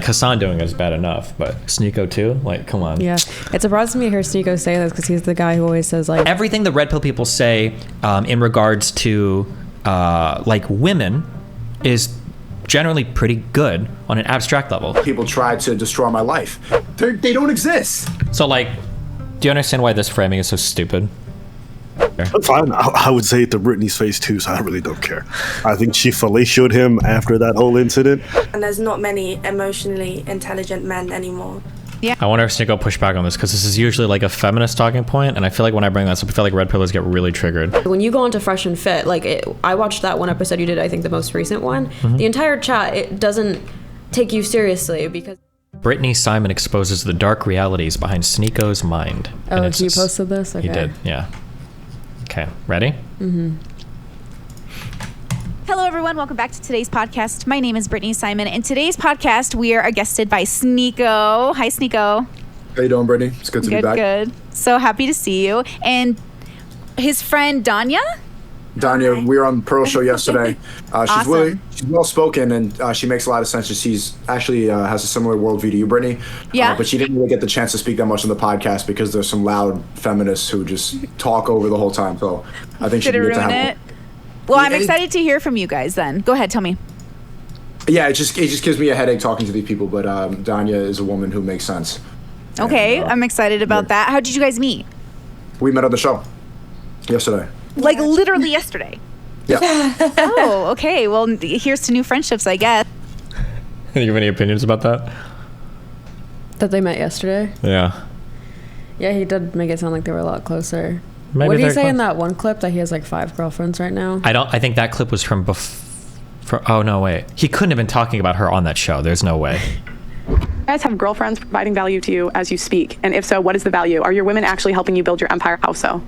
Hassan doing it is bad enough, but Sneako too? Like, come on. Yeah. It surprises me to hear Sneako say this because he's the guy who always says, like... Everything the red pill people say in regards to, like, women is generally pretty good on an abstract level. People try to destroy my life. They don't exist. So, like, do you understand why this framing is so stupid? Fine. I would say it to Brittany's face too, so I really don't care. I think she fellatiated him after that whole incident. And there's not many emotionally intelligent men anymore. Yeah. I wonder if Sneako push back on this, because this is usually like a feminist talking point, and I feel like when I bring that up, I feel like red pillars get really triggered. When you go onto Fresh and Fit, like I watched that one episode you did, I think the most recent one. Mm-hmm. The entire chat, it doesn't take you seriously because... Brittany Simon exposes the dark realities behind Sneako's mind. Oh, you posted this? Okay. He did, yeah. Okay, ready? Mm-hmm. Hello, everyone. Welcome back to today's podcast. My name is Brittany Simon. In today's podcast, we are guested by Sneako. Hi, Sneako. How you doing, Brittany? It's good to be back. Good. So happy to see you. And his friend, Danya? Danya, we were on Pearl's show yesterday. Awesome. She's well-spoken, and she makes a lot of sense. She's actually has a similar worldview to you, Brittany. Yeah. But she didn't really get the chance to speak that much on the podcast because there's some loud feminists who just talk over the whole time. So I think she did it ruin it? Well, I'm excited to hear from you guys then. Go ahead, tell me. Yeah, it just gives me a headache talking to these people, but Danya is a woman who makes sense. Okay, and, I'm excited about that. How did you guys meet? We met on the show yesterday. Like literally yesterday? Yeah. Oh, okay. Well, here's to new friendships, I guess. Do you have any opinions about that? That they met yesterday? Yeah. Yeah, he did make it sound like they were a lot closer. Maybe what did he say close. in that one clip that he has like 5 girlfriends right now? I think that clip was from oh, no, wait. He couldn't have been talking about her on that show. There's no way. You guys have girlfriends providing value to you as you speak? And if so, what is the value? Are your women actually helping you build your empire? How so?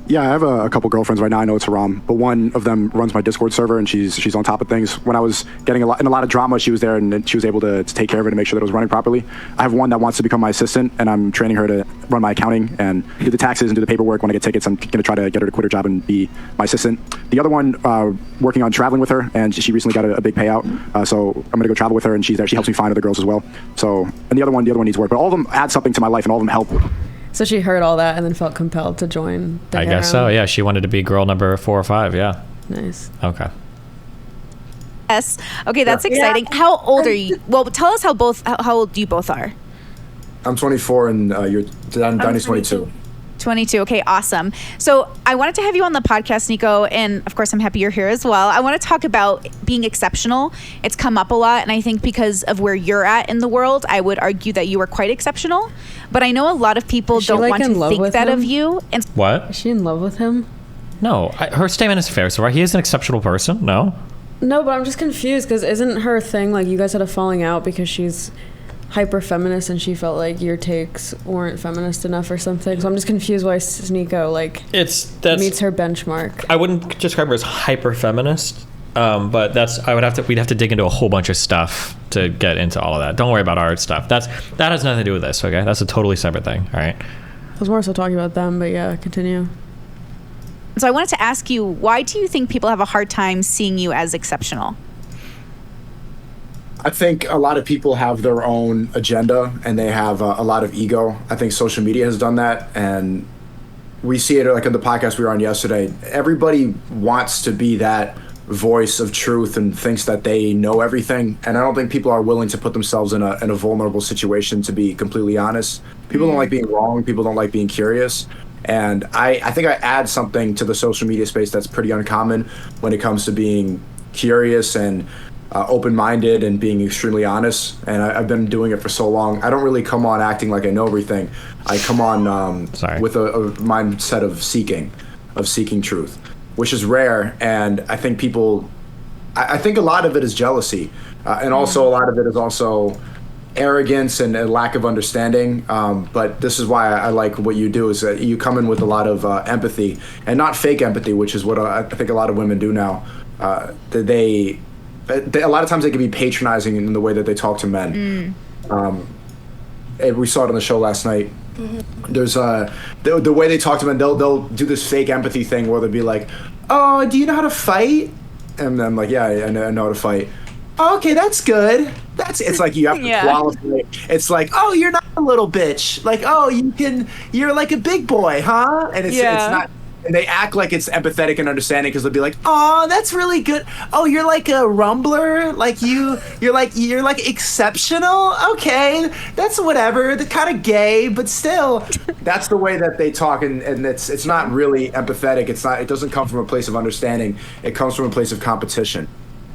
Yeah, I have a couple girlfriends right now. I know it's haram, but one of them runs my Discord server, and she's on top of things. When I was getting in a lot of drama, she was there, and she was able to take care of it and make sure that it was running properly. I have one that wants to become my assistant, and I'm training her to run my accounting and do the taxes and do the paperwork. When I get tickets, I'm going to try to get her to quit her job and be my assistant. The other one, working on traveling with her, and she recently got a big payout, so I'm going to go travel with her, and she's there. She helps me find other girls as well. So, and the other one needs work, but all of them add something to my life, and all of them help. So she heard all that and then felt compelled to join the I guess so, yeah. She wanted to be girl number 4 or 5, yeah. Nice. Okay. Yes. Okay, that's exciting. Yeah. How old are you? Well, tell us how old you both are. I'm 24 and Danny's 22. 22. Okay, awesome. So I wanted to have you on the podcast, Sneako, and of course I'm happy you're here as well. I want to talk about being exceptional. It's come up a lot, and I think because of where you're at in the world, I would argue that you are quite exceptional. But I know a lot of people don't want to think that of you. And what? Is she in love with him? No, her statement is fair. So he is an exceptional person. No. No, but I'm just confused because isn't her thing like you guys had a falling out because she's hyper feminist and she felt like your takes weren't feminist enough or something? So I'm just confused why Sneako meets her benchmark. I wouldn't describe her as hyper feminist, but we'd have to dig into a whole bunch of stuff to get into all of that. Don't worry about our stuff. That has nothing to do with this. Okay, that's a totally separate thing. All right. I was more so talking about them, but yeah, continue. So I wanted to ask you, why do you think people have a hard time seeing you as exceptional? I think a lot of people have their own agenda and they have a lot of ego. I think social media has done that, and we see it like on the podcast we were on yesterday. Everybody wants to be that voice of truth and thinks that they know everything, and I don't think people are willing to put themselves in a vulnerable situation, to be completely honest. People don't like being wrong. People don't like being curious. And I think I add something to the social media space that's pretty uncommon when it comes to being curious and open-minded and being extremely honest. And I've been doing it for so long. I don't really come on acting like I know everything. I come on with a mindset of seeking truth, which is rare. And I think I think a lot of it is jealousy. And also a lot of it is also arrogance and a lack of understanding. But this is why I like what you do, is that you come in with a lot of empathy, and not fake empathy, which is what I think a lot of women do now. They a lot of times they can be patronizing in the way that they talk to men. And we saw it on the show last night. Mm-hmm. There's the way they talk to men, they'll do this fake empathy thing where they'll be like, "Oh, do you know how to fight?" And I'm like, "Yeah, I know how to fight." "Oh, okay, that's good." it's like you have to qualify. It's like, oh, you're not a little bitch. Like, oh, you're like a big boy, huh? And it's not. And they act like it's empathetic and understanding because they'll be like, "Oh, that's really good. Oh, you're like a rumbler. Like you're like exceptional. Okay, that's whatever. They're kind of gay, but still." That's the way that they talk, and it's not really empathetic. It's not. It doesn't come from a place of understanding. It comes from a place of competition.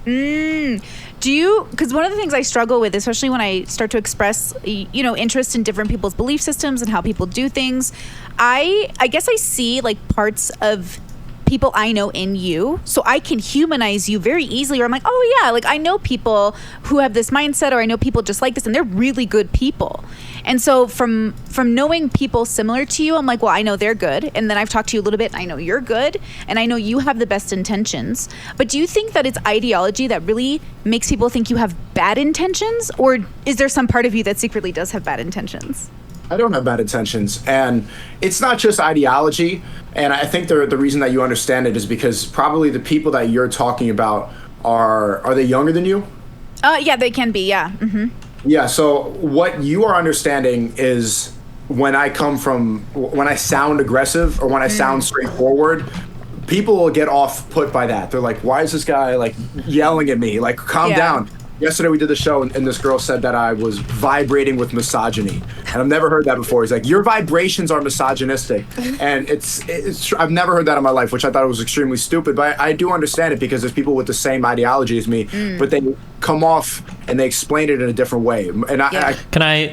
Do you, because one of the things I struggle with, especially when I start to express, interest in different people's belief systems and how people do things, I guess I see like parts of people I know in you, so I can humanize you very easily, or I'm like, oh yeah, like I know people who have this mindset, or I know people just like this, and they're really good people. And so from knowing people similar to you, I'm like, well, I know they're good, and then I've talked to you a little bit, and I know you're good, and I know you have the best intentions. But do you think that it's ideology that really makes people think you have bad intentions, or is there some part of you that secretly does have bad intentions? I don't have bad intentions, and it's not just ideology. And I think the reason that you understand it is because probably the people that you're talking about are they younger than you? Yeah, they can be. Yeah. Mm-hmm. Yeah. So what you are understanding is when I sound aggressive or when I sound straightforward, people will get off put by that. They're like, "Why is this guy like yelling at me? Like, calm down." Yesterday we did the show and this girl said that I was vibrating with misogyny, and I've never heard that before. He's like, "Your vibrations are misogynistic," and it's I've never heard that in my life, which I thought was extremely stupid. But I do understand it because there's people with the same ideology as me, but they come off and they explain it in a different way. And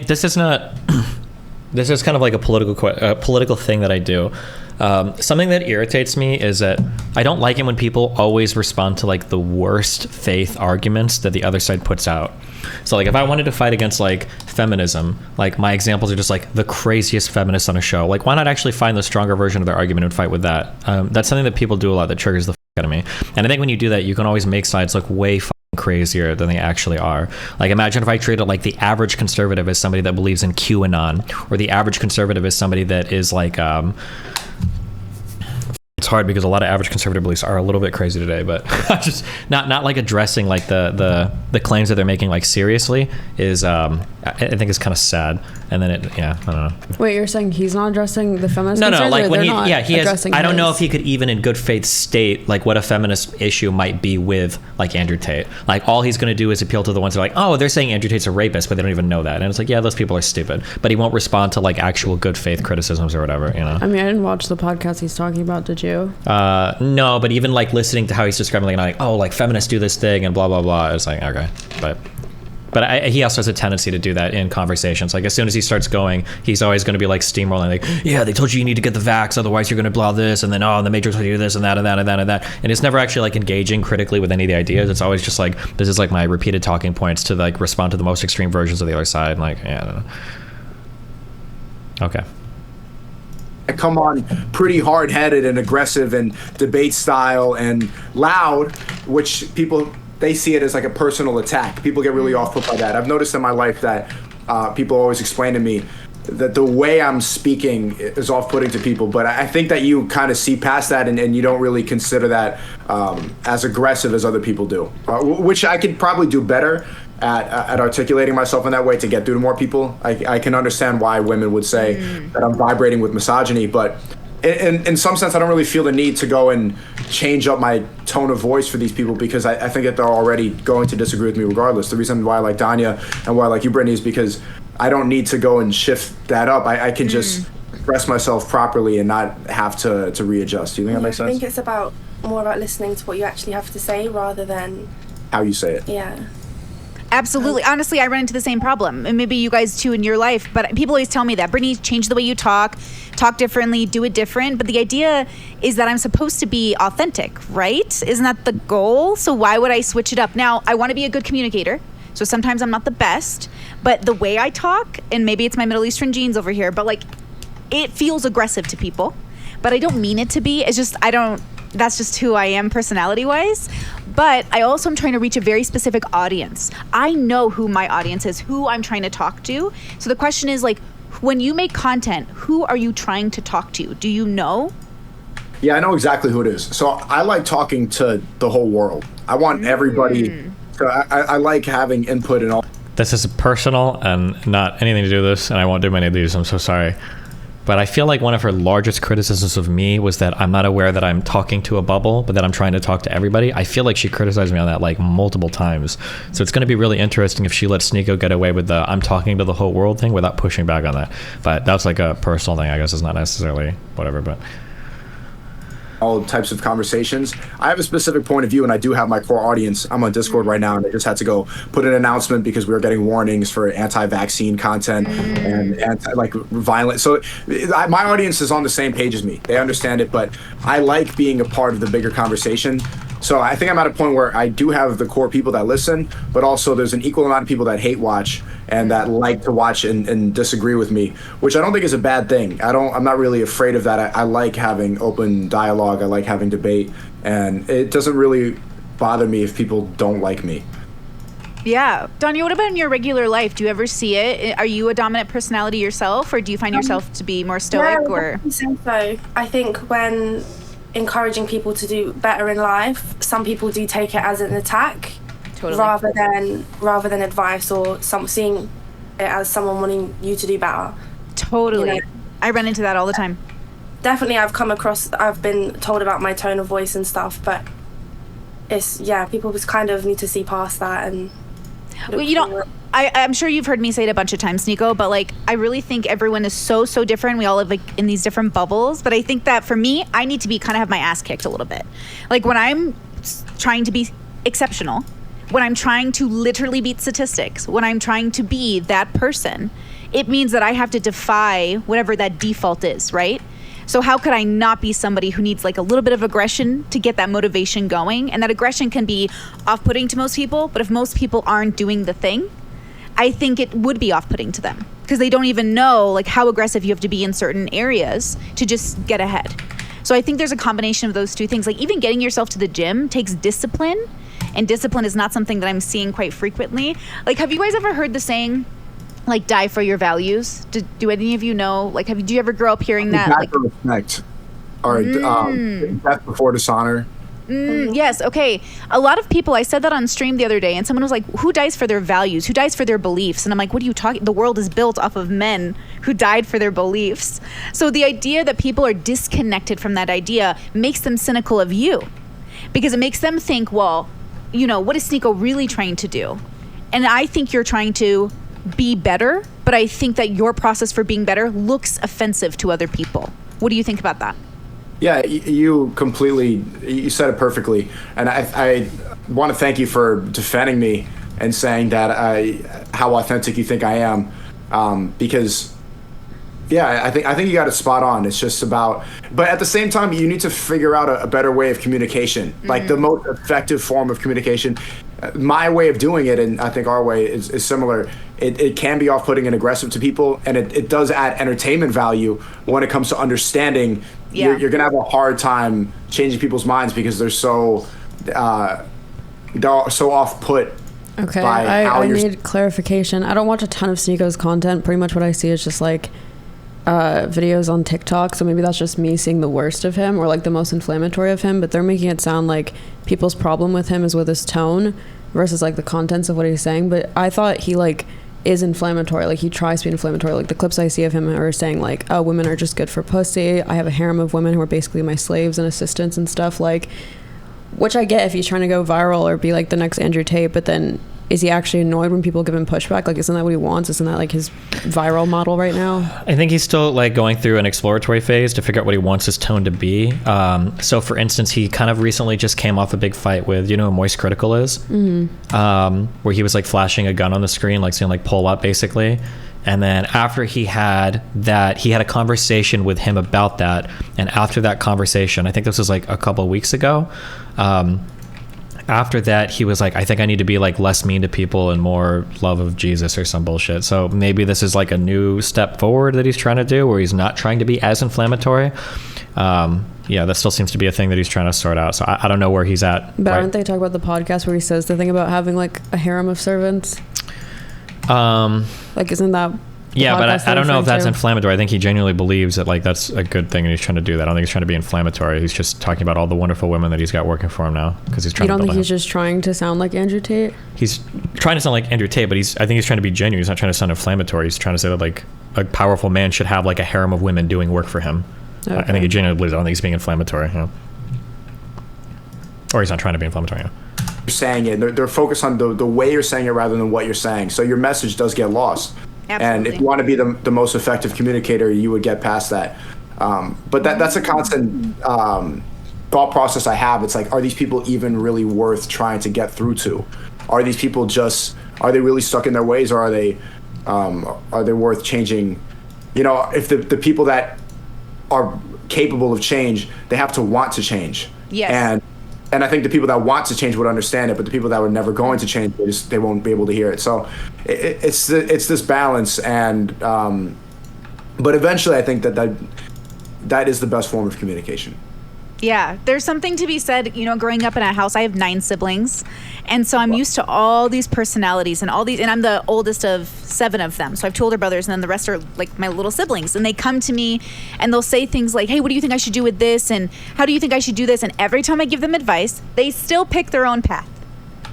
this is not. This is kind of like a political thing that I do. Something that irritates me is that I don't like it when people always respond to like the worst faith arguments that the other side puts out. So like if I wanted to fight against like feminism, like my examples are just like the craziest feminists on a show. Like why not actually find the stronger version of their argument and fight with that? That's something that people do a lot that triggers the out of me. And I think when you do that, you can always make sides look way crazier than they actually are. Like imagine if I treated like the average conservative as somebody that believes in QAnon, or the average conservative as somebody that is like it's hard because a lot of average conservative beliefs are a little bit crazy today, but just not like addressing like the claims that they're making like seriously is I think is kind of sad. And then I don't know. Wait, you're saying he's not addressing the feminist No, concerns, like or when they're not he has. addressing I don't know his? if he could even in good faith state like what a feminist issue might be with like Andrew Tate. Like all he's going to do is appeal to the ones that are like, oh, they're saying Andrew Tate's a rapist, but they don't even know that. And it's like, yeah, those people are stupid. But he won't respond to like actual good faith criticisms or whatever, you know. I mean, I didn't watch the podcast he's talking about. Did you? No, but even like listening to how he's describing like oh, like feminists do this thing and blah blah blah. It's like okay, but he also has a tendency to do that in conversations. Like as soon as he starts going, he's always going to be like steamrolling. Like, yeah, they told you need to get the vax, otherwise you're going to blah this, and then the Matrix told you this and that and that and that and that. And it's never actually like engaging critically with any of the ideas. It's always just like this is like my repeated talking points to like respond to the most extreme versions of the other side. Like, yeah, I don't know. Okay. I come on pretty hard-headed and aggressive and debate style and loud, which they see it as like a personal attack. People get really off put by that. I've noticed in my life that people always explain to me that the way I'm speaking is off-putting to people, but I think that you kind of see past that and you don't really consider that as aggressive as other people do, which I could probably do better at articulating myself in that way to get through to more people. I can understand why women would say that I'm vibrating with misogyny, but in some sense, I don't really feel the need to go and change up my tone of voice for these people because I think that they're already going to disagree with me regardless. The reason why I like Danya and why I like you, Brittany, is because I don't need to go and shift that up. I can just express myself properly and not have to readjust. Do you think that makes sense? I think it's more about listening to what you actually have to say rather than how you say it. Yeah. Absolutely. Honestly, I run into the same problem, and maybe you guys too in your life, but people always tell me that, Brittany, change the way you talk differently, do it different. But the idea is that I'm supposed to be authentic, right? Isn't that the goal? So why would I switch it up? Now, I want to be a good communicator, so sometimes I'm not the best, but the way I talk, and maybe it's my Middle Eastern genes over here, but like it feels aggressive to people, but I don't mean it to be. It's just, that's just who I am personality-wise. But I also am trying to reach a very specific audience. I know who my audience is, who I'm trying to talk to. So the question is like, when you make content, who are you trying to talk to? Do you know? Yeah, I know exactly who it is. So I like talking to the whole world. I want everybody. So I like having input in all. this is personal and not anything to do with this, and I won't do many of these. I'm so sorry. But I feel like one of her largest criticisms of me was that I'm not aware that I'm talking to a bubble, but that I'm trying to talk to everybody. I feel like she criticized me on that like multiple times. So it's going to be really interesting if she lets Sneako get away with the I'm talking to the whole world thing without pushing back on that. But that's like a personal thing, I guess. It's not necessarily whatever, but... all types of conversations. I have a specific point of view, and I do have my core audience. I'm on Discord right now, and I just had to go put an announcement because we were getting warnings for anti-vaccine content and violent. So my audience is on the same page as me. They understand it, but I like being a part of the bigger conversation. So I think I'm at a point where I do have the core people that listen, but also there's an equal amount of people that hate watch and that like to watch and disagree with me, which I don't think is a bad thing. I'm not really afraid of that. I like having open dialogue. I like having debate, and it doesn't really bother me if people don't like me. Yeah. Danya, what about in your regular life? Do you ever see it? Are you a dominant personality yourself, or do you find yourself to be more stoic? Yeah, or I think so. I think when encouraging people to do better in life, some people do take it as an attack, totally, rather than advice or seeing it as someone wanting you to do better. Totally. You know? I run into that all the time. Definitely, I've been told about my tone of voice and stuff, but people just kind of need to see past that and I'm sure you've heard me say it a bunch of times, Sneako, but like I really think everyone is so different. We all live like in these different bubbles, but I think that for me, I need to be kind of have my ass kicked a little bit. Like when I'm trying to be exceptional, when I'm trying to literally beat statistics, when I'm trying to be that person, it means that I have to defy whatever that default is, right? So how could I not be somebody who needs like a little bit of aggression to get that motivation going? And that aggression can be off-putting to most people, but if most people aren't doing the thing, I think it would be off-putting to them because they don't even know like how aggressive you have to be in certain areas to just get ahead. So I think there's a combination of those two things. Like even getting yourself to the gym takes discipline, and discipline is not something that I'm seeing quite frequently. Like, have you guys ever heard the saying, like, die for your values? Do any of you know? Like, do you ever grow up hearing that? Like, respect, or death before dishonor. Yes. Okay. A lot of people, I said that on stream the other day, and someone was like, who dies for their values? Who dies for their beliefs? And I'm like, what are you talking? The world is built off of men who died for their beliefs. So the idea that people are disconnected from that idea makes them cynical of you, because it makes them think, well, you know, what is Sneako really trying to do? And I think you're trying to be better, but I think that your process for being better looks offensive to other people. What do you think about that? Yeah, you said it perfectly. And I want to thank you for defending me and saying that how authentic you think I am. Because, yeah, I think you got it spot on. It's just about, but at the same time, you need to figure out a better way of communication, like the most effective form of communication. My way of doing it, and I think our way is similar. It can be off-putting and aggressive to people, and it does add entertainment value when it comes to understanding. Yeah. You're gonna have a hard time changing people's minds because they're so off-put. Okay, I need clarification. I don't watch a ton of Sneako's content. Pretty much what I see is just like videos on TikTok, so maybe that's just me seeing the worst of him or like the most inflammatory of him, but they're making it sound like people's problem with him is with his tone versus like the contents of what he's saying. But I thought he like is inflammatory, like he tries to be inflammatory. Like the clips I see of him are saying like, oh, women are just good for pussy, I have a harem of women who are basically my slaves and assistants and stuff, like, which I get if he's trying to go viral or be like the next Andrew Tate, but then is he actually annoyed when people give him pushback? Like, isn't that what he wants? Isn't that like his viral model right now? I think he's still like going through an exploratory phase to figure out what he wants his tone to be. So for instance, he kind of recently just came off a big fight with, you know who Moist Critical is? Where he was like flashing a gun on the screen, like saying like pull up basically. And then after he had a conversation with him about that. And after that conversation, I think this was like a couple of weeks ago, after that, he was like, I think I need to be like less mean to people and more love of Jesus or some bullshit. So maybe this is like a new step forward that he's trying to do where he's not trying to be as inflammatory. Yeah, that still seems to be a thing that he's trying to sort out. So I don't know where he's at. But aren't they talking about the podcast where he says the thing about having like a harem of servants? Like, isn't that Yeah, but I don't know if that's to. inflammatory. I think he genuinely believes that like that's a good thing and he's trying to do that. I don't think he's trying to be inflammatory. He's just talking about all the wonderful women that he's got working for him now because he's trying to build You don't think he's just trying to sound like Andrew Tate? He's trying to sound like Andrew Tate, but I think he's trying to be genuine. He's not trying to sound inflammatory. He's trying to say that like a powerful man should have like a harem of women doing work for him. Okay. I think he genuinely believes it. I don't think he's being inflammatory. Or he's not trying to be inflammatory. You're saying it. They're focused on the way you're saying it rather than what you're saying. So your message does get lost. Absolutely. And if you want to be the most effective communicator, you would get past that. But that's a constant thought process I have. It's like, are these people even really worth trying to get through to? Are these people are they really stuck in their ways, or are they worth changing? You know, if the people that are capable of change, they have to want to change. Yes. And I think the people that want to change would understand it, but the people that were never going to change, they won't be able to hear it. So it's this balance, and but eventually I think that is the best form of communication. Yeah, there's something to be said, you know, growing up in a house, I have 9 siblings. And so I'm used to all these personalities and and I'm the oldest of 7 of them. So I have 2 older brothers and then the rest are like my little siblings. And they come to me and they'll say things like, hey, what do you think I should do with this? And how do you think I should do this? And every time I give them advice, they still pick their own path.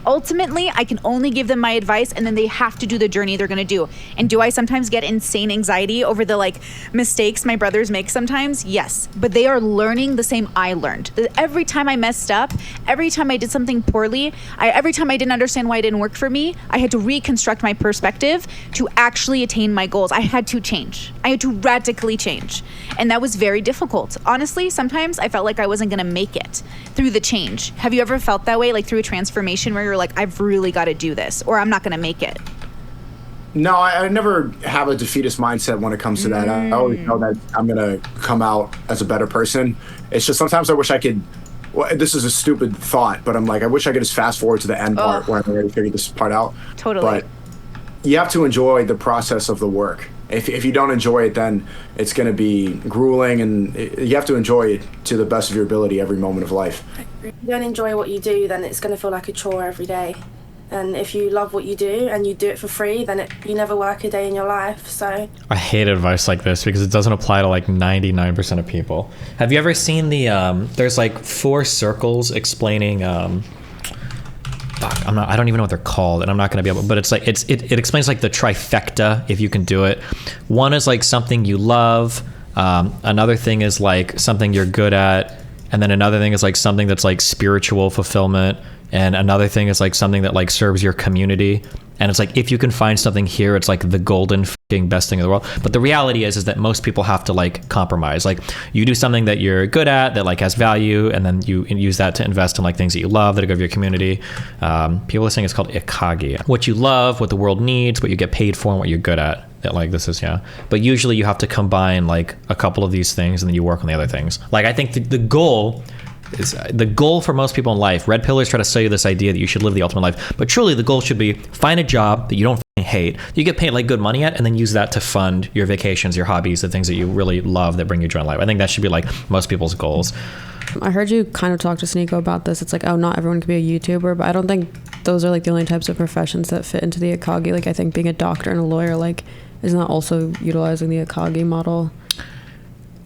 Ultimately, I can only give them my advice and then they have to do the journey they're going to do. And do I sometimes get insane anxiety over the like mistakes my brothers make sometimes? Yes. But they are learning the same I learned. Every time I messed up, every time I did something poorly, every time I didn't understand why it didn't work for me, I had to reconstruct my perspective to actually attain my goals. I had to change. I had to radically change. And that was very difficult. Honestly, sometimes I felt like I wasn't going to make it through the change. Have you ever felt that way, like through a transformation where you're like, I've really got to do this, or I'm not going to make it? No, I never have a defeatist mindset when it comes to that. I always know that I'm going to come out as a better person. It's just sometimes I wish I could, well, this is a stupid thought, but I'm like, I wish I could just fast forward to the end part where I've already figured this part out. Totally. But you have to enjoy the process of the work. If you don't enjoy it, then it's going to be grueling, and you have to enjoy it to the best of your ability every moment of life. If you don't enjoy what you do, then it's going to feel like a chore every day. And if you love what you do and you do it for free, then you never work a day in your life. So I hate advice like this because it doesn't apply to like 99% of people. Have you ever seen there's like 4 circles explaining I don't even know what they're called, and I'm not going to be able, but it's like it explains like the trifecta, if you can do it. One is like something you love, another thing is like something you're good at, and then another thing is like something that's like spiritual fulfillment, and another thing is like something that like serves your community. And it's like, if you can find something here, it's like the golden fucking best thing in the world. But the reality is that most people have to like compromise. Like you do something that you're good at, that like has value, and then you use that to invest in like things that you love, that are good for your community. People are saying it's called ikagi. What you love, what the world needs, what you get paid for, and what you're good at. That like this is, yeah. But usually you have to combine like a couple of these things and then you work on the other things. Like I think the goal for most people in life, red pillars try to sell you this idea that you should live the ultimate life, but truly the goal should be find a job that you don't hate, you get paid like good money at, and then use that to fund your vacations, your hobbies, the things that you really love that bring you joy in life. I think that should be like most people's goals. I heard you kind of talk to Sneako about this. It's like, oh, not everyone can be a YouTuber, but I don't think those are like the only types of professions that fit into the ikagi. Like I think being a doctor and a lawyer, like, isn't that also utilizing the ikagi model?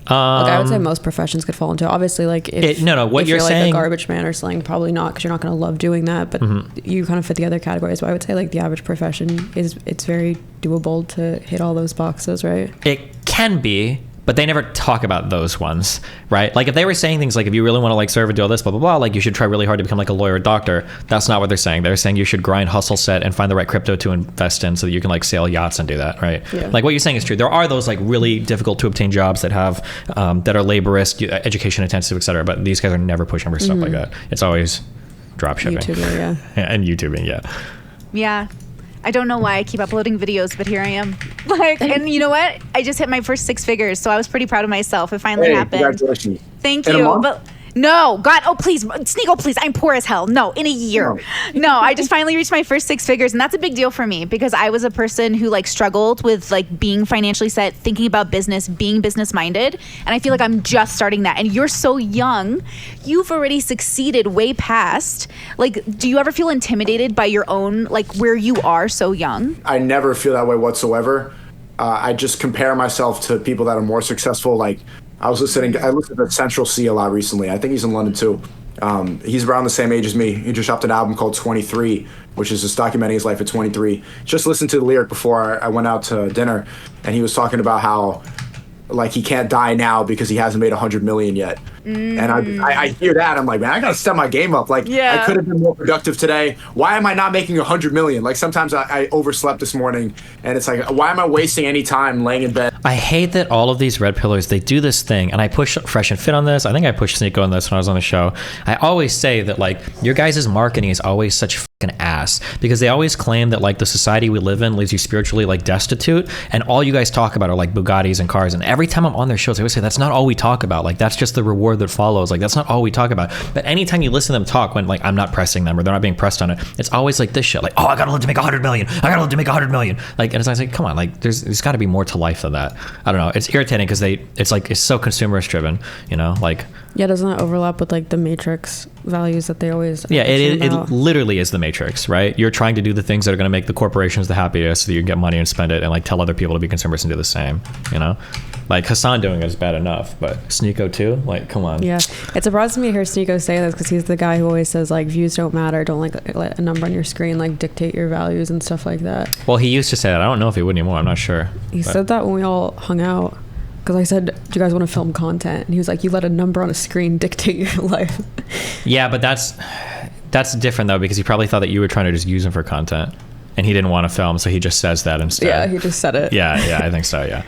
Like I would say most professions could fall into. Obviously, like if you're saying, like a garbage man or something, probably not, because you're not going to love doing that. But you kind of fit the other categories. But I would say like the average profession it's very doable to hit all those boxes, right? It can be, but they never talk about those ones, right? Like if they were saying things like, if you really want to like serve and do all this, blah, blah, blah, like you should try really hard to become like a lawyer or doctor. That's not what they're saying. They're saying you should grind, hustle, set, and find the right crypto to invest in so that you can like sail yachts and do that, right? Yeah. Like what you're saying is true. There are those like really difficult to obtain jobs that have, that are laborious, education intensive, et cetera. But these guys are never pushing for stuff like that. It's always drop shipping. YouTuber, yeah. And YouTubing, yeah. Yeah. I don't know why I keep uploading videos, but here I am. Like, and you know what? I just hit my first 6 figures, so I was pretty proud of myself. It finally happened. Congratulations. Thank you. But no, God, oh please, Sneako, please, I'm poor as hell. No, in a year. No, I just finally reached my first 6 figures, and that's a big deal for me because I was a person who like struggled with like being financially set, thinking about business, being business minded, and I feel like I'm just starting that. And you're so young, you've already succeeded way past. Like, do you ever feel intimidated by your own, like where you are so young? I never feel that way whatsoever. I just compare myself to people that are more successful. Like I listened to Central C a lot recently. I think he's in London too. He's around the same age as me. He just dropped an album called 23, which is just documenting his life at 23. Just listened to the lyric before I went out to dinner, and he was talking about how like he can't die now because he hasn't made 100 million yet. And I hear that, I'm like, man, I gotta step my game up. Like, I could have been more productive today. Why am I not making 100 million? Like sometimes I overslept this morning, and it's like, why am I wasting any time laying in bed? I hate that all of these red pillars, they do this thing, and I push Fresh and Fit on this. I think I pushed Sneako on this when I was on the show. I always say that like your guys' marketing is always such fucking ass, because they always claim that like the society we live in leaves you spiritually like destitute, and all you guys talk about are like Bugattis and cars. And every time I'm on their shows, I always say that's not all we talk about. Like that's just the reward that follows. Like that's not all we talk about. But anytime you listen to them talk, when like I'm not pressing them or they're not being pressed on it, it's always like this shit. Like, oh, I gotta live to make 100 million. I gotta live to make 100 million. Like, and it's like, come on, like there's got to be more to life than that. I don't know. It's irritating because it's so consumerist driven. You know, like. Yeah, doesn't that overlap with like the Matrix values that they always? Yeah, it literally is the Matrix, right? You're trying to do the things that are going to make the corporations the happiest, so that you can get money and spend it, and like tell other people to be consumers and do the same. You know, like Hassan doing it is bad enough, but Sneako too. Like, come on. Yeah, it surprises me to hear Sneako say this because he's the guy who always says like views don't matter. Don't like let a number on your screen like dictate your values and stuff like that. Well, he used to say that. I don't know if he would anymore. I'm not sure. He said that when we all hung out. Because I said, do you guys want to film content? And he was like, you let a number on a screen dictate your life. Yeah, but that's different though, because he probably thought that you were trying to just use him for content, and he didn't want to film, so he just says that instead. Yeah, he just said it. Yeah, I think so. Yeah.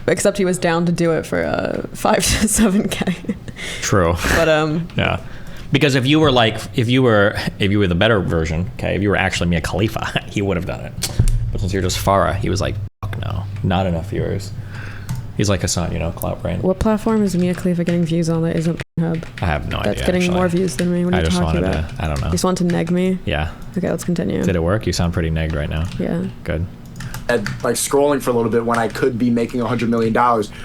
Except he was down to do it for 5 to 7K. True. But yeah. Because if you were the better version, okay, if you were actually Mia Khalifa, he would have done it. But since you're just Farha, he was like, fuck no, not enough viewers. He's like Hassan, you know, clout brain. What platform is Mia Khalifa getting views on that isn't Pornhub? I have no idea. That's getting more views than me. What are you talking about? I don't know. You just want to neg me? Yeah. Okay, let's continue. Did it work? You sound pretty negged right now. Yeah. Good. Like scrolling for a little bit when I could be making $100 million,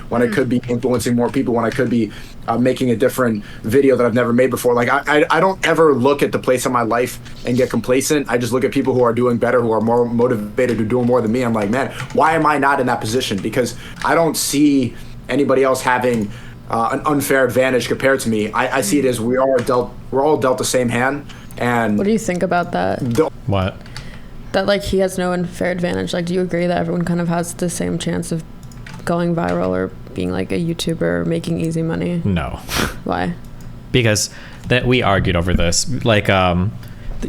when I could be influencing more people, when I could be making a different video that I've never made before. Like I don't ever look at the place in my life and get complacent. I just look at people who are doing better, who are more motivated, who are doing more than me. I'm like, man, why am I not in that position? Because I don't see anybody else having an unfair advantage compared to me. I see it as we're all dealt the same hand. And what do you think about that? What? That like he has no unfair advantage. Like, do you agree that everyone kind of has the same chance of going viral or being like a YouTuber or making easy money? No. Why? Because that we argued over this. Like,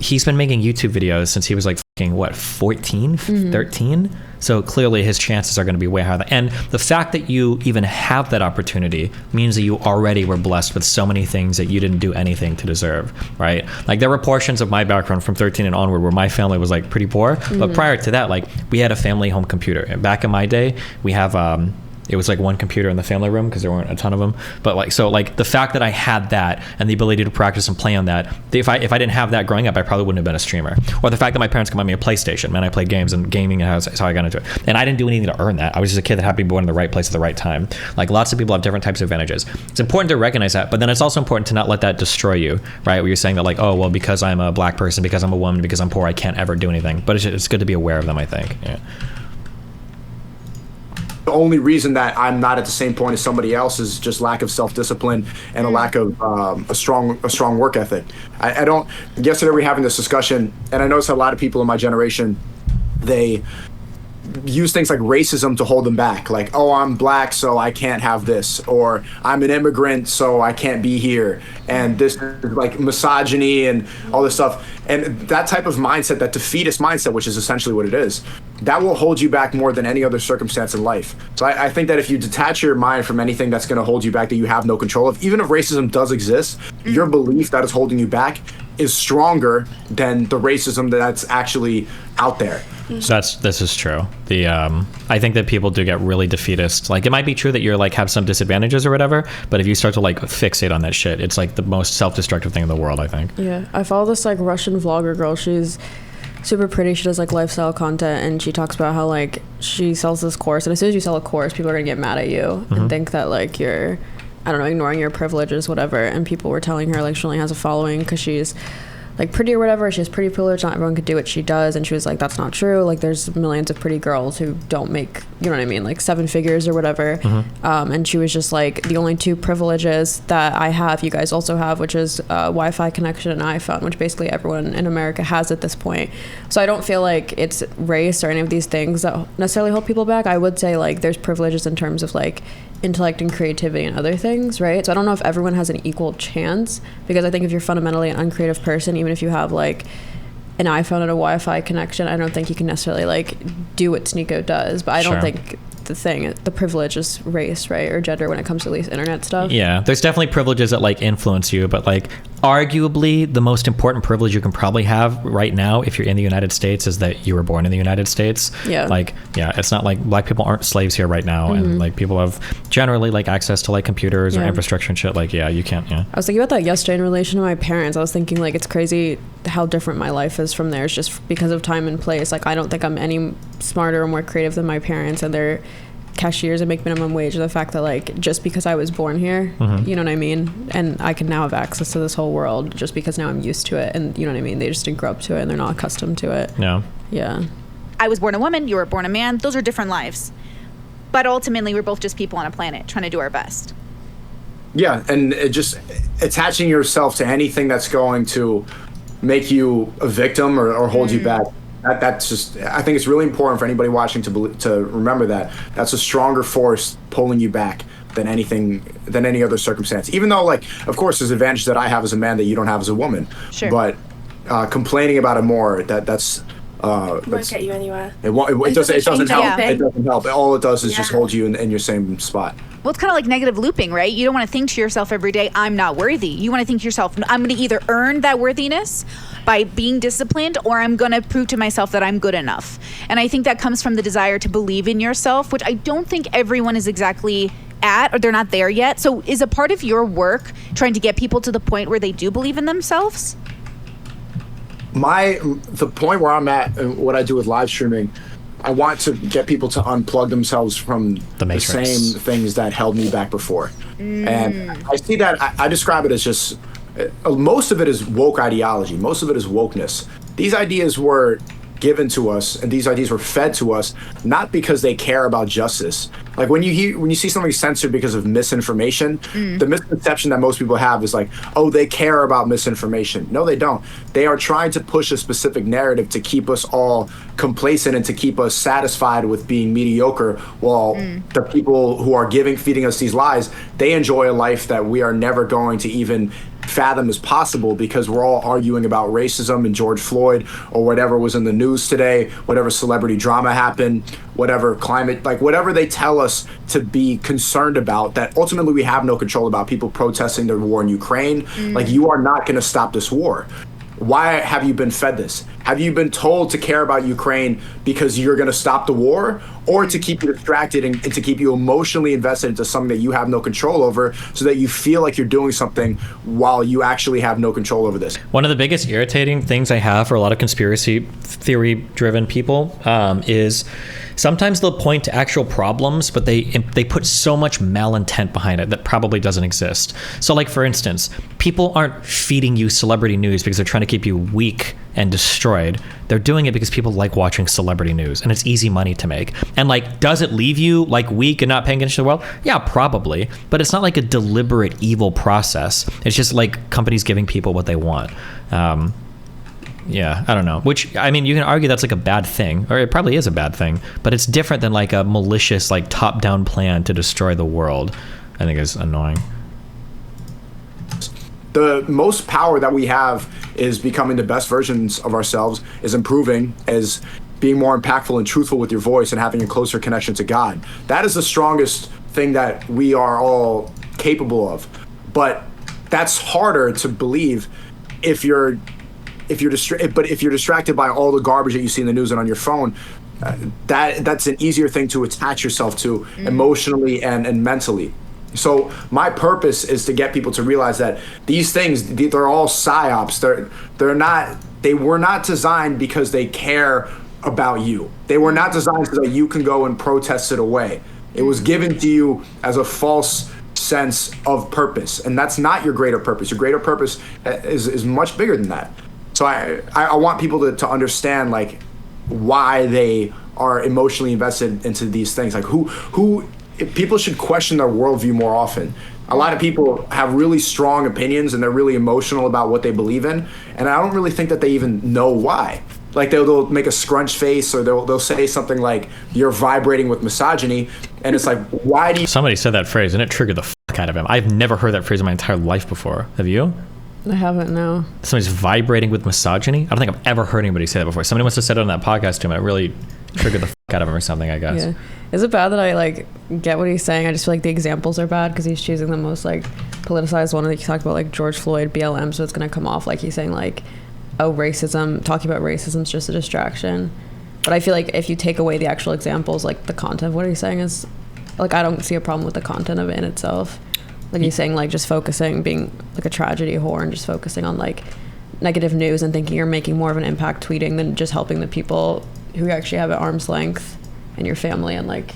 he's been making YouTube videos since he was like fucking, what, 14, 13? So clearly his chances are going to be way higher. And the fact that you even have that opportunity means that you already were blessed with so many things that you didn't do anything to deserve, right? Like there were portions of my background from 13 and onward where my family was like pretty poor. But prior to that, like we had a family home computer. And back in my day, we have it was like one computer in the family room because there weren't a ton of them. But like, so like the fact that I had that and the ability to practice and play on that, if I didn't have that growing up, I probably wouldn't have been a streamer. Or the fact that my parents could buy me a PlayStation, man, I played games, and gaming is how I got into it. And I didn't do anything to earn that. I was just a kid that happened to be born in the right place at the right time. Like lots of people have different types of advantages. It's important to recognize that, but then it's also important to not let that destroy you, right? Where you're saying that like, oh, well, because I'm a black person, because I'm a woman, because I'm poor, I can't ever do anything. But it's good to be aware of them, I think. Yeah. The only reason that I'm not at the same point as somebody else is just lack of self-discipline and a lack of a strong work ethic. I don't. Yesterday we were having this discussion, and I noticed a lot of people in my generation, they use things like racism to hold them back. Like, oh, I'm black, so I can't have this, or I'm an immigrant, so I can't be here. And this is like misogyny and all this stuff. And that type of mindset, that defeatist mindset, which is essentially what it is, that will hold you back more than any other circumstance in life. So I think that if you detach your mind from anything that's going to hold you back that you have no control of, even if racism does exist, your belief that is holding you back is stronger than the racism that's actually out there. So this is true. I think that people do get really defeatist. Like it might be true that you're like have some disadvantages or whatever, but if you start to like fixate on that shit, it's like the most self-destructive thing in the world, I think. Yeah, I follow this like Russian vlogger girl. She's super pretty. She does like lifestyle content, and she talks about how like she sells this course, and as soon as you sell a course, people are gonna get mad at you and think that like you're, I don't know, ignoring your privileges, whatever. And people were telling her like she only has a following because she's like pretty or whatever. She has pretty privilege. Not everyone could do what she does. And she was like, that's not true. Like there's millions of pretty girls who don't make you know what I mean, like 7 figures or whatever. And she was just like, the only 2 privileges that I have, you guys also have, which is Wi-Fi connection and iPhone, which basically everyone in America has at this point. So I don't feel like it's race or any of these things that necessarily hold people back. I would say like there's privileges in terms of like intellect and creativity and other things, right? So I don't know if everyone has an equal chance, because I think if you're fundamentally an uncreative person, even if you have like an iPhone and a Wi-Fi connection, I don't think you can necessarily like do what Sneako does. But I don't think the privilege is race, right, or gender when it comes to at least internet stuff. Yeah, there's definitely privileges that like influence you, but like arguably the most important privilege you can probably have right now if you're in the United States is that you were born in the United States. Yeah. Like, yeah, it's not like black people aren't slaves here right now, and like people have generally like access to like computers or infrastructure and shit. Like, yeah, you can't. Yeah. I was thinking about that yesterday in relation to my parents. I was thinking like it's crazy how different my life is from theirs just because of time and place. Like I don't think I'm any smarter or more creative than my parents, and they're cashiers and make minimum wage, or the fact that like just because I was born here, you know what I mean, and I can now have access to this whole world just because now I'm used to it, and you know what I mean, they just didn't grow up to it and they're not accustomed to it. Yeah I was born a woman, you were born a man. Those are different lives, but ultimately we're both just people on a planet trying to do our best. Yeah, and it just attaching yourself to anything that's going to make you a victim or hold you back, that's just, I think it's really important for anybody watching to remember that that's a stronger force pulling you back than any other circumstance. Even though, like, of course, there's advantage that I have as a man that you don't have as a woman. Sure. But complaining about it more, that's won't get you anywhere. It doesn't help. Yeah. It doesn't help. All it does is just hold you in your same spot. Well, it's kind of like negative looping, right? You don't want to think to yourself every day, I'm not worthy. You want to think to yourself, I'm going to either earn that worthiness by being disciplined, or I'm going to prove to myself that I'm good enough. And I think that comes from the desire to believe in yourself, which I don't think everyone is exactly at, or they're not there yet. So is a part of your work trying to get people to the point where they do believe in themselves? The point where I'm at and what I do with live streaming, I want to get people to unplug themselves from the same things that held me back before. And I see that, I describe it as just, most of it is woke ideology. Most of it is wokeness. These ideas were given to us, and these ideas were fed to us not because they care about justice. Like when you see something censored because of misinformation, the misconception that most people have is like, oh, they care about misinformation. No, they don't. They are trying to push a specific narrative to keep us all complacent and to keep us satisfied with being mediocre, while the people who are feeding us these lies, they enjoy a life that we are never going to even fathom as possible, because we're all arguing about racism and George Floyd, or whatever was in the news today, whatever celebrity drama happened, whatever climate, like whatever they tell us to be concerned about that ultimately we have no control about. People protesting the war in Ukraine, like, you are not going to stop this war. Why have you been fed this? Have you been told to care about Ukraine because you're going to stop the war, or to keep you distracted and to keep you emotionally invested into something that you have no control over, so that you feel like you're doing something while you actually have no control over this? One of the biggest irritating things I have for a lot of conspiracy theory driven people is sometimes they'll point to actual problems, but they put so much malintent behind it that probably doesn't exist. So like, for instance, people aren't feeding you celebrity news because they're trying to keep you weak and destroyed. They're doing it because people like watching celebrity news, and it's easy money to make. And like, does it leave you like weak and not paying attention to the world? Yeah, probably. But it's not like a deliberate evil process. It's just like companies giving people what they want. Yeah, I don't know. Which, I mean, you can argue that's like a bad thing, or it probably is a bad thing, but it's different than like a malicious, like top-down plan to destroy the world. I think it's annoying. The most power that we have is becoming the best versions of ourselves, is improving, is being more impactful and truthful with your voice, and having a closer connection to God. That is the strongest thing that we are all capable of. But that's harder to believe if you're distracted by all the garbage that you see in the news and on your phone. That's an easier thing to attach yourself to emotionally and mentally. So my purpose is to get people to realize that these things, they're all psyops. They were not designed because they care about you. They were not designed so that you can go and protest it away. It was given to you as a false sense of purpose, and that's not your greater purpose. Your greater purpose is much bigger than that. So I want people to understand like why they are emotionally invested into these things. Like who people should question their worldview more often. A lot of people have really strong opinions and they're really emotional about what they believe in, and I don't really think that they even know why. Like they'll make a scrunch face, or they'll say something like, "You're vibrating with misogyny," and it's like, why do you? Somebody said that phrase and it triggered the fuck out of him. I've never heard that phrase in my entire life before. Have you? I haven't, no. Somebody's vibrating with misogyny? I don't think I've ever heard anybody say that before. Somebody must have said it on that podcast to him and it really triggered the fuck out of him or something, I guess. Yeah. Is it bad that I like get what he's saying? I just feel like the examples are bad because he's choosing the most like politicized one. He talked about like George Floyd, BLM, so it's gonna come off like he's saying like, oh, racism, talking about racism is just a distraction. But I feel like if you take away the actual examples, like the content of what he's saying is, like, I don't see a problem with the content of it in itself. Like he's saying like just focusing, being like a tragedy whore and just focusing on like negative news and thinking you're making more of an impact tweeting than just helping the people who you actually have at arm's length and your family and like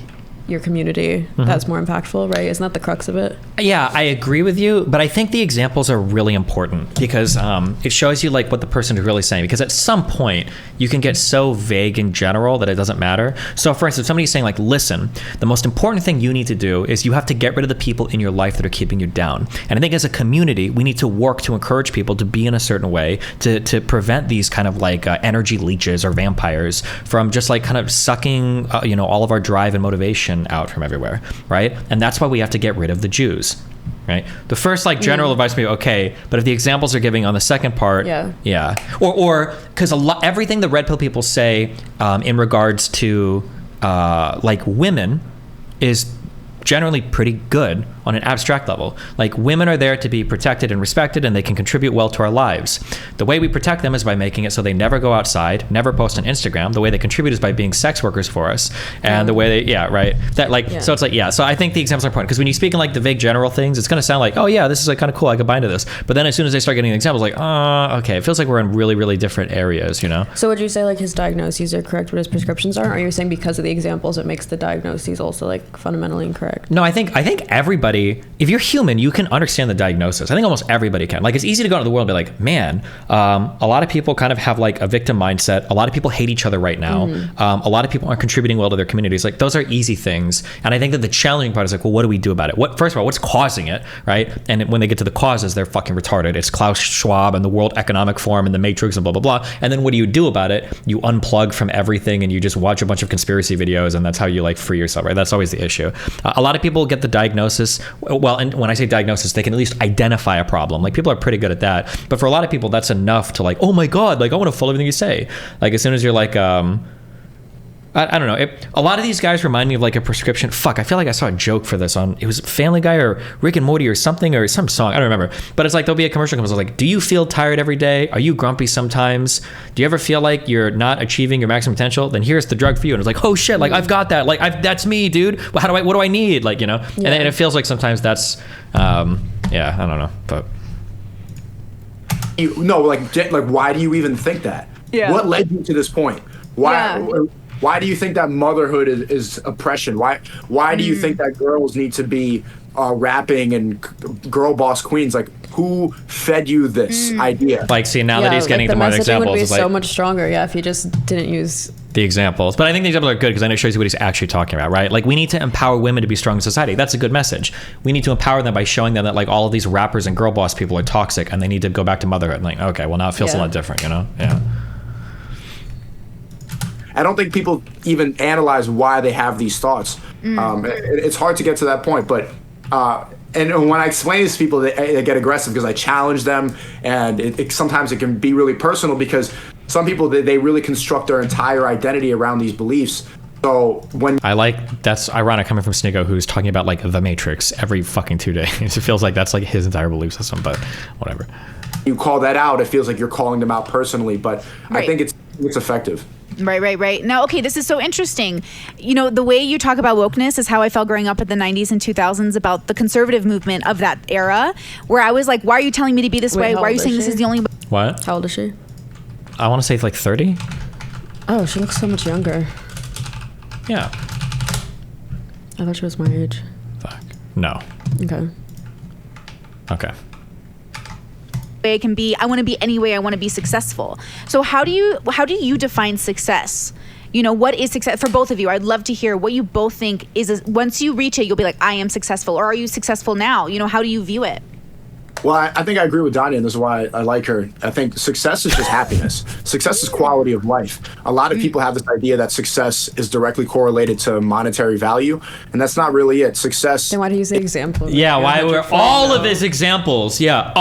your community. That's more impactful, right? Isn't that the crux of it? Yeah, I agree with you, but I think the examples are really important because it shows you like what the person is really saying, because at some point you can get so vague in general that it doesn't matter. So for instance, somebody's saying like, listen, the most important thing you need to do is you have to get rid of the people in your life that are keeping you down. And I think as a community, we need to work to encourage people to be in a certain way to prevent these kind of like energy leeches or vampires from just like kind of sucking all of our drive and motivation out from everywhere, right? And that's why we have to get rid of the Jews, right? The first like general advice would be okay, but if the examples are giving on the second part, or because everything the red pill people say in regards to like women is generally pretty good on an abstract level. Like women are there to be protected and respected, and they can contribute well to our lives. The way we protect them is by making it so they never go outside, never post on Instagram. The way they contribute is by being sex workers for us. And the way they, so it's like, so I think the examples are important because when you speak in like the vague general things, it's going to sound like, oh yeah, this is like kind of cool, I could buy into this. But then as soon as they start getting the examples, like, okay, it feels like we're in really, really different areas, you know? So would you say like his diagnoses are correct, but his prescriptions aren't? Or are you saying because of the examples, it makes the diagnoses also like fundamentally incorrect? No, I think everybody, if you're human, you can understand the diagnosis. I think almost everybody can. Like, it's easy to go into the world and be like, man, a lot of people kind of have like a victim mindset. A lot of people hate each other right now. A lot of people aren't contributing well to their communities. Like, those are easy things. And I think that the challenging part is like, well, what do we do about it? First of all, what's causing it, right? And when they get to the causes, they're fucking retarded. It's Klaus Schwab and the World Economic Forum and the Matrix and blah, blah, blah. And then what do you do about it? You unplug from everything and you just watch a bunch of conspiracy videos, and that's how you like free yourself, right? That's always the issue. A lot of people get the diagnosis. Well, and when I say diagnosis, they can at least identify a problem. Like, people are pretty good at that. But for a lot of people, that's enough to like, oh my God, like I want to follow everything you say. Like, as soon as you're like, I don't know. A lot of these guys remind me of like a prescription. Fuck, I feel like I saw a joke for this on, it was Family Guy or Rick and Morty or something, or some song. I don't remember. But it's like, there'll be a commercial comes like, do you feel tired every day? Are you grumpy sometimes? Do you ever feel like you're not achieving your maximum potential? Then here's the drug for you. And it's like, oh shit, like I've got that. Like that's me, dude. What do I need? Like, you know? Yeah. And it feels like sometimes that's, I don't know. But. Why do you even think that? Yeah. What led you to this point? Why do you think that motherhood is oppression? Why do you think that girls need to be rapping and girl boss queens? Like, who fed you this idea? Like, see, now that he's getting to more examples, the messaging would be it's like, so much stronger, if you just didn't use the examples. But I think the examples are good because I know it shows you what he's actually talking about, right? Like, we need to empower women to be strong in society. That's a good message. We need to empower them by showing them that like all of these rappers and girl boss people are toxic and they need to go back to motherhood. Like, okay, well now it feels a lot different, you know? Yeah. I don't think people even analyze why they have these thoughts. It's hard to get to that point, but and when I explain this to people, they get aggressive because I challenge them, and sometimes it can be really personal because some people, they really construct their entire identity around these beliefs. So that's ironic coming from Sneako, who's talking about like the Matrix every fucking 2 days. It feels like that's like his entire belief system, but whatever. You call that out, it feels like you're calling them out personally, but I think it's effective. Right. Now, okay, this is so interesting. You know, the way you talk about wokeness is how I felt growing up in the 90s and 2000s about the conservative movement of that era, where I was like, why are you telling me to be this way? Why are you saying this is the only way? What? How old is she? I want to say like 30. Oh, she looks so much younger. Yeah. I thought she was my age. Fuck. No. Okay. Way it can be, I want to be any way I want to be successful. So how do you define success? You know, what is success for both of you? I'd love to hear what you both think is, once you reach it, you'll be like, I am successful. Or are you successful now? You know, how do you view it? Well, I think I agree with Danya, and this is why I like her. I think success is just happiness. Success is quality of life. A lot of people have this idea that success is directly correlated to monetary value, and that's not really it. Success... Then why do you say examples? Yeah, why were all of his examples? Yeah,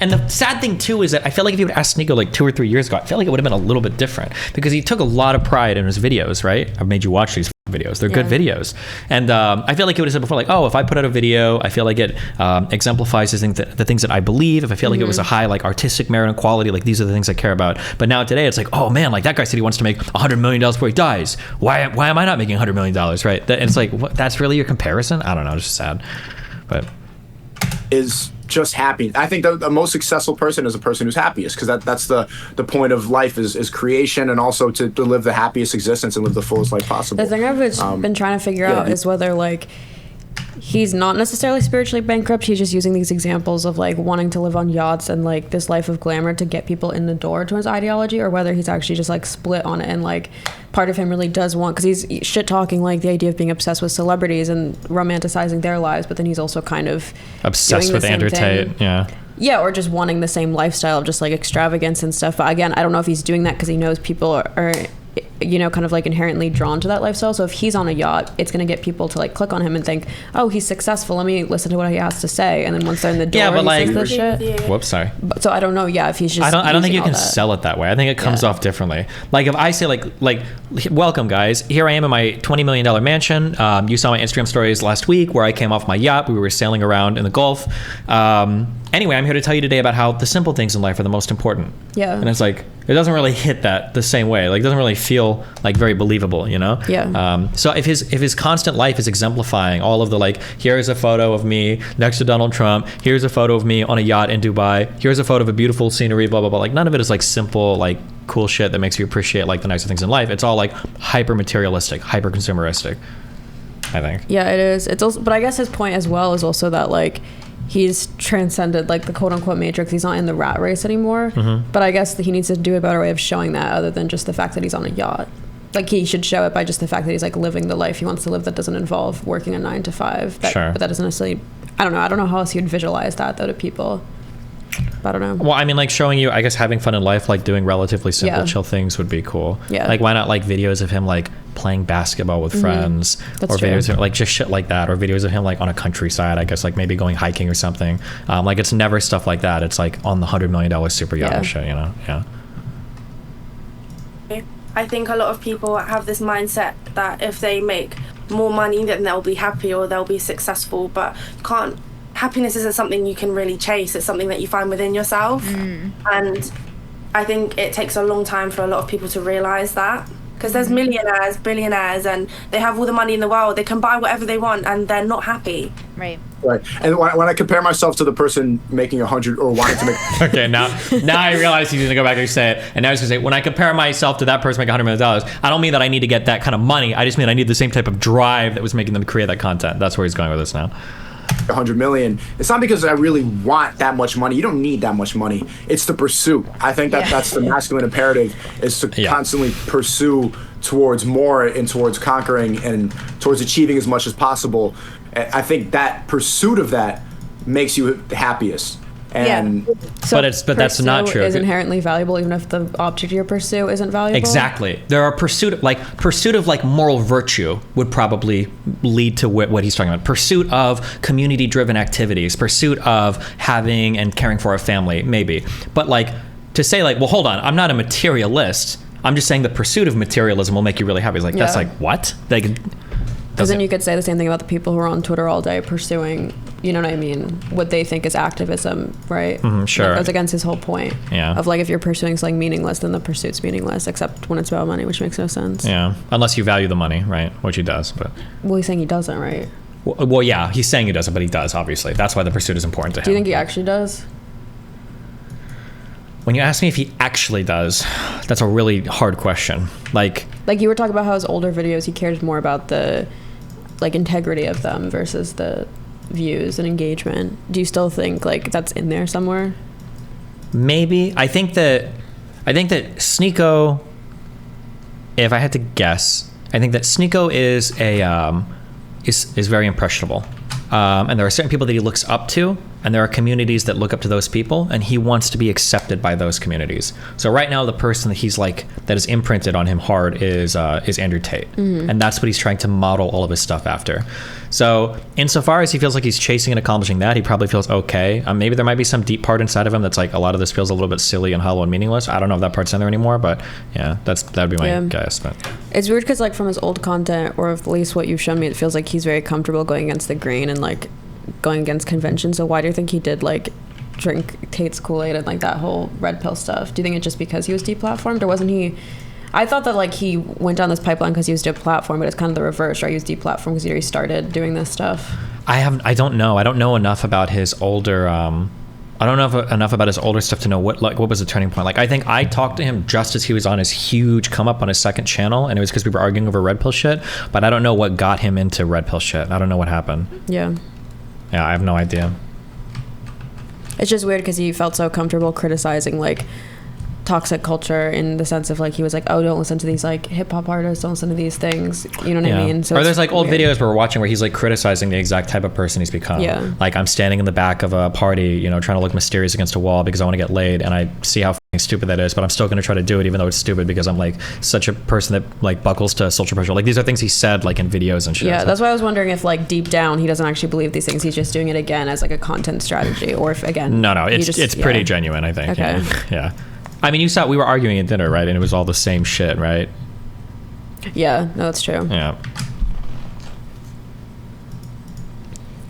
and the sad thing too is that I feel like if you would ask Sneako like 2 or 3 years ago, I feel like it would have been a little bit different, because he took a lot of pride in his videos, right? I've made you watch these videos. They're good videos. And I feel like he would have said before, like, oh, if I put out a video, I feel like it exemplifies the things that I believe. If I feel like it was a high like artistic merit and quality, like these are the things I care about. But now today it's like, oh man, like that guy said he wants to make $100 million before he dies. Why am I not making $100 million, right? And it's like, what, that's really your comparison? I don't know, it's just sad. But is just happy. I think the most successful person is a person who's happiest, because that's the point of life is creation, and also to live the happiest existence and live the fullest life possible. The thing I've been trying to figure out is whether like he's not necessarily spiritually bankrupt. He's just using these examples of like wanting to live on yachts and like this life of glamour to get people in the door to his ideology, or whether he's actually just like split on it, and like part of him really does want, because he's shit talking like the idea of being obsessed with celebrities and romanticizing their lives, but then he's also kind of obsessed with Andrew Tate. Yeah, or just wanting the same lifestyle of just like extravagance and stuff. But again, I don't know if he's doing that because he knows people are you know, kind of like inherently drawn to that lifestyle. So if he's on a yacht, it's going to get people to like click on him and think, oh, he's successful, let me listen to what he has to say. And then once they're in the door, but like, he says this shit. Whoops, sorry. But, so I don't know. Yeah, if he's just I don't think you can sell it that way. I think it comes off differently. Like if I say like welcome guys, here I am in my $20 million mansion. You saw my Instagram stories last week where I came off my yacht. We were sailing around in the Gulf. Anyway, I'm here to tell you today about how the simple things in life are the most important. Yeah. And it's like, it doesn't really hit that the same way. Like, it doesn't really feel like very believable, you know? Yeah. So if his constant life is exemplifying all of the like, here's a photo of me next to Donald Trump, here's a photo of me on a yacht in Dubai, here's a photo of a beautiful scenery, blah, blah, blah. Like, none of it is like simple, like cool shit that makes you appreciate like the nicer things in life. It's all like hyper materialistic, hyper consumeristic, I think. Yeah, it is. It's also, but I guess his point as well is also that like, he's transcended like the quote unquote matrix. He's not in the rat race anymore. But I guess he needs to do a better way of showing that, other than just the fact that he's on a yacht. Like he should show it by just the fact that he's like living the life he wants to live that doesn't involve working a 9 to 5. But that doesn't necessarily, I don't know how else you'd visualize that though to people. I don't know. Well, I mean, like showing you, I guess, having fun in life, like doing relatively simple, chill things would be cool. Yeah. Like, why not like videos of him like playing basketball with friends, That's or true. videos of like just shit like that, or videos of him like on a countryside, I guess, like maybe going hiking or something. Like it's never stuff like that. It's like on the $100 million super yacht and shit, you know? Yeah. I think a lot of people have this mindset that if they make more money, then they'll be happy or they'll be successful, but happiness isn't something you can really chase. It's something that you find within yourself. And I think it takes a long time for a lot of people to realize that, because there's millionaires, billionaires, and they have all the money in the world. They can buy whatever they want and they're not happy. Right. And when I compare myself to the person making 100 or wanting to make Okay, now I realize he's gonna go back and say it, and now he's gonna say, when I compare myself to that person making $100 million, I don't mean that I need to get that kind of money. I just mean I need the same type of drive that was making them create that content. That's where he's going with this now. 100 million. It's not because I really want that much money. You don't need that much money. It's the pursuit. I think that's the masculine imperative, is to constantly pursue towards more and towards conquering and towards achieving as much as possible. I think that pursuit of that makes you the happiest. And so but that's not true. Is inherently valuable even if the object you pursue isn't valuable. Exactly. There are pursuit of like moral virtue would probably lead to what he's talking about. Pursuit of community driven activities, pursuit of having and caring for a family, maybe. But like to say like, well, hold on, I'm not a materialist. I'm just saying the pursuit of materialism will make you really happy. It's like, that's like, what? Because then you could say the same thing about the people who are on Twitter all day pursuing, you know what I mean, what they think is activism, right? Sure. That goes against his whole point. Yeah. Of like, if you're pursuing something meaningless, then the pursuit's meaningless, except when it's about money, which makes no sense. Yeah. Unless you value the money, right? Which he does, but. Well, he's saying he doesn't, right? Well, yeah, he's saying he doesn't, but he does, obviously. That's why the pursuit is important to him. Do you think he actually does? When you ask me if he actually does, that's a really hard question. Like you were talking about how his older videos, he cared more about the like integrity of them versus the views and engagement. Do you still think like that's in there somewhere? Maybe. I think that Sneako if I had to guess, I think that Sneako is is very impressionable. And there are certain people that he looks up to, and there are communities that look up to those people, and he wants to be accepted by those communities. So right now, the person that he's like, that is imprinted on him hard is Andrew Tate. And that's what he's trying to model all of his stuff after. So insofar as he feels like he's chasing and accomplishing that, he probably feels okay. Maybe there might be some deep part inside of him that's like, a lot of this feels a little bit silly and hollow and meaningless. I don't know if that part's in there anymore, but yeah, that'd be my guess. But it's weird because like from his old content, or at least what you've shown me, it feels like he's very comfortable going against the grain and like going against convention. So why do you think he did like drink Tate's Kool-Aid and like that whole red pill stuff? Do you think it's just because he was deplatformed, or wasn't he? I thought that like he went down this pipeline because he was deplatformed, but it's kind of the reverse, right? He was deplatformed because he already started doing this stuff. I don't know enough about his older I don't know enough about his older stuff to know what was the turning point. Like, I think I talked to him just as he was on his huge come up on his second channel, and it was because we were arguing over red pill shit, but I don't know what got him into red pill shit. I don't know what happened. Yeah, I have no idea. It's just weird because he felt so comfortable criticizing like toxic culture, in the sense of like he was like, oh, don't listen to these like hip hop artists, don't listen to these things, you know what I mean? So or there's like old videos where we're watching where he's like criticizing the exact type of person he's become. Like, I'm standing in the back of a party, you know, trying to look mysterious against a wall because I want to get laid, and I see how fucking stupid that is, but I'm still going to try to do it even though it's stupid because I'm like such a person that like buckles to social pressure. Like, these are things he said like in videos and shit. That's why I was wondering if like deep down he doesn't actually believe these things, he's just doing it again as like a content strategy, or if again it's pretty genuine, I think. Yeah. I mean, you saw we were arguing at dinner, right? And it was all the same shit, right? Yeah, no, that's true. Yeah.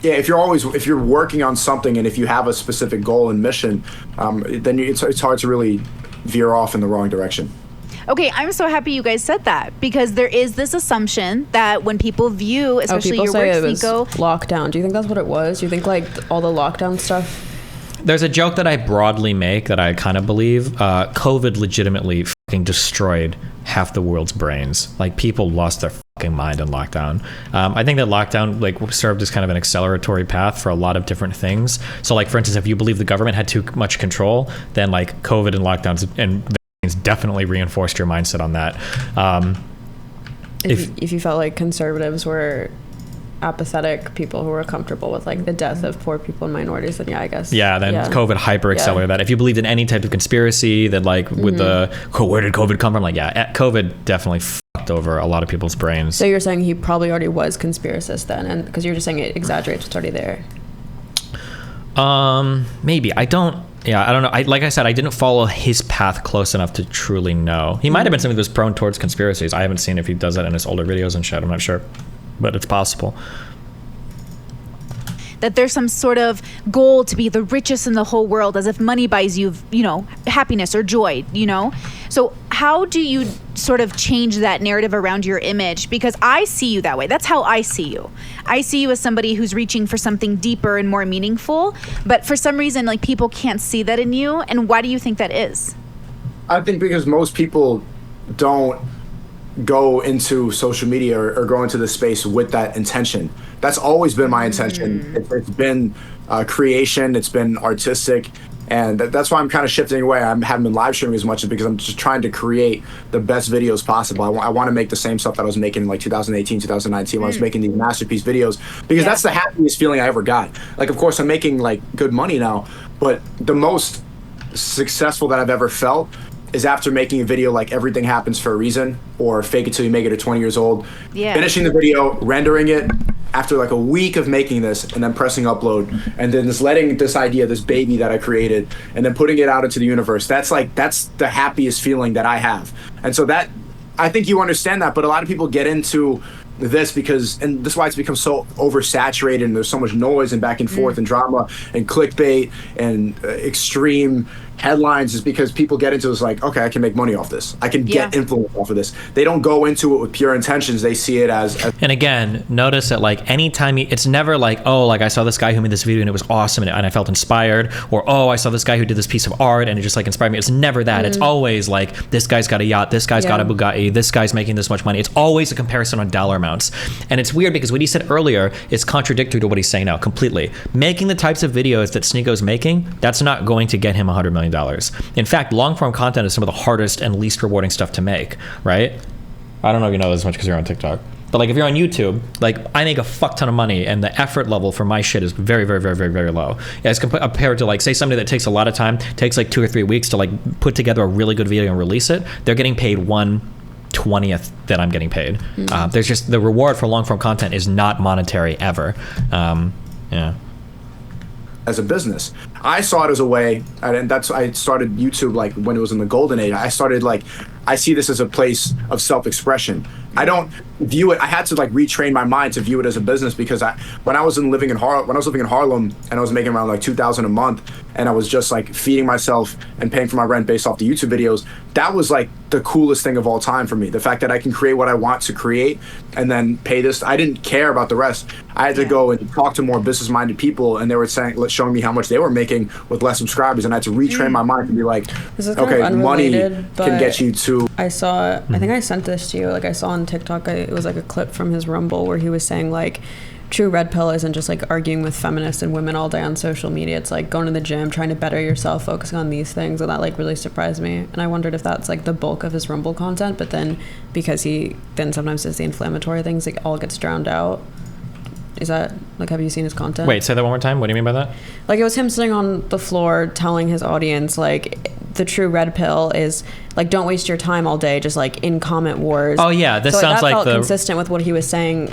Yeah, if you're working on something, and if you have a specific goal and mission, then it's hard to really veer off in the wrong direction. Okay, I'm so happy you guys said that, because there is this assumption that when people view, especially your work, Sneako, lockdown. Do you think that's what it was? Do you think like all the lockdown stuff? There's a joke that I broadly make that I kind of believe. COVID legitimately fucking destroyed half the world's brains. Like, people lost their fucking mind in lockdown. I think that lockdown like served as kind of an acceleratory path for a lot of different things. So like, for instance, if you believe the government had too much control, then like COVID and lockdowns and vaccines definitely reinforced your mindset on that. If you felt like conservatives were apathetic people who were comfortable with like the death of poor people and minorities, then I guess COVID hyper accelerated that. If you believed in any type of conspiracy that like with the where did COVID come from, like COVID definitely fucked over a lot of people's brains. So you're saying he probably already was conspiracist then, and because you're just saying it exaggerates what's already there. Maybe I don't know. Like I said, I didn't follow his path close enough to truly know. He might have been somebody who's prone towards conspiracies. I haven't seen if he does that in his older videos and shit. I'm not sure, but it's possible. That there's some sort of goal to be the richest in the whole world, as if money buys you, happiness or joy, So how do you sort of change that narrative around your image? Because I see you that way. That's how I see you. I see you as somebody who's reaching for something deeper and more meaningful. But for some reason, like, people can't see that in you. And why do you think that is? I think because most people don't go into social media or go into the space with that intention. That's always been my intention. It's been creation, it's been artistic, and that's why I'm kind of shifting away. I haven't been live streaming as much, because I'm just trying to create the best videos possible. I want to make the same stuff that I was making in like 2018, 2019 when I was making these masterpiece videos, because that's the happiest feeling I ever got. Like, of course, I'm making like good money now, but the most successful that I've ever felt is after making a video like Everything Happens for a Reason, or Fake It Till You Make It at 20 years old. Finishing the video, rendering it after like a week of making this, and then pressing upload, and then just letting this idea, this baby that I created, and then putting it out into the universe. That's the happiest feeling that I have. And so that, I think you understand that, but a lot of people get into this and this is why it's become so oversaturated, and there's so much noise and back and forth and drama and clickbait and extreme headlines, is because people get into this like, okay, I can make money off this. I can get influence off of this. They don't go into it with pure intentions. They see it as and again, notice that like anytime it's never like, oh, like I saw this guy who made this video and it was awesome and I felt inspired, or oh, I saw this guy who did this piece of art and it just like inspired me. It's never that. It's always like, this guy's got a yacht, this guy's got a Bugatti, this guy's making this much money. It's always a comparison on dollar amounts. And it's weird because what he said earlier is contradictory to what he's saying now completely. Making the types of videos that Sneako's making, that's not going to get him $100 million. In fact, long form content is some of the hardest and least rewarding stuff to make, right? I don't know if you know this much because you're on TikTok. But like if you're on YouTube, like I make a fuck ton of money and the effort level for my shit is very, very, very, very, very low. As compared to like say somebody that takes a lot of time, takes like 2 or 3 weeks to like put together a really good video and release it, they're getting paid 1/20th that I'm getting paid. There's just the reward for long form content is not monetary ever. Yeah. As a business, I saw it as a way, and I started YouTube like when it was in the golden age. I started like, I see this as a place of self-expression. I don't view it. I had to like retrain my mind to view it as a business because when I was living in Harlem and I was making around like $2,000 a month, and I was just like feeding myself and paying for my rent based off the YouTube videos. That was like the coolest thing of all time for me. The fact that I can create what I want to create and then pay this. I didn't care about the rest. I had to go and talk to more business-minded people, and they were showing me how much they were making with less subscribers, and I had to retrain my mind to be like, okay, money can get you to. I saw. I think I sent this to you. Like I saw on TikTok. It was like a clip from his Rumble where he was saying like, true red pill isn't just like arguing with feminists and women all day on social media. It's like going to the gym, trying to better yourself, focusing on these things, and that like really surprised me. And I wondered if that's like the bulk of his Rumble content, but then because he then sometimes does the inflammatory things, like all gets drowned out. Is that like, have you seen his content? Wait, say that one more time. What do you mean by that? Like it was him sitting on the floor telling his audience like the true red pill is like don't waste your time all day just like in comment wars. Oh yeah, this so, sounds that like felt consistent with what he was saying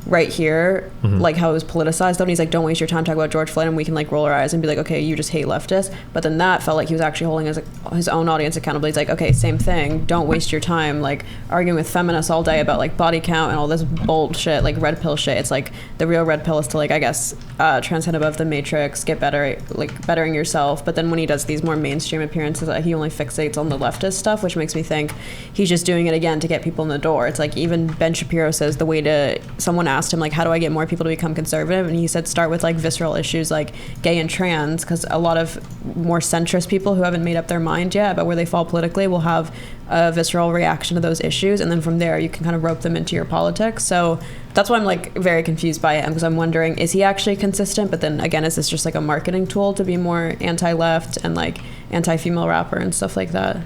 right here, like how it was politicized though, and he's like don't waste your time talking about George Floyd and we can like roll our eyes and be like okay you just hate leftists, but then that felt like he was actually holding his own audience accountable. He's like okay same thing, don't waste your time like arguing with feminists all day about like body count and all this bullshit like red pill shit. It's like the real red pill is to like I guess transcend above the matrix, get better, like bettering yourself. But then when he does these more mainstream appearances he only fixates on the leftist stuff, which makes me think he's just doing it again to get people in the door. It's like even Ben Shapiro says the way to, someone asked him like how do I get more people to become conservative, and he said start with like visceral issues like gay and trans, because a lot of more centrist people who haven't made up their mind yet about where they fall politically will have a visceral reaction to those issues, and then from there you can kind of rope them into your politics. So that's why I'm like very confused by it, because I'm wondering is he actually consistent, but then again is this just like a marketing tool to be more anti-left and like anti-female rapper and stuff like that?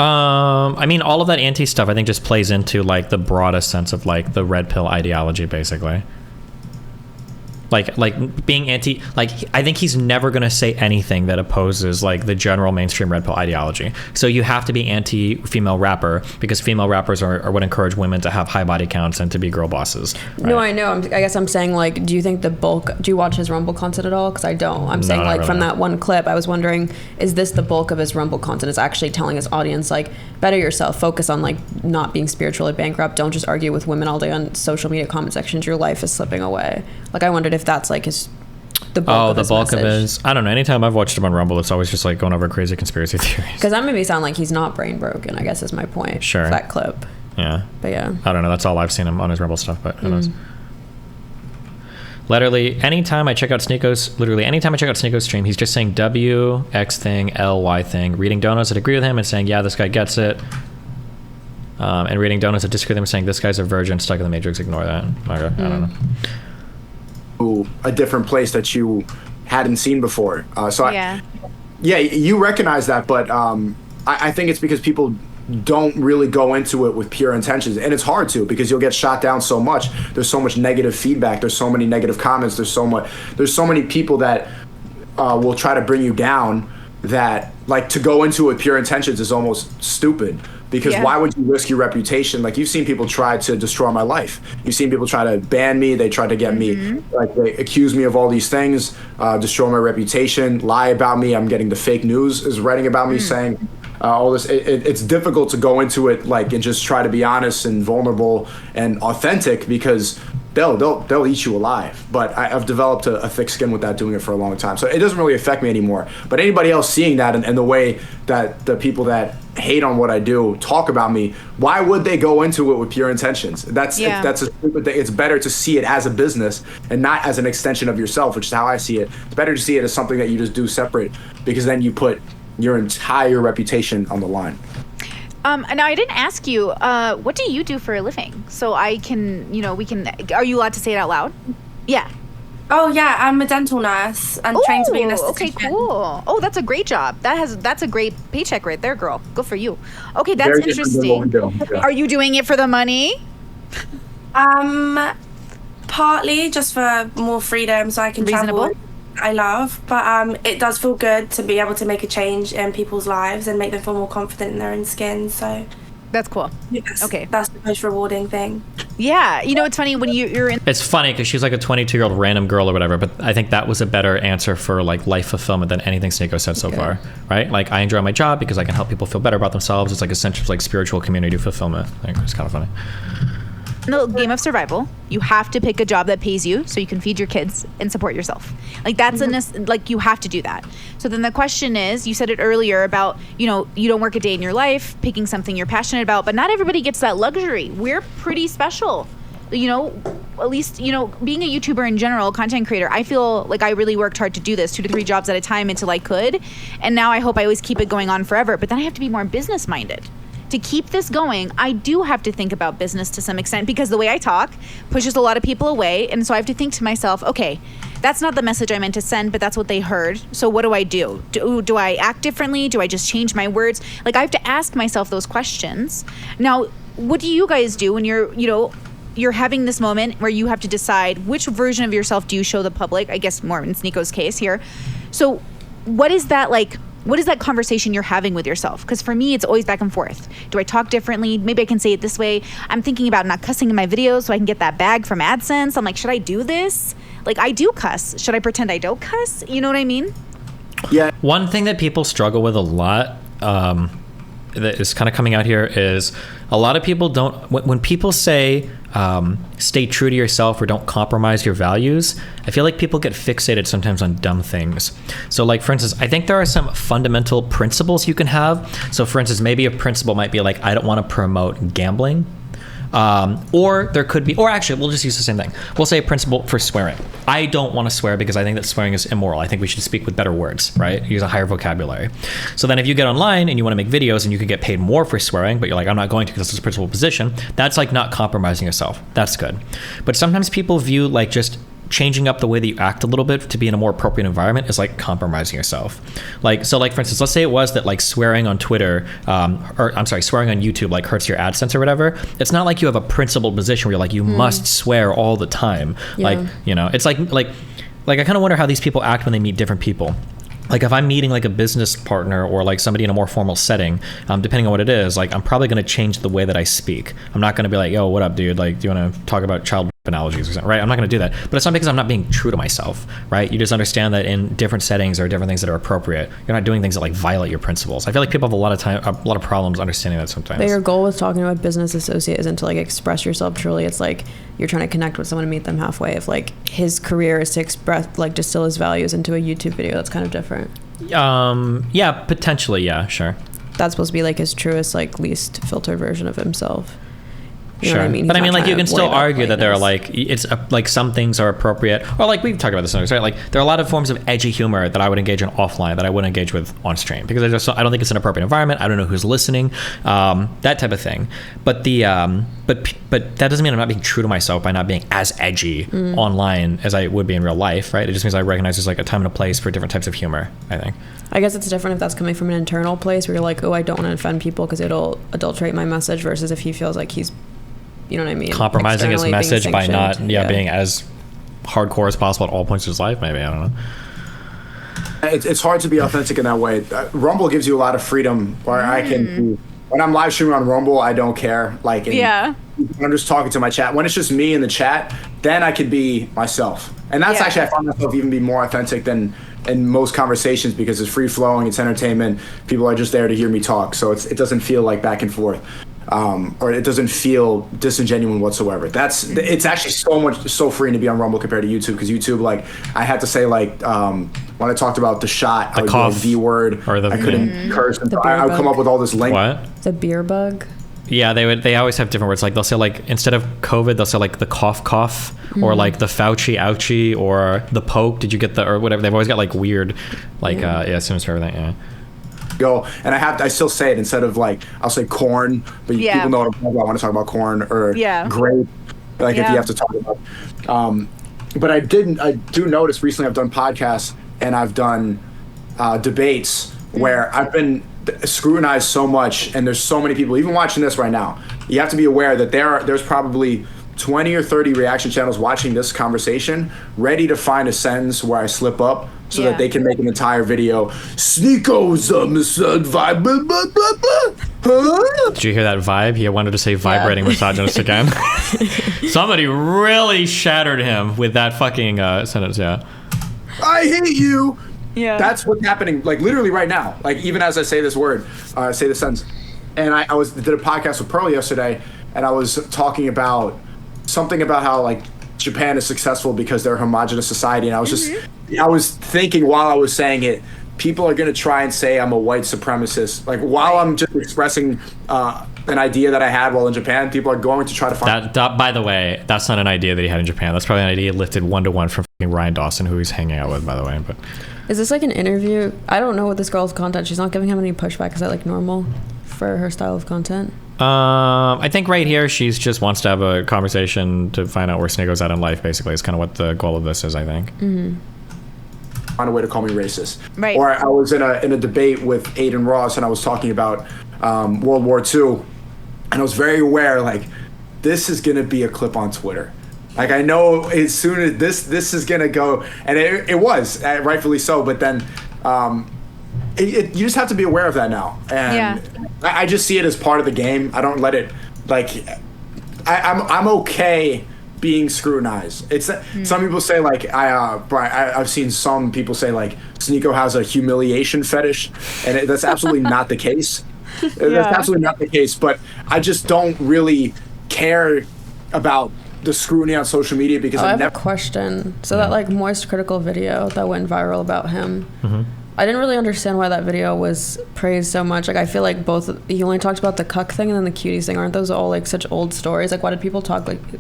I mean, all of that anti stuff I think just plays into like the broadest sense of like the red pill ideology, basically. Like being anti, like I think he's never going to say anything that opposes like the general mainstream red pill ideology. So you have to be anti-female rapper because female rappers are what encourage women to have high body counts and to be girl bosses. Right? No, I know. I guess I'm saying like, do you think the bulk? Do you watch his Rumble content at all? Because I don't. I'm saying like really. From that one clip, I was wondering, is this the bulk of his Rumble content? Is actually telling his audience like, better yourself, focus on like not being spiritually bankrupt. Don't just argue with women all day on social media comment sections. Your life is slipping away. Like I wondered if that's like the bulk of his. I don't know. Anytime I've watched him on Rumble, it's always just like going over crazy conspiracy theories. Because that made me sound like he's not brain broken, I guess is my point. Sure. For that clip. Yeah. But yeah. I don't know. That's all I've seen him on his Rumble stuff, but who knows. Literally, anytime I check out Sneako's stream, he's just saying W, X thing, L, Y thing, reading donuts that agree with him and saying, yeah, this guy gets it. And reading donuts that disagree with him and saying, this guy's a virgin, stuck in the matrix, ignore that. Okay, I don't know. A different place that you hadn't seen before. You recognize that, but I think it's because people don't really go into it with pure intentions, and it's hard to, because you'll get shot down so much. There's so much negative feedback, there's so many negative comments, there's so many people that will try to bring you down, that like to go into it with pure intentions is almost stupid. Because why would you risk your reputation? Like you've seen people try to destroy my life. You've seen people try to ban me. They try to get me, like they accuse me of all these things, destroy my reputation, lie about me. I'm getting the fake news is writing about me saying all this. It's difficult to go into it like and just try to be honest and vulnerable and authentic, because they'll eat you alive. But I've developed a thick skin with that, doing it for a long time. So it doesn't really affect me anymore. But anybody else seeing that and the way that the people that hate on what I do talk about me, why would they go into it with pure intentions? That's a stupid thing. It's better to see it as a business and not as an extension of yourself, which is how I see it. It's better to see it as something that you just do separate, because then you put your entire reputation on the line. Now I didn't ask you, what do you do for a living? So I can, are you allowed to say it out loud? Yeah. Oh yeah, I'm a dental nurse and trained to be an esthetician. Okay, cool. Oh, that's a great job. That's a great paycheck right there, girl. Good for you. Okay, that's interesting. Yeah. Are you doing it for the money? Partly just for more freedom, so I can travel. I love, but it does feel good to be able to make a change in people's lives and make them feel more confident in their own skin. So that's cool. Yes, okay, that's the most rewarding thing. Yeah, you know, it's funny when you're in. It's funny because she's like a 22-year-old random girl or whatever, but I think that was a better answer for like life fulfillment than anything Sneako said so far, right? Like, I enjoy my job because I can help people feel better about themselves. It's like essentially like spiritual community fulfillment. I think it's kind of funny. In the game of survival, you have to pick a job that pays you so you can feed your kids and support yourself. Like that's like you have to do that. So then the question is, you said it earlier about, you know, you don't work a day in your life, picking something you're passionate about, but not everybody gets that luxury. We're pretty special. You know, at least, you know, being a YouTuber in general, content creator, I feel like I really worked hard to do this 2 to 3 jobs at a time until I could. And now I hope I always keep it going on forever. But then I have to be more business minded. To keep this going, I do have to think about business to some extent because the way I talk pushes a lot of people away. And so I have to think to myself, okay, that's not the message I meant to send, but that's what they heard. So what do I do? Do I act differently? Do I just change my words? Like I have to ask myself those questions. Now, what do you guys do when you're having this moment where you have to decide which version of yourself do you show the public? I guess more in Sneako's case here. So what is that like? What is that conversation you're having with yourself? Because for me, it's always back and forth. Do I talk differently? Maybe I can say it this way. I'm thinking about not cussing in my videos so I can get that bag from AdSense. I'm like, should I do this? Like, I do cuss. Should I pretend I don't cuss? You know what I mean? Yeah. One thing that people struggle with a lot that is kind of coming out here is a lot of people don't, when people say stay true to yourself or don't compromise your values, I feel like people get fixated sometimes on dumb things. So like, for instance, I think there are some fundamental principles you can have. So for instance, maybe a principle might be like, I don't want to promote gambling. Or there could be, or actually, we'll just use the same thing. We'll say a principle for swearing. I don't want to swear because I think that swearing is immoral. I think we should speak with better words, right? Use a higher vocabulary. So then if you get online and you want to make videos and you can get paid more for swearing, but you're like, I'm not going to because it's a principal position, that's like not compromising yourself. That's good. But sometimes people view like just changing up the way that you act a little bit to be in a more appropriate environment is like compromising yourself. Like, so like, for instance, let's say it was that like swearing on Twitter, swearing on YouTube like hurts your AdSense or whatever. It's not like you have a principled position where you're like, you must swear all the time. Yeah. Like, you know, it's like I kind of wonder how these people act when they meet different people. Like if I'm meeting like a business partner or like somebody in a more formal setting, depending on what it is, like I'm probably going to change the way that I speak. I'm not going to be like, yo, what up, dude? Like, do you want to talk about child analogies or something, right? I'm not going to do that. But it's not because I'm not being true to myself, right? You just understand that in different settings there are different things that are appropriate. You're not doing things that like violate your principles. I feel like people have a lot of problems understanding that sometimes. But your goal with talking to a business associate isn't to like express yourself truly. It's like you're trying to connect with someone and meet them halfway. If like his career is to express, like distill his values into a YouTube video, that's kind of different. Yeah, potentially. Yeah, sure. That's supposed to be like his truest, like least filtered version of himself. You know sure. what I mean? But I mean, like, you can still argue that there are like, it's like some things are appropriate, or like we've talked about this, right? Like there are a lot of forms of edgy humor that I would engage in offline that I wouldn't engage with on stream because I don't think it's an appropriate environment. I don't know who's listening, that type of thing. But but that doesn't mean I'm not being true to myself by not being as edgy online as I would be in real life, right? It just means I recognize there's like a time and a place for different types of humor, I think. I guess it's different if that's coming from an internal place where you're like, oh, I don't want to offend people because it'll adulterate my message, versus if he feels like he's, you know what I mean, compromising his message by not being as hardcore as possible at all points of his life. Maybe, I don't know. It's hard to be authentic in that way. Rumble gives you a lot of freedom where I can, when I'm live streaming on Rumble, I don't care. Like, when I'm just talking to my chat. When it's just me in the chat, then I could be myself. And that's actually, I find myself even be more authentic than in most conversations because it's free flowing, it's entertainment. People are just there to hear me talk. So it doesn't feel like back and forth. Or it doesn't feel disingenuous whatsoever. It's actually so freeing to be on Rumble compared to YouTube, because YouTube, like, I had to say, like, when I talked about the shot, I would go V word, or I couldn't curse, and I would come up with all this language. What? The beer bug. Yeah, they always have different words. Like they'll say, like, instead of COVID, they'll say like the cough, or like the Fauci ouchie, or the poke. Did you get the, or whatever? They've always got like weird, like synonyms for everything. Yeah. Go, and I still say it instead of like, I'll say corn, but people know what I'm talking about. I want to talk about corn or grape, like if you have to talk about. But I do notice recently I've done podcasts and I've done debates where I've been scrutinized so much, and there's so many people even watching this right now. You have to be aware that there's probably 20 or 30 reaction channels watching this conversation ready to find a sentence where I slip up so that they can make an entire video. Sneakos vibe. Blah, blah, blah, blah. Did you hear that vibe? He wanted to say vibrating misogynist again. Somebody really shattered him with that fucking sentence. Yeah. I hate you. Yeah. That's what's happening, like literally right now. Like even as I say this word, say this sentence. And I did a podcast with Pearl yesterday, and I was talking about something about how like Japan is successful because they're a homogenous society, and I was I was thinking while I was saying it, people are going to try and say I'm a white supremacist. Like while I'm just expressing an idea that I had while in Japan, people are going to try to find that. By the way, that's not an idea that he had in Japan. That's probably an idea lifted 1-to-1 from fucking Ryan Dawson, who he's hanging out with, by the way. But is this like an interview? I don't know what this girl's content. She's not giving him any pushback. Is that like normal for her style of content? I think right here she just wants to have a conversation to find out where Sneako's at in life. Basically, is kind of what the goal of this is, I think. Find a way to call me racist. Right. Or I was in a debate with Aiden Ross, and I was talking about World War II, and I was very aware, like, this is gonna be a clip on Twitter. Like, I know as soon as this is gonna go, and it was rightfully so. But then you just have to be aware of that now, and I just see it as part of the game. I don't let it, like, I'm okay being scrutinized. It's some people say, like, I've seen some people say, like, Sneako has a humiliation fetish, and that's absolutely not the case. That's absolutely not the case. But I just don't really care about the scrutiny on social media because I have a question. So that like Moist Critical video that went viral about him, I didn't really understand why that video was praised so much. Like, I feel like he only talked about the cuck thing and then the cuties thing. Aren't those all like such old stories? Like, why did people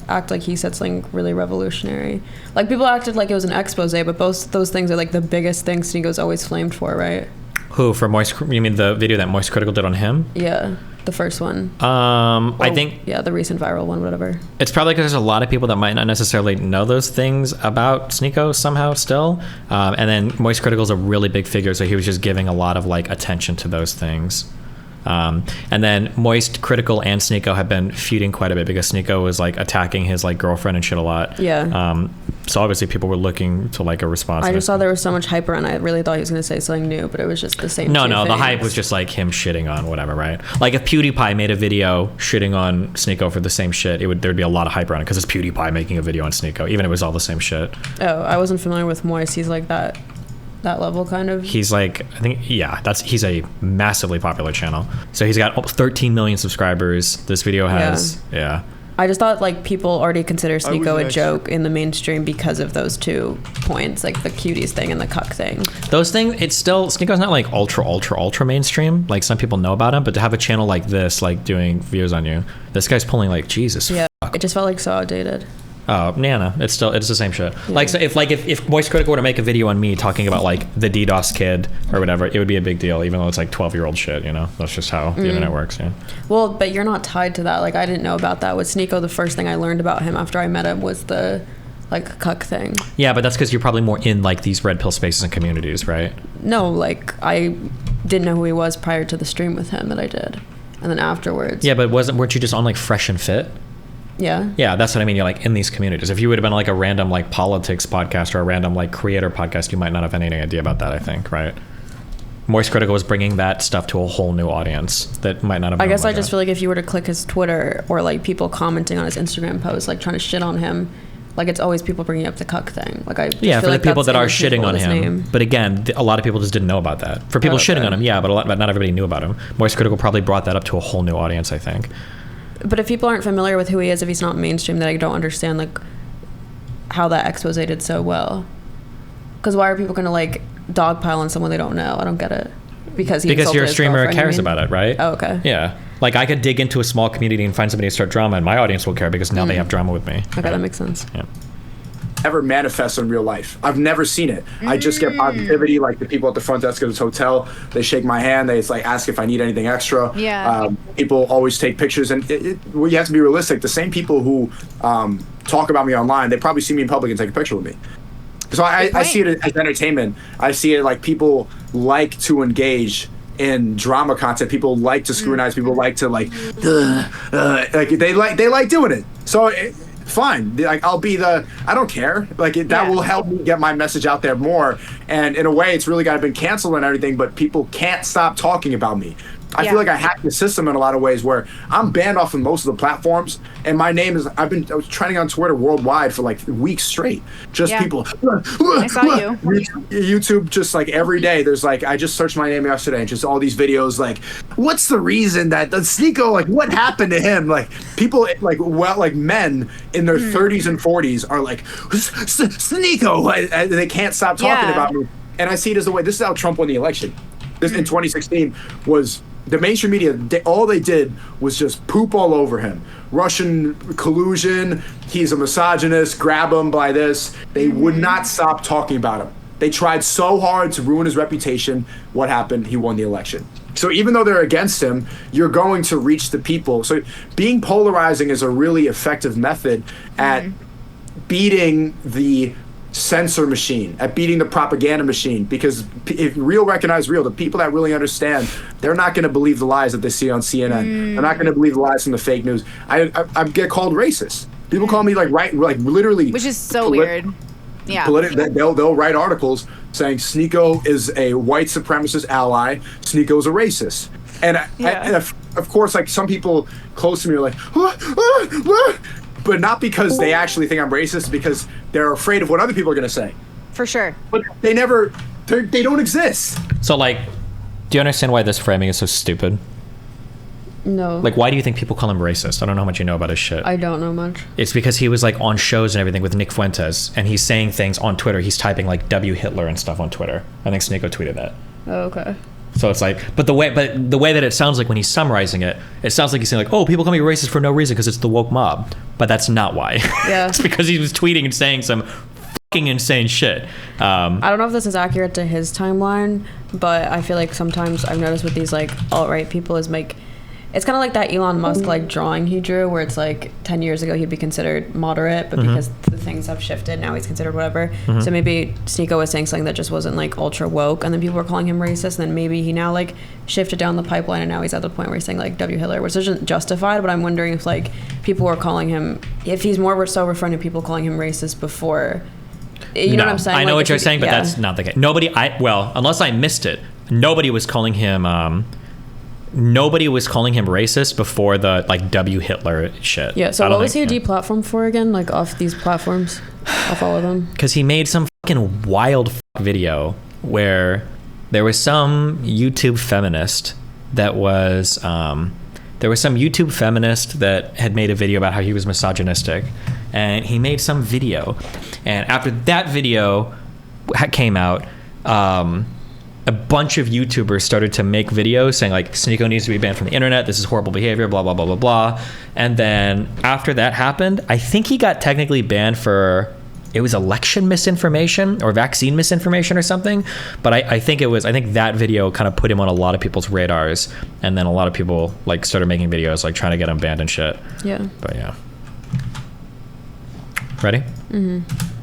act like he said something really revolutionary? Like, people acted like it was an expose, but both those things are like the biggest things Sneako's always flamed for, right? Who, for Moist? You mean the video that Moist Critical did on him? Yeah, the first one. I think the recent viral one, whatever. It's probably because there's a lot of people that might not necessarily know those things about Sneako somehow still. And then Moist Critical's a really big figure, so he was just giving a lot of like attention to those things. And then Moist Critical and Sneako have been feuding quite a bit because Sneako was like attacking his like girlfriend and shit a lot. Yeah. So obviously people were looking to like a response. I just saw there was so much hype around. I really thought he was going to say something new, but it was just the same. No, the hype was just like him shitting on whatever, right? Like if PewDiePie made a video shitting on Sneako for the same shit, there'd be a lot of hype around it because it's PewDiePie making a video on Sneako, even if it was all the same shit. Oh, I wasn't familiar with Moist. He's like that level kind of. He's like, I think, he's a massively popular channel. So he's got 13 million subscribers. This video has, I just thought like people already consider Sneako a joke in the mainstream because of those 2 points, like the cuties thing and the cuck thing. Those things, it's still, Sneako's not like ultra mainstream. Like some people know about him, but to have a channel like this, like doing views on you, this guy's pulling like, Jesus. Yeah, it just felt like so outdated. Oh, Nana, it's the same shit. Yeah. Like, so if Moist Critical were to make a video on me talking about like the DDoS kid or whatever, it would be a big deal, even though it's like 12-year-old shit, you know? That's just how the internet works, yeah. Well, but you're not tied to that. Like, I didn't know about that. With Sneako, the first thing I learned about him after I met him was the like cuck thing. Yeah, but that's because you're probably more in like these red pill spaces and communities, right? No, like I didn't know who he was prior to the stream with him that I did, and then afterwards. Yeah, but weren't you just on like Fresh and Fit? Yeah. Yeah, that's what I mean. You're like in these communities. If you would have been like a random like politics podcast or a random like creator podcast, you might not have any idea about that, I think, right? Moist Critical was bringing that stuff to a whole new audience that might not have. I guess I just feel like if you were to click his Twitter or like people commenting on his Instagram posts, like trying to shit on him, like it's always people bringing up the cuck thing. Like I just feel for like the people that are that's shitting on him. name. But again, a lot of people just didn't know about that. For people shitting on him, but not everybody knew about him. Moist Critical probably brought that up to a whole new audience, I think. But if people aren't familiar with who he is, if he's not mainstream, then I don't understand like how that expose did so well. Because why are people going to like dogpile on someone they don't know? I don't get it. Because you're a streamer who cares about it, right? Oh, okay. Yeah. Like I could dig into a small community and find somebody to start drama, and my audience will care because now they have drama with me. Okay, that makes sense. Yeah. ever manifest in real life. I've never seen it. I just get positivity, like the people at the front desk of this hotel, they shake my hand, they like ask if I need anything extra. People always take pictures, and well, you have to be realistic. The same people who talk about me online, they probably see me in public and take a picture with me. So I see it as entertainment. I see it like people like to engage in drama content. People like to scrutinize. People like to like they like doing it. So fine. Like I'll be I don't care. Like that will help me get my message out there more. And in a way, it's really been canceled and everything, but people can't stop talking about me. I feel like I hacked the system in a lot of ways where I'm banned off of most of the platforms, and my name is, I was trending on Twitter worldwide for like weeks straight. Just people. I saw you. YouTube, just like every day, there's like, I just searched my name yesterday and just all these videos like, what's the reason that the Sneako, like what happened to him? Like people, like men in their 30s and 40s are like, Sneako, they can't stop talking about me. And I see it as the way, this is how Trump won the election. This in 2016 was, the mainstream media, all they did was just poop all over him. Russian collusion, he's a misogynist, grab him by this. They would not stop talking about him. They tried so hard to ruin his reputation. What happened? He won the election. So even though they're against him, you're going to reach the people. So being polarizing is a really effective method at beating the censor machine, at beating the propaganda machine, because if real recognize real, the people that really understand, they're not going to believe the lies that they see on CNN. They're not going to believe the lies from the fake news. I get called racist. People call me like literally, which is so weird. Yeah, they'll write articles saying Sneako is a white supremacist ally. Sneako is a racist, and of course, like some people close to me are like, but not because they actually think I'm racist, because they're afraid of what other people are going to say. For sure. But they don't exist. So, like, do you understand why this framing is so stupid? No. Like, why do you think people call him racist? I don't know how much you know about his shit. I don't know much. It's because he was, like, on shows and everything with Nick Fuentes, and he's saying things on Twitter. He's typing, like, W Hitler and stuff on Twitter. I think Sneako tweeted that. Oh, okay. So it's like, but the way that it sounds like when he's summarizing it, it sounds like he's saying like, oh, people call me racist for no reason because it's the woke mob. But that's not why. Yeah. It's because he was tweeting and saying some fucking insane shit. I don't know if this is accurate to his timeline, but I feel like sometimes I've noticed with these like alt-right people is like, it's kind of like that Elon Musk like drawing he drew where it's like 10 years ago he'd be considered moderate, but because the things have shifted, now he's considered whatever. So maybe Sneako was saying something that just wasn't like ultra woke, and then people were calling him racist, and then maybe he now like shifted down the pipeline, and now he's at the point where he's saying like W Hitler, which isn't justified, but I'm wondering if like people were calling him, if he's more so referring to people calling him racist before. You know what I'm saying? I know like, what you're saying, but that's not the case. Unless I missed it, nobody was calling him racist before the like W Hitler shit. Yeah, so what was he deplatformed for again? Like off these platforms? Off all of them? Because he made some fucking wild video where there was some YouTube feminist that had made a video about how he was misogynistic, and he made some video, and after that video came out, a bunch of YouTubers started to make videos saying like Sneako needs to be banned from the internet, this is horrible behavior, blah blah blah blah blah. And then after that happened, I think he got technically banned for, it was election misinformation or vaccine misinformation or something, but I think that video kind of put him on a lot of people's radars, and then a lot of people like started making videos like trying to get him banned and shit. But ready?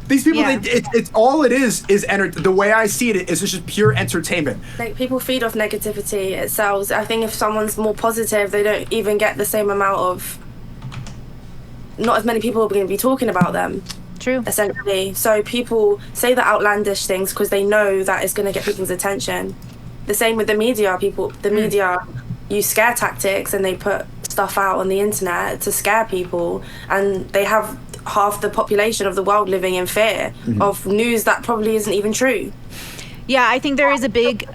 These people, it's all it is the way I see it is just pure entertainment. Like people feed off negativity, it sells. I think if someone's more positive, they don't even get the same amount of, not as many people are going to be talking about them. True. Essentially. So people say the outlandish things because they know that it's going to get people's attention. The same with the media. The media use scare tactics, and they put stuff out on the internet to scare people, and they have half the population of the world living in fear of news that probably isn't even true. Yeah, I think there is a big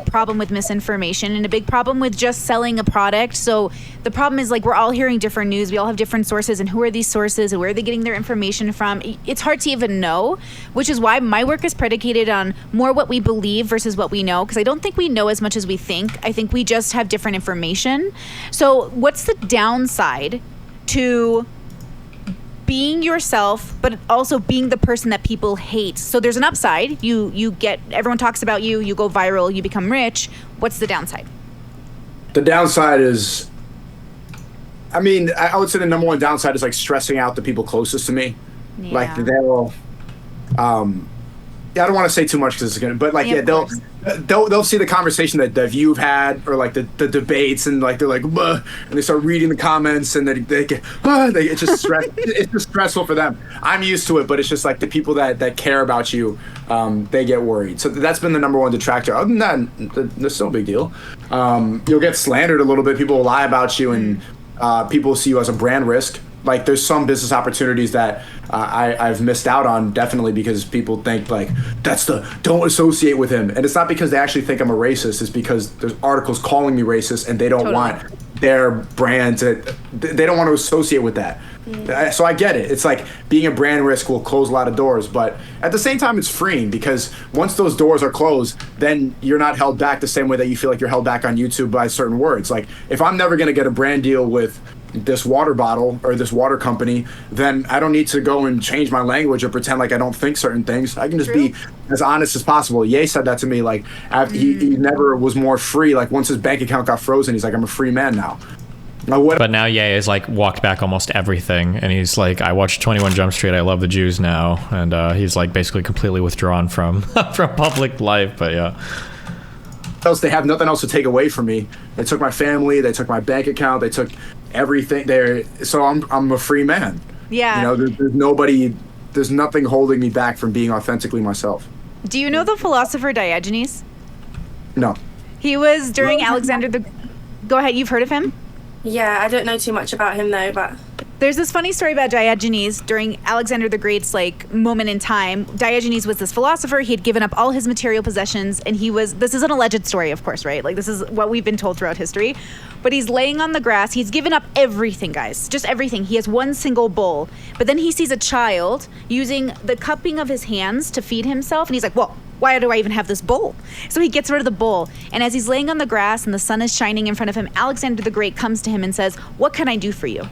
problem with misinformation, and a big problem with just selling a product. So the problem is like we're all hearing different news. We all have different sources, and who are these sources and where are they getting their information from? It's hard to even know, which is why my work is predicated on more what we believe versus what we know, because I don't think we know as much as we think. I think we just have different information. So what's the downside to being yourself, but also being the person that people hate. So there's an upside. You get, everyone talks about you, you go viral, you become rich. What's the downside? The downside is, I mean, I would say the number one downside is like stressing out the people closest to me. Yeah. Like they'll, I don't want to say too much because it's gonna, but like, yeah, they'll see the conversation that you've had, or like the debates, and like they're like, "Buh," and they start reading the comments, and they get, it's just stress. It's just stressful for them. I'm used to it, but it's just like the people that care about you, they get worried. So that's been the number one detractor. Other than that, that's no big deal. You'll get slandered a little bit. People will lie about you, and people will see you as a brand risk. Like there's some business opportunities that I've missed out on, definitely because people think like don't associate with him, and it's not because they actually think I'm a racist. It's because there's articles calling me racist, and they don't want their brand to, they don't want to associate with that. So I get it. It's like being a brand risk will close a lot of doors, but at the same time it's freeing, because once those doors are closed, then you're not held back the same way that you feel like you're held back on YouTube by certain words. Like if I'm never going to get a brand deal with this water bottle or this water company, then I don't need to go and change my language or pretend like I don't think certain things. I can just be as honest as possible. Ye said that to me, like he never was more free. Like once his bank account got frozen, he's like, I'm a free man now. But now Ye is like walked back almost everything, and he's like, I watched 21 Jump Street, I love the Jews now, and he's like basically completely withdrawn from from public life. But yeah, they have nothing else to take away from me. They took my family, they took my bank account, they took everything there. So I'm a free man. Yeah. There's nothing holding me back from being authentically myself. Do you know the philosopher Diogenes? No. He was during Alexander the... Go ahead, you've heard of him? Yeah, I don't know too much about him though, but... There's this funny story about Diogenes during Alexander the Great's like moment in time. Diogenes was this philosopher. He had given up all his material possessions, and this is an alleged story, of course, right? Like this is what we've been told throughout history. But he's laying on the grass. He's given up everything, guys, just everything. He has one single bowl. But then he sees a child using the cupping of his hands to feed himself, and he's like, well, why do I even have this bowl? So he gets rid of the bowl. And as he's laying on the grass and the sun is shining in front of him, Alexander the Great comes to him and says, what can I do for you?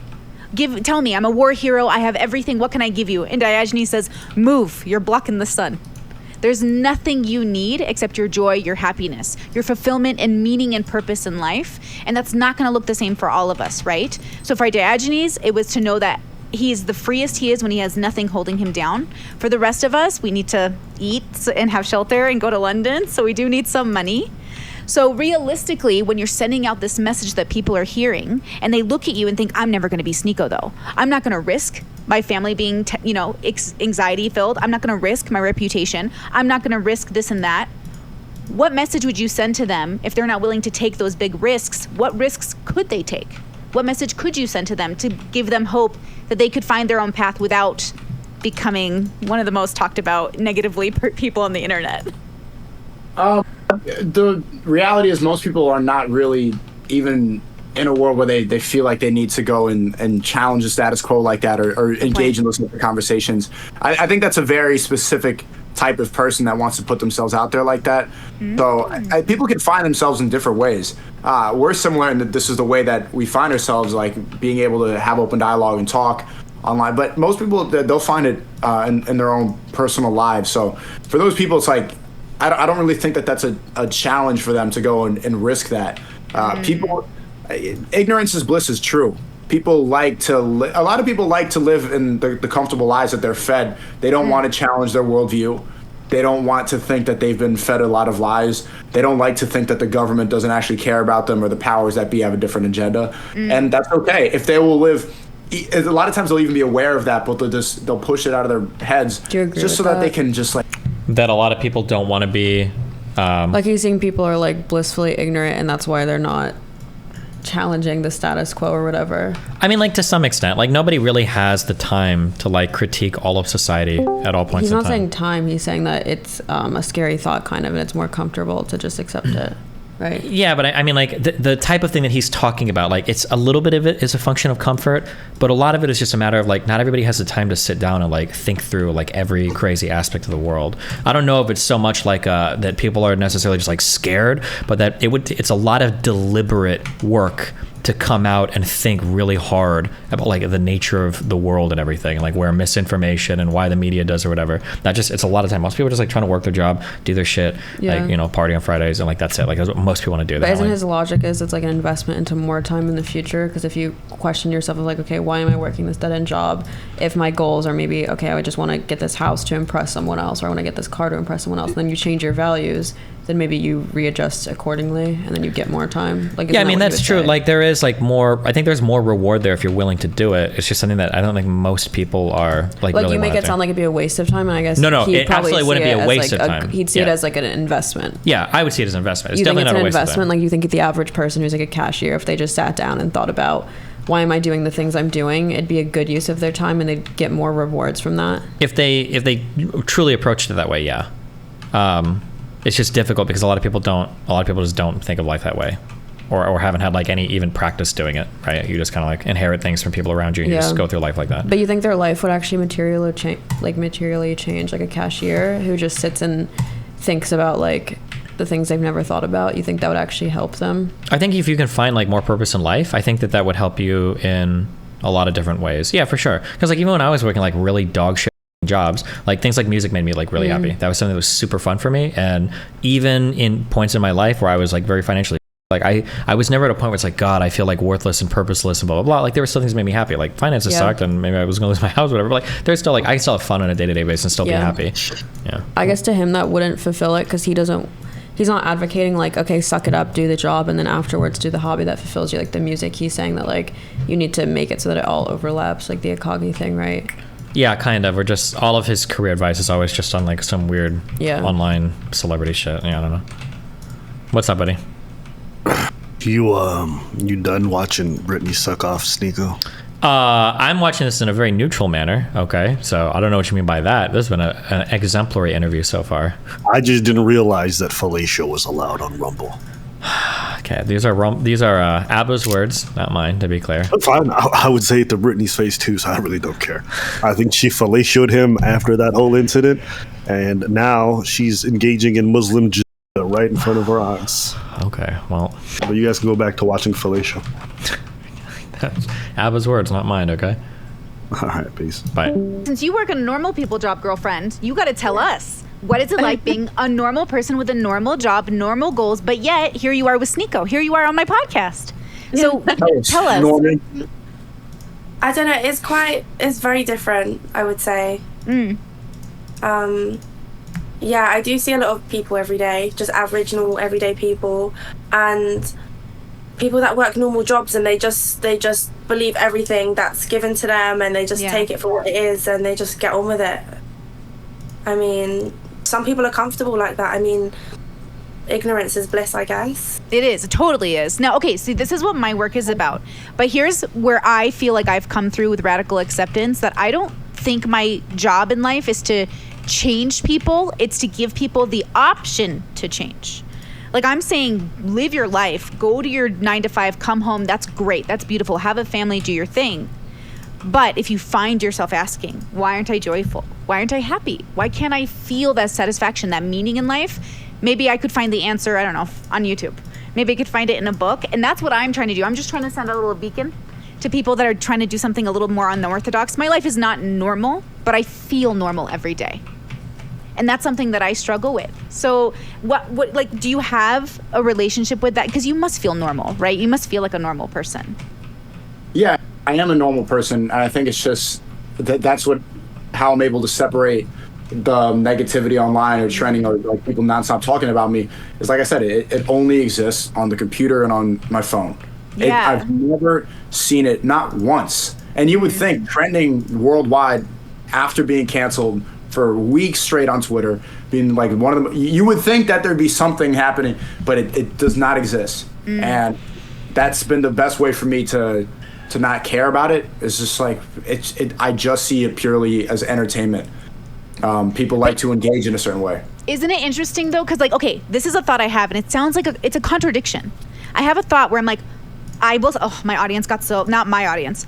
Tell me, I'm a war hero, I have everything, what can I give you? And Diogenes says, move, you're blocking the sun. There's nothing you need except your joy, your happiness, your fulfillment and meaning and purpose in life. And that's not gonna look the same for all of us, right? So for Diogenes, it was to know that he's the freest he is when he has nothing holding him down. For the rest of us, we need to eat and have shelter and go to London, so we do need some money. So realistically, when you're sending out this message that people are hearing, and they look at you and think, I'm never going to be Sneako though. I'm not going to risk my family being, anxiety filled. I'm not going to risk my reputation. I'm not going to risk this and that. What message would you send to them if they're not willing to take those big risks? What risks could they take? What message could you send to them to give them hope that they could find their own path without becoming one of the most talked about negatively people on the internet? The reality is most people are not really even in a world where they feel like they need to go and challenge the status quo like that, or engage in those conversations. I think that's a very specific type of person that wants to put themselves out there like that. So people can find themselves in different ways. We're similar in that this is the way that we find ourselves, like being able to have open dialogue and talk online. But most people, they'll find it in their own personal lives. So for those people, it's like, I don't really think that that's a challenge for them to go and risk that. People, ignorance is bliss is true. People like to a lot of people like to live in the comfortable lives that they're fed. They don't want to challenge their worldview. They don't want to think that they've been fed a lot of lies. They don't like to think that the government doesn't actually care about them, or the powers that be have a different agenda. And that's okay. If they will live, a lot of times they'll even be aware of that, but they'll push it out of their heads just so that they can just like. That a lot of people don't want to be like he's saying people are like blissfully ignorant, and that's why they're not challenging the status quo or whatever. I mean, like to some extent, like nobody really has the time to like critique all of society at all points in time. He's not saying time, he's saying that it's a scary thought kind of, and it's more comfortable to just accept it. Right. Yeah, but I mean, like the type of thing that he's talking about, like it's a little bit of it is a function of comfort, but a lot of it is just a matter of like not everybody has the time to sit down and like think through like every crazy aspect of the world. I don't know if it's so much like that people are necessarily just like scared, but that it's a lot of deliberate work to come out and think really hard about like the nature of the world and everything, like where misinformation and why the media does or whatever. That just, it's a lot of time. Most people are just like trying to work their job, do their shit, like, you know, party on Fridays, and like that's it. Like that's what most people want to do. But isn't his logic is it's like an investment into more time in the future? Because if you question yourself of like, okay, why am I working this dead end job if my goals are maybe, okay, I just want to get this house to impress someone else, or I want to get this car to impress someone else, and then you change your values, then maybe you readjust accordingly, and then you get more time. Like, yeah, I mean, that's true. Like there is like more, I think there's more reward there if you're willing to do it. It's just something that I don't think most people are like really you make it sound like it'd be a waste of time, and I guess no, it absolutely wouldn't be a waste of time. He'd see it as like an investment. Yeah, I would see it as an investment. It's definitely not a waste of time. investment. Like you think the average person who's like a cashier, if they just sat down and thought about, why am I doing the things I'm doing, it'd be a good use of their time and they'd get more rewards from that. If they truly approached it that way, yeah. It's just difficult because a lot of people just don't think of life that way, or haven't had like any even practice doing it, right? You just kind of like inherit things from people around you and you just go through life like that. But you think their life would actually materially change, like a cashier who just sits and thinks about like the things they've never thought about? You think that would actually help them? I think if you can find like more purpose in life, I think that would help you in a lot of different ways. Yeah, for sure. Because like even when I was working like really dog shit jobs, like things like music made me like really happy. That was something that was super fun for me. And even in points in my life where I was like very financially, like I was never at a point where it's like, God, I feel like worthless and purposeless and blah, blah, blah. Like there were still things that made me happy. Like finances sucked and maybe I was going to lose my house or whatever. But like there's still like, I can still have fun on a day-to-day basis and still be happy. Yeah. I guess to him that wouldn't fulfill it because he's not advocating like, okay, suck it up, do the job, and then afterwards do the hobby that fulfills you, like the music. He's saying that like you need to make it so that it all overlaps, like the economy thing, right? Yeah, kind of. Or just all of his career advice is always just on like some weird online celebrity shit. Yeah, I don't know. What's up, buddy? You done watching Brittany suck off Sneako? I'm watching this in a very neutral manner. Okay, so I don't know what you mean by that. This has been an exemplary interview so far. I just didn't realize that fellatio was allowed on Rumble. Okay, these are Abba's words, not mine, to be clear. Fine, I would say it to Brittany's face too, so I really don't care. I think she fellatioed him after that whole incident, and now she's engaging in Muslim jihad right in front of her eyes. Okay, well, but you guys can go back to watching fellatio. Abba's words, not mine. Okay. All right, peace. Bye. Since you work a normal people job, girlfriend, you got to tell us. What is it like being a normal person with a normal job, normal goals, but yet here you are with Sneako. Here you are on my podcast. So tell us. Norman. I don't know. It's very different, I would say. Yeah, I do see a lot of people every day, just average, normal, everyday people, and people that work normal jobs, and they just believe everything that's given to them, and they just take it for what it is, and they just get on with it. I mean, some people are comfortable like that. I mean, ignorance is bliss, I guess. It is. It totally is. Now, okay, see, this is what my work is about. But here's where I feel like I've come through with radical acceptance, that I don't think my job in life is to change people. It's to give people the option to change. Like I'm saying, live your life, go to your 9 to 5, come home. That's great. That's beautiful. Have a family, do your thing. But if you find yourself asking, why aren't I joyful? Why aren't I happy? Why can't I feel that satisfaction, that meaning in life? Maybe I could find the answer, I don't know, on YouTube. Maybe I could find it in a book. And that's what I'm trying to do. I'm just trying to send a little beacon to people that are trying to do something a little more unorthodox. My life is not normal, but I feel normal every day. And that's something that I struggle with. So what like, do you have a relationship with that? Because you must feel normal, right? You must feel like a normal person. Yeah, I am a normal person, and I think it's just that's how I'm able to separate the negativity online or trending or like people nonstop talking about me. Is like I said, it only exists on the computer and on my phone. Yeah. I've never seen it, not once. And you would think trending worldwide after being canceled for weeks straight on Twitter, being like one of them, you would think that there'd be something happening, but it does not exist. And that's been the best way for me to not care about it. It's just like I just see it purely as entertainment. People like to engage in a certain way. Isn't it interesting though? Because like, okay, this is a thought I have, and it sounds like it's a contradiction. I have a thought where I'm like, my audience got so, not my audience,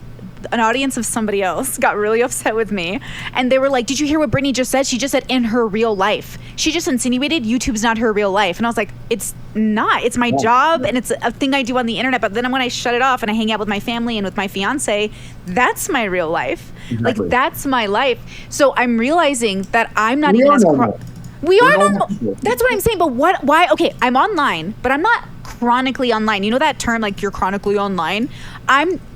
an audience of somebody else got really upset with me, and they were like, did you hear what Brittany just said? She just said in her real life she just insinuated YouTube's not her real life. And I was like, it's not. It's my job, and it's a thing I do on the internet. But then when I shut it off and I hang out with my family and with my fiance, that's my real life. Exactly. Like, that's my life. So I'm realizing that I'm not We even are as... normal. We are We're normal. normal. That's what I'm saying. But why? Okay, I'm online, but I'm not chronically online. You know that term, like, you're chronically online?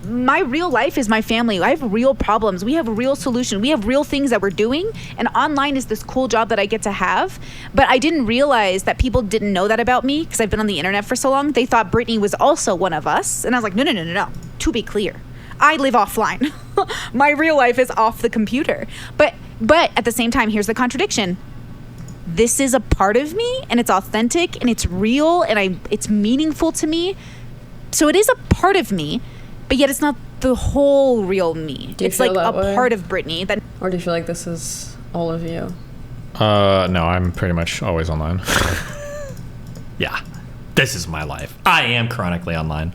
My real life is my family. I have real problems. We have a real solution. We have real things that we're doing. And online is this cool job that I get to have. But I didn't realize that people didn't know that about me because I've been on the internet for so long. They thought Brittany was also one of us. And I was like, no. To be clear, I live offline. My real life is off the computer. But at the same time, here's the contradiction. This is a part of me, and it's authentic, and it's real, and it's meaningful to me. So it is a part of me, but yet it's not the whole real me. It's like a part of Brittany. Or do you feel like this is all of you? No, I'm pretty much always online. Yeah, this is my life. I am chronically online.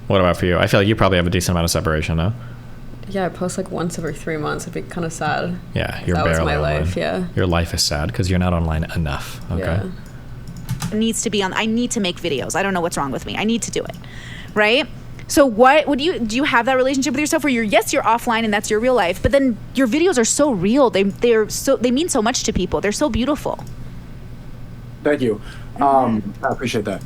What about for you? I feel like you probably have a decent amount of separation, no? Yeah, I post like once every 3 months. It'd be kind of sad. Yeah, you're that barely was my online. life, yeah. Your life is sad because you're not online enough, okay? Yeah. Needs to be on. I need to make videos. I don't know what's wrong with me. I need to do it, right? So what would do you have that relationship with yourself where you're offline and that's your real life, but then your videos are so real. They mean so much to people. They're so beautiful. Thank you. I appreciate that.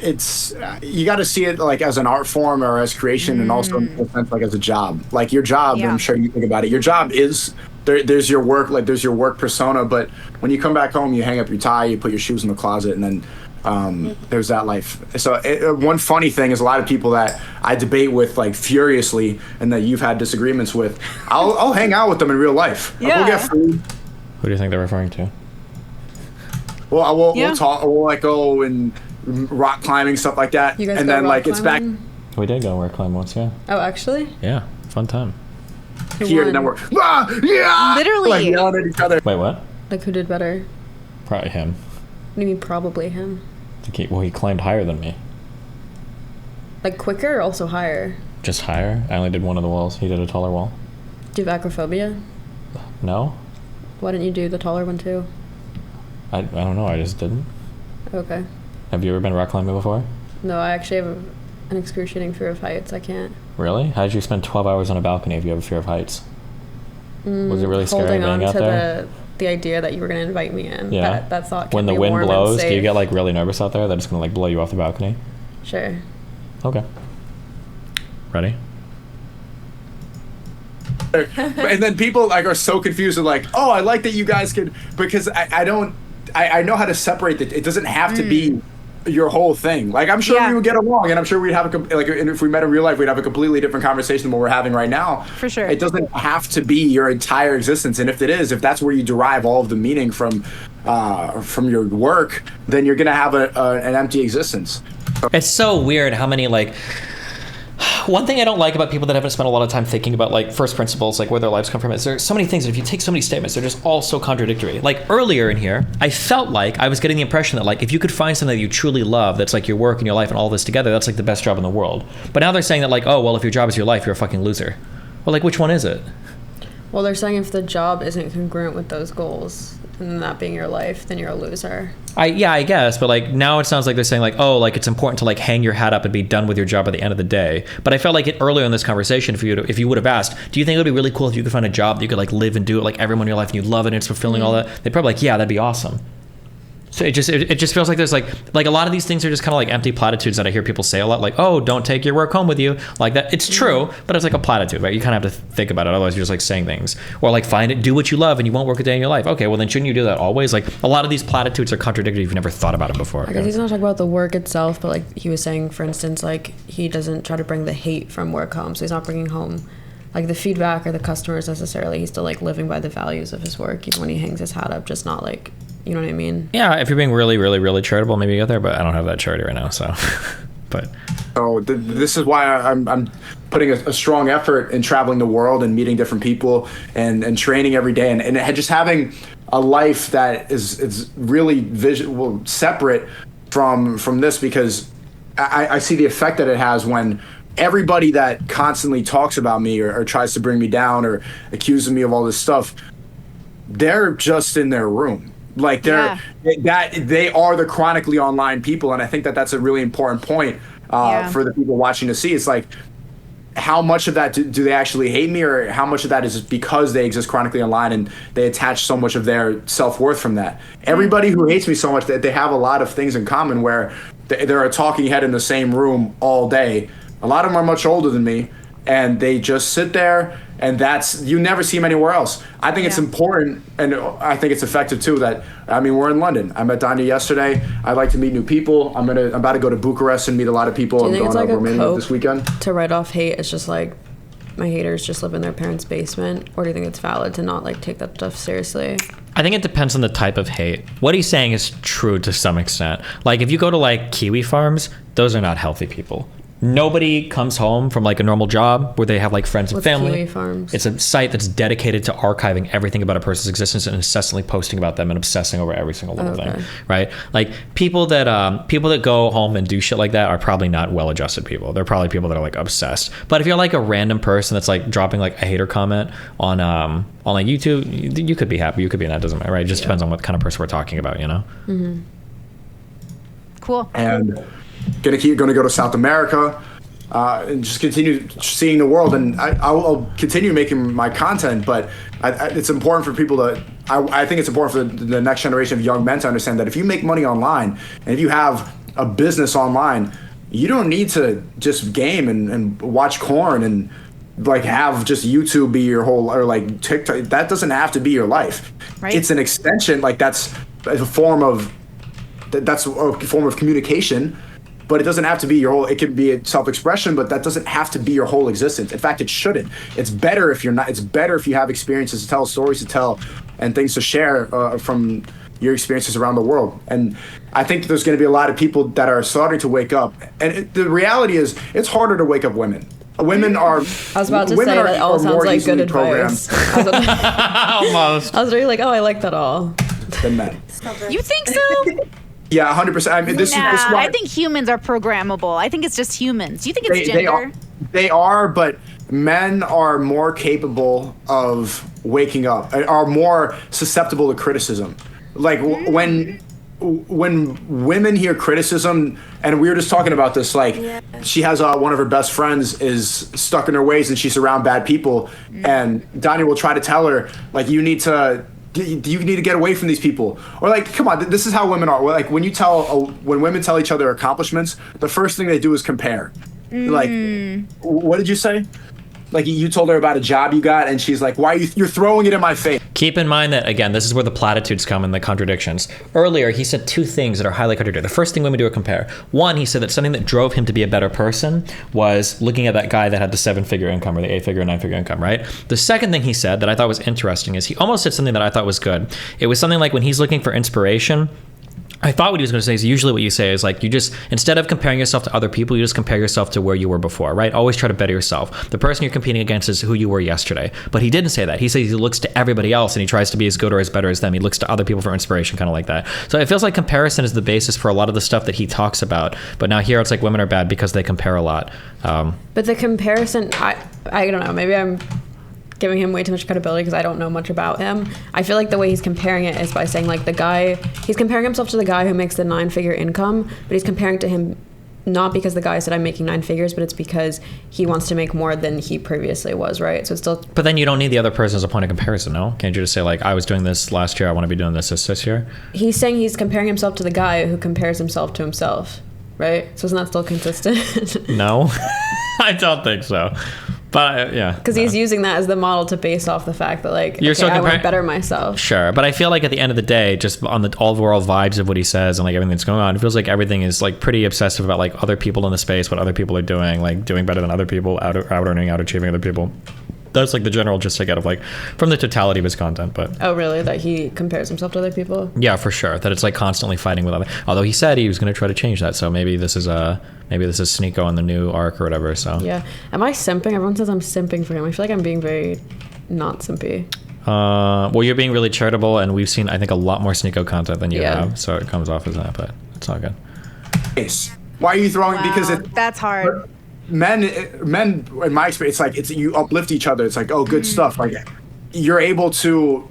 It's you got to see it like as an art form or as creation, and also in a sense like as a job. Like your job, I'm sure you think about it. Your job is there's your work, like there's your work persona. But when you come back home, you hang up your tie, you put your shoes in the closet, and then there's that life. So one funny thing is a lot of people that I debate with like furiously, and that you've had disagreements with, I'll hang out with them in real life. Yeah. We'll get food. Who do you think they're referring to? Well, we'll talk. We'll like go and rock climbing, stuff like that. You guys and go then rock like it's back climbing? We did go rock climb once, yeah. Oh, actually? Yeah, fun time. Who here, won? and then we're Literally. like yelling at each other. Wait, what? Like, who did better? Probably him. What do you mean probably him? Well, he climbed higher than me. Like quicker or also higher? Just higher. I only did one of the walls. He did a taller wall. Do you have acrophobia? No? Why didn't you do the taller one too? I don't know. I just didn't. Okay. Have you ever been rock climbing before? No, I actually have an excruciating fear of heights. I can't. Really? How did you spend 12 hours on a balcony if you have a fear of heights? Was it really scary Holding on being out to there? the idea that you were going to invite me in. Yeah. That thought when kept the me wind warm and blows, do you safe. get like really nervous out there that it's going to like blow you off the balcony? Sure. Okay. Ready? And then people like are so confused and like, oh, I like that you guys could, because I know how to separate that. It doesn't have to be your whole thing. Like I'm sure we would get along, and I'm sure we'd have and if we met in real life, we'd have a completely different conversation than what we're having right now. For sure. It doesn't have to be your entire existence, and if if that's where you derive all of the meaning from your work, then you're gonna have an empty existence. It's so weird how many like. One thing I don't like about people that haven't spent a lot of time thinking about like first principles, like where their lives come from, is there's so many things that if you take so many statements, they're just all so contradictory. Like earlier in here, I felt like I was getting the impression that like if you could find something that you truly love, that's like your work and your life and all this together, that's like the best job in the world. But now they're saying that like, oh, well, if your job is your life, you're a fucking loser. Well, like which one is it? Well, they're saying if the job isn't congruent with those goals and that being your life, then you're a loser. I guess, but like now it sounds like they're saying like, oh, like it's important to like hang your hat up and be done with your job at the end of the day. But I felt like it earlier in this conversation, if you would have asked, do you think it would be really cool if you could find a job that you could like live and do it like everyone in your life and you love it and it's fulfilling all that? They'd probably like, yeah, that'd be awesome. So it just feels like there's like a lot of these things are just kind of like empty platitudes that I hear people say a lot, like, oh, don't take your work home with you, like that. It's true, but it's like a platitude, right? You kind of have to think about it, otherwise you're just like saying things. Or like find it, do what you love and you won't work a day in your life. Okay, well then shouldn't you do that always? Like a lot of these platitudes are contradictory if you've never thought about it before. I guess he's not talking about the work itself, but like he was saying, for instance, like he doesn't try to bring the hate from work home, so he's not bringing home like the feedback or the customers necessarily. He's still like living by the values of his work, even when he hangs his hat up, just not like, you know what I mean? Yeah, if you're being really, really, really charitable, maybe you get there, but I don't have that charity right now, so. But. So this is why I'm putting a strong effort in traveling the world and meeting different people and training every day and just having a life that is really separate from this, because I see the effect that it has when everybody that constantly talks about me or tries to bring me down or accuses me of all this stuff, they're just in their room. Like they are the chronically online people, and I think that that's a really important point for the people watching to see. It's like, how much of that do they actually hate me, or how much of that is because they exist chronically online and they attach so much of their self-worth from that? Everybody who hates me so much, that they have a lot of things in common, where they're a talking head in the same room all day. A lot of them are much older than me, and they just sit there, and you never see them anywhere else. I think it's important, and I think it's effective too, we're in London. I met Danya yesterday. I like to meet new people. I'm about to go to Bucharest and meet a lot of people. I'm going to Romania this weekend. To write off hate, it's just like, my haters just live in their parents' basement? Or do you think it's valid to not like take that stuff seriously? I think it depends on the type of hate. What he's saying is true to some extent. Like, if you go to like kiwi farms, those are not healthy people. Nobody comes home from like a normal job where they have like friends and family. Kiwi Farms? It's a site that's dedicated to archiving everything about a person's existence and incessantly posting about them and obsessing over every single little thing, right? Like people that go home and do shit like that are probably not well-adjusted people. They're probably people that are like obsessed. But if you're like a random person that's like dropping like a hater comment on like YouTube, you could be happy. You could be not. Doesn't matter, right? It just depends on what kind of person we're talking about, you know? Mm-hmm. Cool. And going to go to South America and just continue seeing the world, and I'll continue making my content, but it's important for people to I think it's important for the next generation of young men to understand that if you make money online and if you have a business online, you don't need to just game and watch porn and like have just YouTube be your whole, or like TikTok. That doesn't have to be your life. Right. It's an extension. Like that's a form of communication. But it doesn't have to be your whole, it can be a self-expression, but that doesn't have to be your whole existence. In fact, it shouldn't. It's better if you're not, it's better if you have experiences to tell, stories to tell, and things to share from your experiences around the world. And I think there's going to be a lot of people that are starting to wake up. And the reality is, it's harder to wake up women. Women are. I was about to say that all sounds like good advice. Almost. I was really like, oh, I like that all. Than men. You think so? Yeah, 100%. I mean, this is why I think humans are programmable. I think it's just humans. Do you think it's gender? They are, but men are more capable of waking up, are more susceptible to criticism. Like when women hear criticism, and we were just talking about this, like she has one of her best friends is stuck in her ways and she's around bad people, and Danya will try to tell her, like, you need to get away from these people, or like, come on, this is how women are. Like when women tell each other accomplishments, the first thing they do is compare. Like, what did you say? Like you told her about a job you got, and she's like, "Why you're throwing it in my face?" Keep in mind that, again, this is where the platitudes come and the contradictions. Earlier, he said two things that are highly contradictory. The first thing women do are compare. One, he said that something that drove him to be a better person was looking at that guy that had the 7-figure income or the 8-figure, 9-figure income, right? The second thing he said that I thought was interesting is he almost said something that I thought was good. It was something like when he's looking for inspiration, I thought what he was going to say is usually what you say is like, you just, instead of comparing yourself to other people, you just compare yourself to where you were before, right? Always try to better yourself. The person you're competing against is who you were yesterday. But he didn't say that. He says he looks to everybody else and he tries to be as good or as better as them. He looks to other people for inspiration, kind of like that. So it feels like comparison is the basis for a lot of the stuff that he talks about. But now here it's like women are bad because they compare a lot. But the comparison, I don't know, maybe I'm giving him way too much credibility because I don't know much about him. I feel like the way he's comparing it is by saying like he's comparing himself to the guy who makes the 9-figure income, but he's comparing to him not because the guy said I'm making 9 figures, but it's because he wants to make more than he previously was, right? So it's still. But then you don't need the other person as a point of comparison, no? Can't you just say like, I was doing this last year, I want to be doing this year? He's saying he's comparing himself to the guy who compares himself to himself, right? So isn't that still consistent? No, I don't think so. But yeah, because he's using that as the model to base off the fact that like, I want to better myself. Sure, but I feel like at the end of the day, just on the overall vibes of what he says and like everything that's going on, it feels like everything is like pretty obsessive about like other people in the space, what other people are doing, like doing better than other people, out earning, out achieving other people. That's like the general gist I get of like from the totality of his content. But oh really, that he compares himself to other people? Yeah, for sure. That it's like constantly fighting with other. Although he said he was going to try to change that, so maybe this is Sneako on the new arc or whatever. So yeah, am I simping? Everyone says I'm simping for him. I feel like I'm being very not simpy. Well, you're being really charitable, and we've seen I think a lot more Sneako content than you have, so it comes off as that, but it's all good. Why are you throwing? Wow, because that's hard. Men, in my experience, it's like you uplift each other. It's like, oh, good stuff. Like you're able to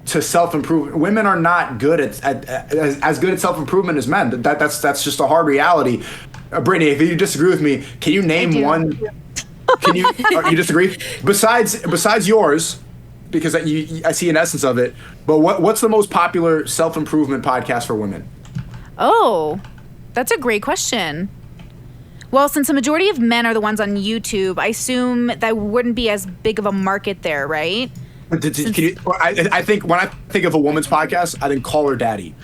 to self-improvement. Women are not good at as good at self-improvement as men. That's just a hard reality. Brittany, if you disagree with me, can you name one? Can you disagree? Besides yours, because I see an essence of it. But what's the most popular self-improvement podcast for women? Oh, that's a great question. Well, since the majority of men are the ones on YouTube, I assume that wouldn't be as big of a market there, right? I think when I think of a woman's podcast, I think Call Her Daddy.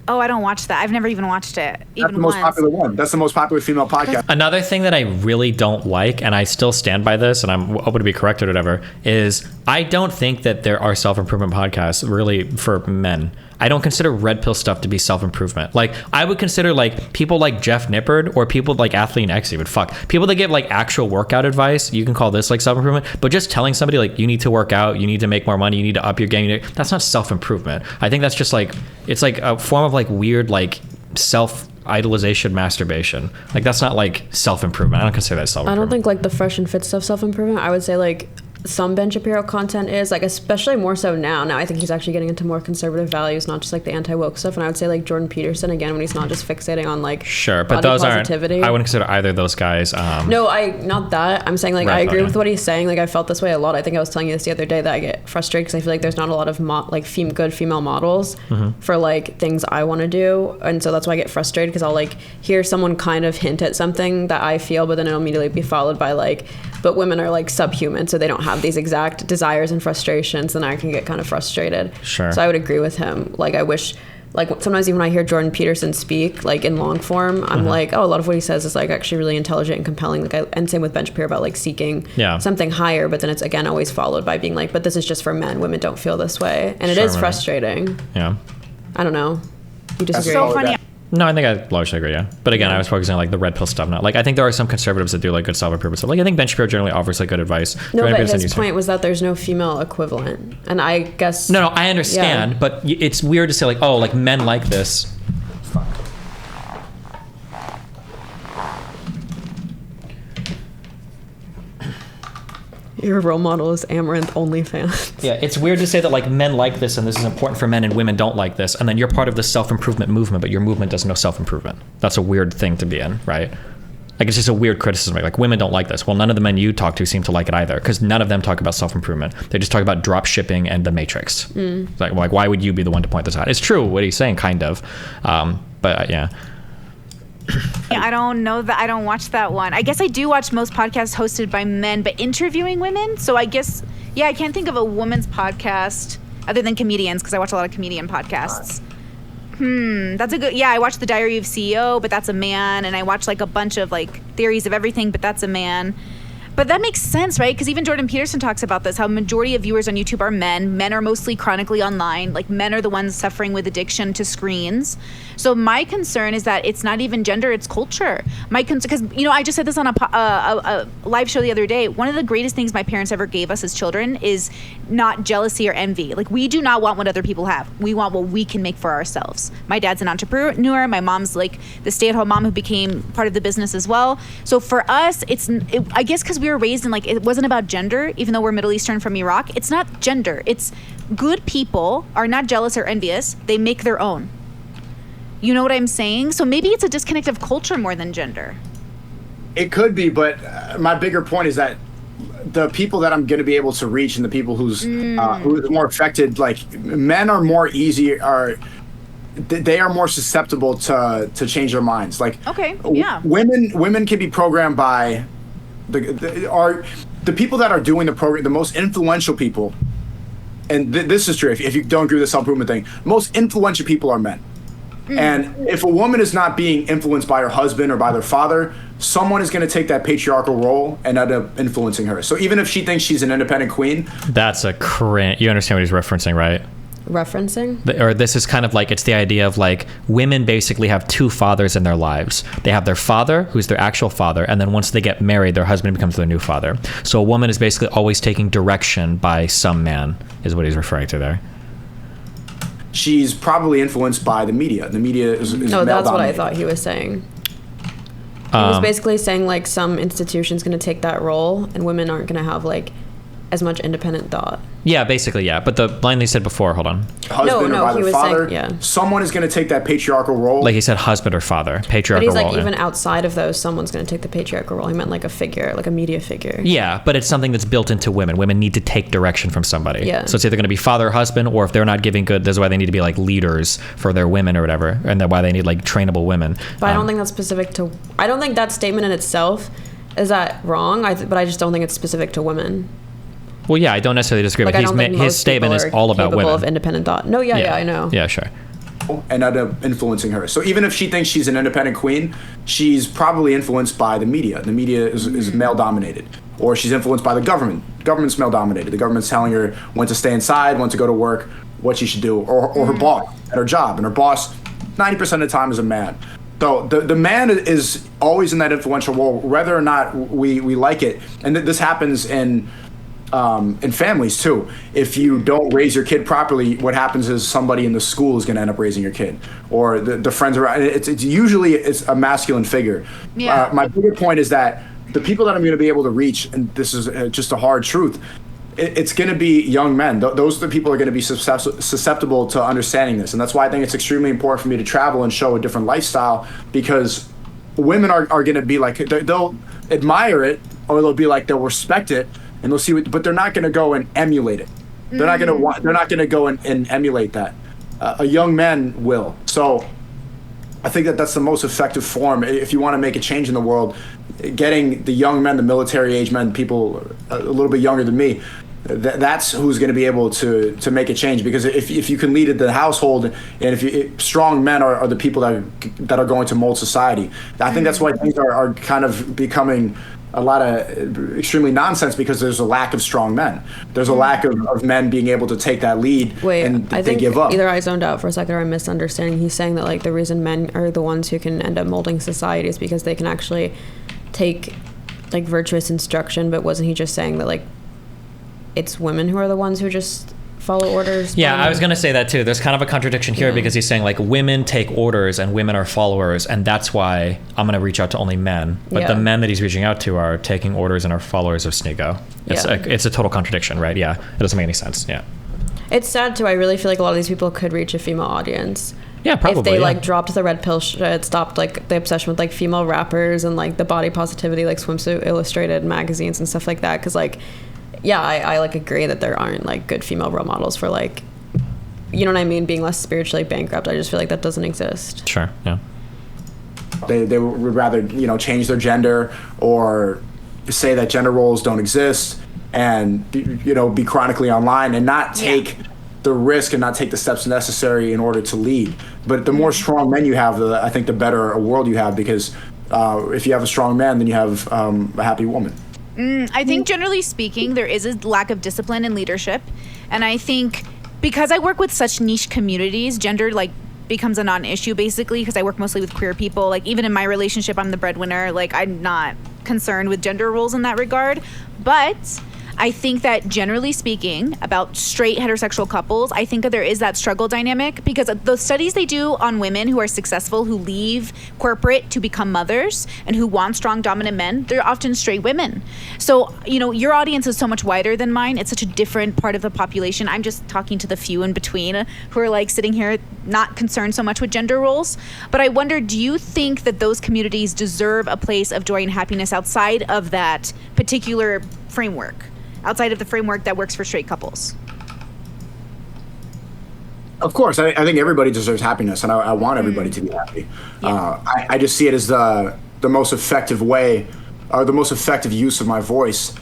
Oh, I don't watch that. I've never even watched it. That's the most popular one. That's the most popular female podcast. Another thing that I really don't like, and I still stand by this, and I'm open to be corrected or whatever, is I don't think that there are self-improvement podcasts really for men. I don't consider red pill stuff to be self-improvement. Like, I would consider like people like Jeff Nippard or people like Athlete X, even people that give like actual workout advice. You can call this like self-improvement, but just telling somebody like you need to work out, you need to make more money, you need to up your game, that's not self-improvement. I think that's just like, it's like a form of like weird like self-idolization masturbation. Like, that's not like self-improvement. I don't consider that self-improvement. I don't think like the fresh and fit stuff self-improvement. I would say like some Ben Shapiro content is like, especially more so now I think he's actually getting into more conservative values, not just like the anti-woke stuff. And I would say like Jordan Peterson, again, when he's not just fixating on like sure, but those positivity. Aren't, I wouldn't consider either of those guys no, not that I'm saying like I agree with what he's saying. Like, I felt this way a lot. I think I was telling you this the other day, that I get frustrated because I feel like there's not a lot of good female models for like things I want to do, and so that's why I get frustrated, because I'll like hear someone kind of hint at something that I feel, but then it'll immediately be followed by like, but women are like subhuman, so they don't have these exact desires and frustrations, and I can get kind of frustrated. Sure. So I would agree with him. Like, I wish, like, sometimes even when I hear Jordan Peterson speak, like in long form, I'm like, oh, a lot of what he says is like actually really intelligent and compelling. Like, and same with Ben Shapiro about like seeking something higher, but then it's again always followed by being like, but this is just for men. Women don't feel this way, and it is frustrating. Yeah. I don't know. You disagree? So funny. No, I think I largely agree, yeah. But again, I was focusing on like the red pill stuff. Not like, I think there are some conservatives that do like good self-improvement stuff. Like, I think Ben Shapiro generally offers like good advice. No, but his point was that there's no female equivalent. And I guess... No, I understand. But it's weird to say like, oh, like men like this. Your role model is Amaranth OnlyFans. Yeah, it's weird to say that like men like this and this is important for men and women don't like this, and then you're part of the self-improvement movement, but your movement doesn't know self-improvement. That's a weird thing to be in, right? Like, it's just a weird criticism. Like, women don't like this. Well, none of the men you talk to seem to like it either, because none of them talk about self-improvement. They just talk about drop shipping and the Matrix. Like, why would you be the one to point this out? It's true what he's saying, kind of, but yeah. Yeah, I don't know that. I don't watch that one. I guess I do watch most podcasts hosted by men, but interviewing women. So I guess, yeah, I can't think of a woman's podcast other than comedians, because I watch a lot of comedian podcasts. That's a good, yeah, I watch The Diary of CEO, but that's a man. And I watch like a bunch of like Theories of Everything, but that's a man. But that makes sense, right? Because even Jordan Peterson talks about this, how majority of viewers on YouTube are men. Men are mostly chronically online. Like, men are the ones suffering with addiction to screens. So my concern is that it's not even gender, it's culture. My concern, because, you know, I just said this on a live show the other day. One of the greatest things my parents ever gave us as children is not jealousy or envy. Like, we do not want what other people have. We want what we can make for ourselves. My dad's an entrepreneur. My mom's like the stay-at-home mom who became part of the business as well. So for us, I guess because we were raised in like, it wasn't about gender, even though we're Middle Eastern from Iraq. It's not gender. It's good people are not jealous or envious. They make their own. You know what I'm saying? So maybe it's a disconnect of culture more than gender. It could be, but my bigger point is that the people that I'm going to be able to reach and the people who's more affected, like, men are more easy, they are more susceptible to change their minds. Like, okay, yeah. Women can be programmed by the people that are doing the program, the most influential people, and this is true. If you don't agree with the self-improvement thing, most influential people are men. And if a woman is not being influenced by her husband or by their father, someone is going to take that patriarchal role and end up influencing her. So even if she thinks she's an independent queen, that's a cringe. You understand what he's referencing, right? Referencing? This is kind of like, it's the idea of like, women basically have two fathers in their lives. They have their father, who's their actual father, and then once they get married, their husband becomes their new father. So a woman is basically always taking direction by some man, is what he's referring to there. She's probably influenced by the media. The media is no, that's what I thought he was saying. He was basically saying like some institution's going to take that role, and women aren't going to have like as much independent thought. Yeah, basically, yeah. But the line they said before, hold on. Husband or by he the was father, saying, someone is going to take that patriarchal role. Like he said, husband or father, patriarchal But he's like, role. even outside of those, someone's going to take the patriarchal role. He meant like a figure, like a media figure. Yeah, but it's something that's built into women. Women need to take direction from somebody. Yeah. So it's either going to be father or husband, or if they're not giving good, that's why they need to be like leaders for their women or whatever, and that's why they need like trainable women. But I don't think that's specific to. I don't think that statement in itself is that wrong. But I just don't think it's specific to women. Well, yeah, I don't necessarily disagree, Like, but I don't think his most statement people is are all about capable women. of independent thought. No, yeah, I know. Yeah, sure. And end up influencing her. So even if she thinks she's an independent queen, she's probably influenced by the media. The media is male dominated. Or she's influenced by the government. Government's male dominated. The government's telling her when to stay inside, when to go to work, what she should do. Or her boss at her job. And her boss, 90% of the time, is a man. So the man is always in that influential role, whether or not we like it. And this happens in families too. If you don't raise your kid properly, what happens is somebody in the school is going to end up raising your kid, or the friends around. It's usually a masculine figure. Yeah. My bigger point is that the people that I'm going to be able to reach, and this is just a hard truth, it's going to be young men. Those are the people who are going to be susceptible to understanding this, and that's why I think it's extremely important for me to travel and show a different lifestyle, because women are going to be like, they'll admire it, or they'll be like, they'll respect it, and they'll see what, but they're not going to go and emulate it. They're not going to they're not going to go and emulate that. A young man will. So I think that's the most effective form if you want to make a change in the world. Getting the young men, the military age men, people a little bit younger than me, that's who's going to be able to make a change. Because if you can lead the household, and if strong men are the people that are going to mold society. I think that's why things are kind of becoming a lot of extremely nonsense, because there's a lack of strong men. There's a lack of men being able to take that lead. Wait, and I they think give up. either I zoned out for a second or I'm misunderstanding. He's saying that like the reason men are the ones who can end up molding society is because they can actually take like virtuous instruction. But wasn't he just saying that like it's women who are the ones who just follow orders? Yeah, I was going to say that too. There's kind of a contradiction here, because he's saying like women take orders and women are followers, and that's why I'm going to reach out to only men. But the men that he's reaching out to are taking orders and are followers of Sneako. It's a total contradiction, right? Yeah, it doesn't make any sense. Yeah. It's sad too. I really feel like a lot of these people could reach a female audience. Yeah, probably. If they like dropped the red pill shit, stopped like the obsession with like female rappers and like the body positivity, like Swimsuit Illustrated magazines and stuff like that. Because like, yeah, I like agree that there aren't like good female role models for like, you know what I mean, being less spiritually bankrupt. I just feel like that doesn't exist. Sure. Yeah. They would rather change their gender or say that gender roles don't exist, and be chronically online and not take the risk and not take the steps necessary in order to lead. But the more strong men you have, I think the better a world you have, because if you have a strong man, then you have a happy woman. I think generally speaking, there is a lack of discipline and leadership. And I think because I work with such niche communities, gender like becomes a non-issue basically, because I work mostly with queer people. Like even in my relationship, I'm the breadwinner. Like I'm not concerned with gender roles in that regard. But I think that generally speaking about straight heterosexual couples, I think that there is that struggle dynamic, because the studies they do on women who are successful, who leave corporate to become mothers and who want strong dominant men, they're often straight women. So, your audience is so much wider than mine. It's such a different part of the population. I'm just talking to the few in between who are like sitting here not concerned so much with gender roles. But I wonder, do you think that those communities deserve a place of joy and happiness outside of that particular framework? Outside of the framework that works for straight couples? Of course, I think everybody deserves happiness, and I want everybody to be happy. Yeah. I just see it as the most effective way, or the most effective use of my voice.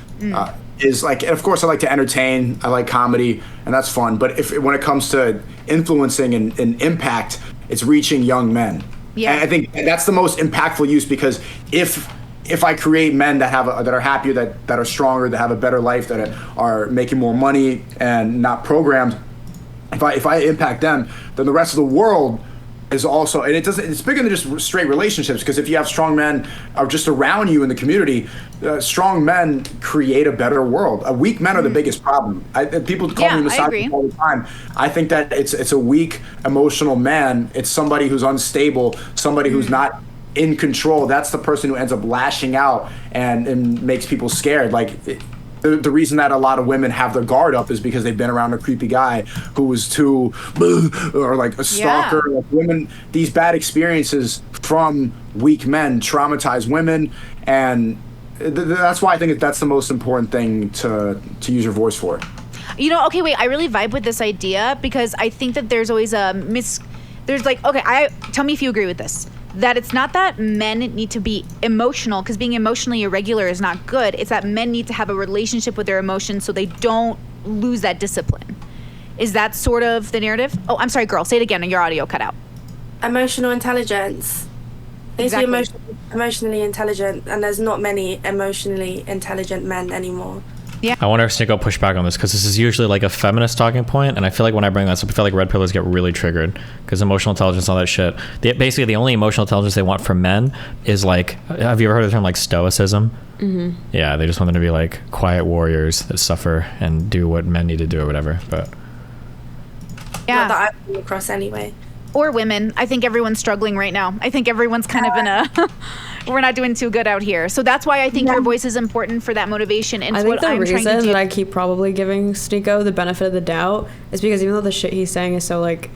Is like, and of course, I like to entertain. I like comedy, and that's fun. But when it comes to influencing and impact, it's reaching young men. Yeah. And I think that's the most impactful use, because if I create men that are happier, that are stronger, that have a better life, that are making more money and not programmed, if I impact them, then the rest of the world is also, and it's bigger than just straight relationships, because if you have strong men are just around you in the community, strong men create a better world. Weak men are the biggest problem. People call me misogynist all the time. I think that it's a weak emotional man. It's somebody who's unstable, somebody who's not in control. That's the person who ends up lashing out and makes people scared. Like the reason that a lot of women have their guard up is because they've been around a creepy guy who was too, or like a stalker. Yeah. Like women, these bad experiences from weak men traumatize women, and that's why I think that's the most important thing to use your voice for. You know, okay, wait, I really vibe with this idea because I think that there's always there's like, okay, tell me if you agree with this. That it's not that men need to be emotional, because being emotionally irregular is not good. It's that men need to have a relationship with their emotions so they don't lose that discipline. Is that sort of the narrative? Oh, I'm sorry, girl, say it again and your audio cut out. Emotional intelligence. Exactly. Emotionally intelligent, and there's not many emotionally intelligent men anymore. Yeah. I wonder if Sneako push back on this, because this is usually like a feminist talking point, and I feel like when I bring that up, I feel like red pillars get really triggered because emotional intelligence, all that shit. Basically, the only emotional intelligence they want from men is like, have you ever heard of the term like stoicism? Mm-hmm. Yeah, they just want them to be like quiet warriors that suffer and do what men need to do or whatever. But yeah, not that I've come across anyway. Or women. I think everyone's struggling right now. I think everyone's kind of in a we're not doing too good out here. So that's why I think your voice is important for that motivation. And I think what the I'm trying reason to do. that I keep probably giving Sneako the benefit of the doubt is because even though the shit he's saying is so like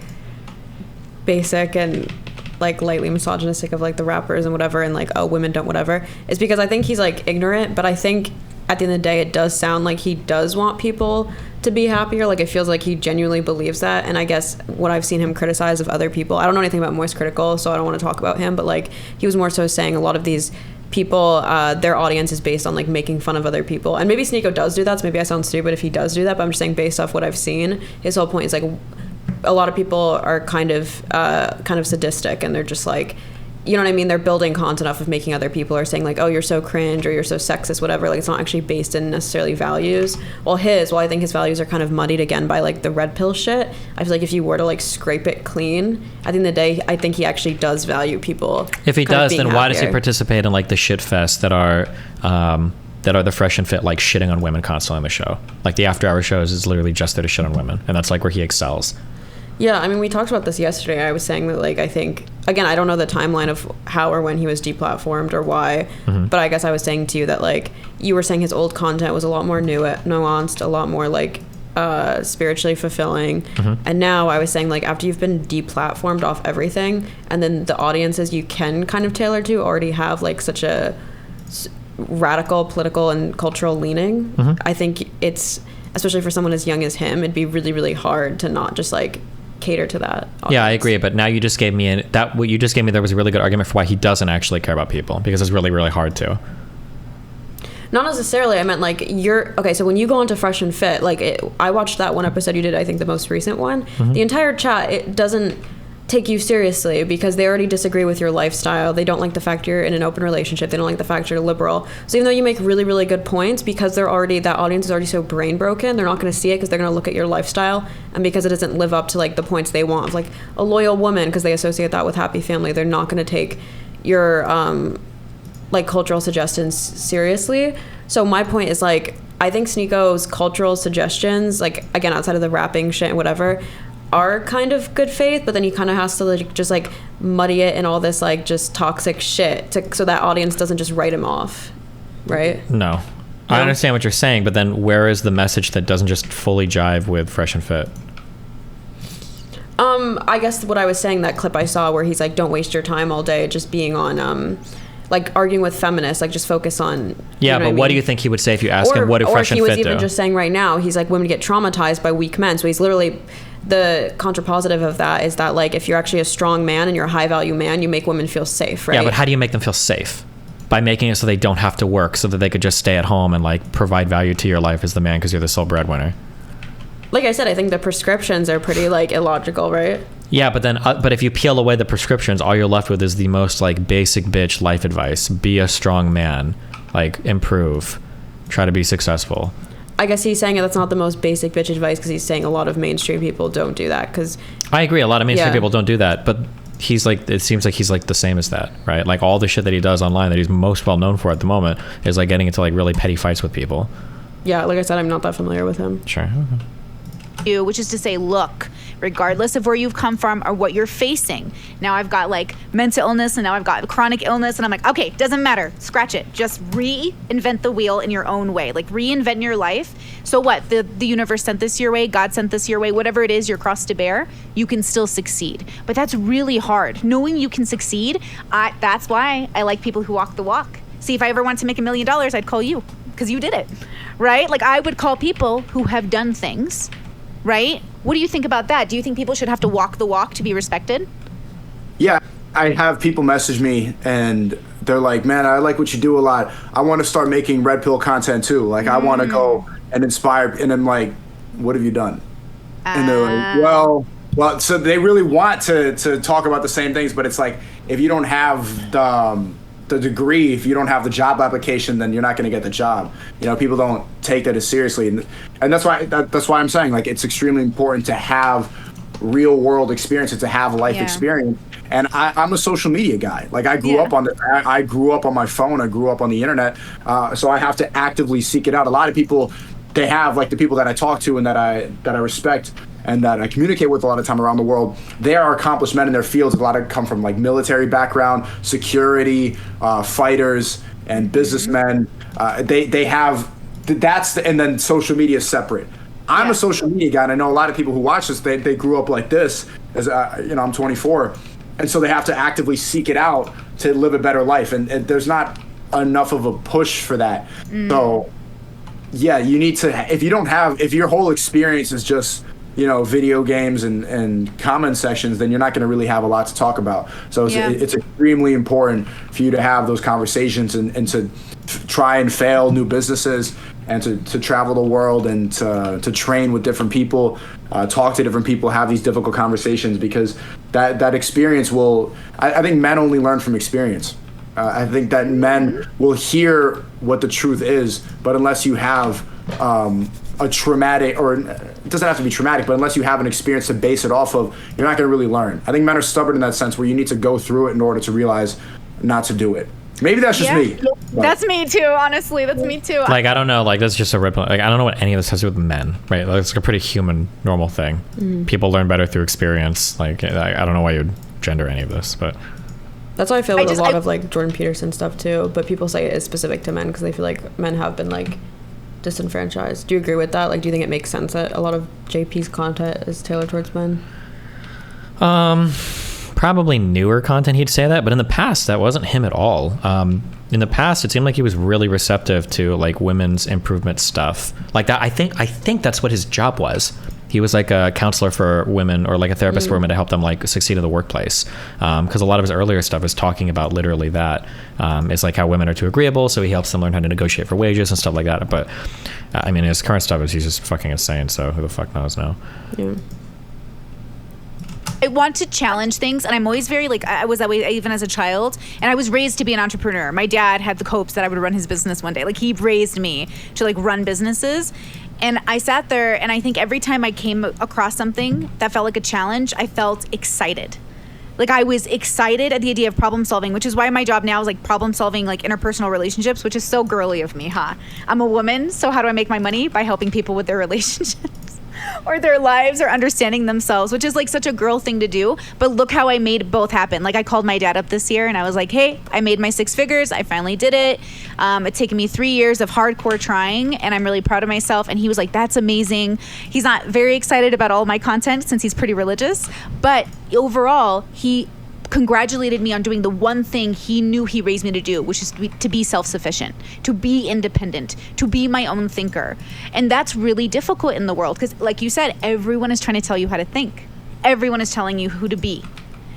basic and like lightly misogynistic of like the rappers and whatever, and like, oh, women don't whatever, it's because I think he's like ignorant, but I think at the end of the day it does sound like he does want people to be happier. Like it feels like he genuinely believes that. And I guess what I've seen him criticize of other people, I don't know anything about Moist Critical, so I don't want to talk about him, but like he was more so saying a lot of these people, their audience is based on like making fun of other people. And maybe Sneako does do that, so maybe I sound stupid if he does do that, but I'm just saying based off what I've seen, his whole point is like a lot of people are kind of sadistic, and they're just like, you know what I mean? They're building content off of making other people are saying like, oh, you're so cringe or you're so sexist, whatever. Like it's not actually based in necessarily values. Well, I think his values are kind of muddied again by like the red pill shit. I feel like if you were to like scrape it clean, at the end of the day, I think he actually does value people. If he does, then why does he participate in like the shit fest that are the fresh and fit, like shitting on women constantly on the show? Like the after hour shows is literally just there to shit on women, and that's like where he excels. Yeah, I mean, we talked about this yesterday. I was saying that, like, I think, again, I don't know the timeline of how or when he was deplatformed or why, but I guess I was saying to you that, like, you were saying his old content was a lot more nuanced, a lot more, like, spiritually fulfilling. And now I was saying, like, after you've been deplatformed off everything, and then the audiences you can kind of tailor to already have, like, such a radical political and cultural leaning, I think it's, especially for someone as young as him, it'd be really, really hard to not just, like, cater to that audience. Yeah, I agree, but now you just gave me what you just gave me there was a really good argument for why he doesn't actually care about people, because it's really, really hard to. Not necessarily. I meant like okay, so when you go onto Fresh and Fit, like I watched that one episode you did, I think the most recent one. The entire chat, it doesn't take you seriously because they already disagree with your lifestyle. They don't like the fact you're in an open relationship. They don't like the fact you're liberal. So even though you make really, really good points, because that audience is already so brain broken, they're not going to see it because they're going to look at your lifestyle, and because it doesn't live up to like the points they want, like a loyal woman, because they associate that with happy family, they're not going to take your like cultural suggestions seriously. So my point is like, I think Sneako's cultural suggestions, like again outside of the rapping shit and whatever, are kind of good faith, but then he kind of has to like just like muddy it in all this like just toxic shit so that audience doesn't just write him off, right? No. I understand what you're saying, but then where is the message that doesn't just fully jive with Fresh and Fit? I guess what I was saying, that clip I saw where he's like, don't waste your time all day just being on like arguing with feminists, like just focus on. Yeah, but what do you think he would say if you ask him what do Fresh and Fit do? Or he was even just saying right now, he's like, women get traumatized by weak men. So he's literally, the contrapositive of that is that like if you're actually a strong man and you're a high value man, you make women feel safe, right? Yeah, but how do you make them feel safe? By making it so they don't have to work, so that they could just stay at home and like provide value to your life as the man because you're the sole breadwinner. Like I said, I think the prescriptions are pretty like illogical, right? Yeah, but then but if you peel away the prescriptions, all you're left with is the most like basic bitch life advice. Be a strong man, like improve, try to be successful. I guess he's saying that's not the most basic bitch advice because he's saying a lot of mainstream people don't do that. Because I agree, a lot of mainstream people don't do that, but he's like, it seems like he's like the same as that, right? Like all the shit that he does online that he's most well known for at the moment is like getting into like really petty fights with people. Yeah, like I said, I'm not that familiar with him. Sure. Which is to say, look, regardless of where you've come from or what you're facing. Now I've got like mental illness and now I've got chronic illness, and I'm like, okay, doesn't matter, scratch it. Just reinvent the wheel in your own way. Like reinvent your life. So what? The universe sent this your way, God sent this your way, whatever it is, your cross to bear, you can still succeed. But that's really hard. Knowing you can succeed, that's why I like people who walk the walk. See, if I ever want to make $1 million, I'd call you because you did it, right? Like I would call people who have done things, right? What do you think about that? Do you think people should have to walk the walk to be respected? Yeah, I have people message me and they're like, man, I like what you do a lot. I want to start making red pill content too. Like I want to go and inspire. And I'm like, what have you done? And they're like, well, so they really want to talk about the same things, but it's like, if you don't have the degree, if you don't have the job application, then you're not going to get the job. You know, people don't take that as seriously, and that's why I'm saying like it's extremely important to have real world experience and to have life experience. And I'm a social media guy. Like I grew up on I grew up on my phone. I grew up on the internet, so I have to actively seek it out. A lot of people, they have like the people that I talk to and that I respect and that I communicate with a lot of time around the world, they are accomplished men in their fields. A lot of come from like military background, security, fighters, and businessmen. They have and then social media is separate. I'm a social media guy, and I know a lot of people who watch this. They grew up like this. As I'm 24, and so they have to actively seek it out to live a better life. And there's not enough of a push for that. So yeah, you need to. If your whole experience is just video games and comment sections, then you're not going to really have a lot to talk about. So it's extremely important for you to have those conversations and to try and fail new businesses and to travel the world and to train with different people, talk to different people, have these difficult conversations, because that experience will, I think men only learn from experience. I think that men will hear what the truth is, but unless you have a traumatic, or it doesn't have to be traumatic, but unless you have an experience to base it off of, you're not going to really learn. I think men are stubborn in that sense, where you need to go through it in order to realize not to do it. Maybe that's just me. That's me too, honestly. That's me too. Like, I don't know, like that's just a rip. Like, I don't know what any of this has to do with men, right? Like, it's like a pretty human, normal thing. People learn better through experience. Like, I don't know why you'd gender any of this, but that's how I feel with a lot of like Jordan Peterson stuff too. But people say it is specific to men because they feel like men have been like disenfranchised. Do you agree with that? Like, do you think it makes sense that a lot of JP's content is tailored towards men? Probably newer content he'd say that, but in the past that wasn't him at all. In the past it seemed like he was really receptive to like women's improvement stuff like that. I think that's what his job was. He was like a counselor for women, or like a therapist for women, to help them like succeed in the workplace, because a lot of his earlier stuff is talking about literally that. It's like how women are too agreeable, so he helps them learn how to negotiate for wages and stuff like that. But I mean, his current stuff is he's just fucking insane, so who the fuck knows now. I want to challenge things, and I'm always very like, I was that way even as a child, and I was raised to be an entrepreneur. My dad had the hopes that I would run his business one day. Like, he raised me to like run businesses, and I sat there, and I think every time I came across something that felt like a challenge, I felt excited. Like, I was excited at the idea of problem solving, which is why my job now is like problem solving, like interpersonal relationships, which is so girly of me, huh? I'm a woman, so how do I make my money? By helping people with their relationships or their lives, or understanding themselves, which is like such a girl thing to do. But look how I made both happen. Like, I called my dad up this year and I was like, hey, I made my 6 figures. I finally did it. It's taken me 3 years of hardcore trying, and I'm really proud of myself. And he was like, that's amazing. He's not very excited about all my content since he's pretty religious, but overall, he congratulated me on doing the one thing he knew he raised me to do, which is to be self-sufficient, to be independent, to be my own thinker. And that's really difficult in the world because, like you said, everyone is trying to tell you how to think. Everyone is telling you who to be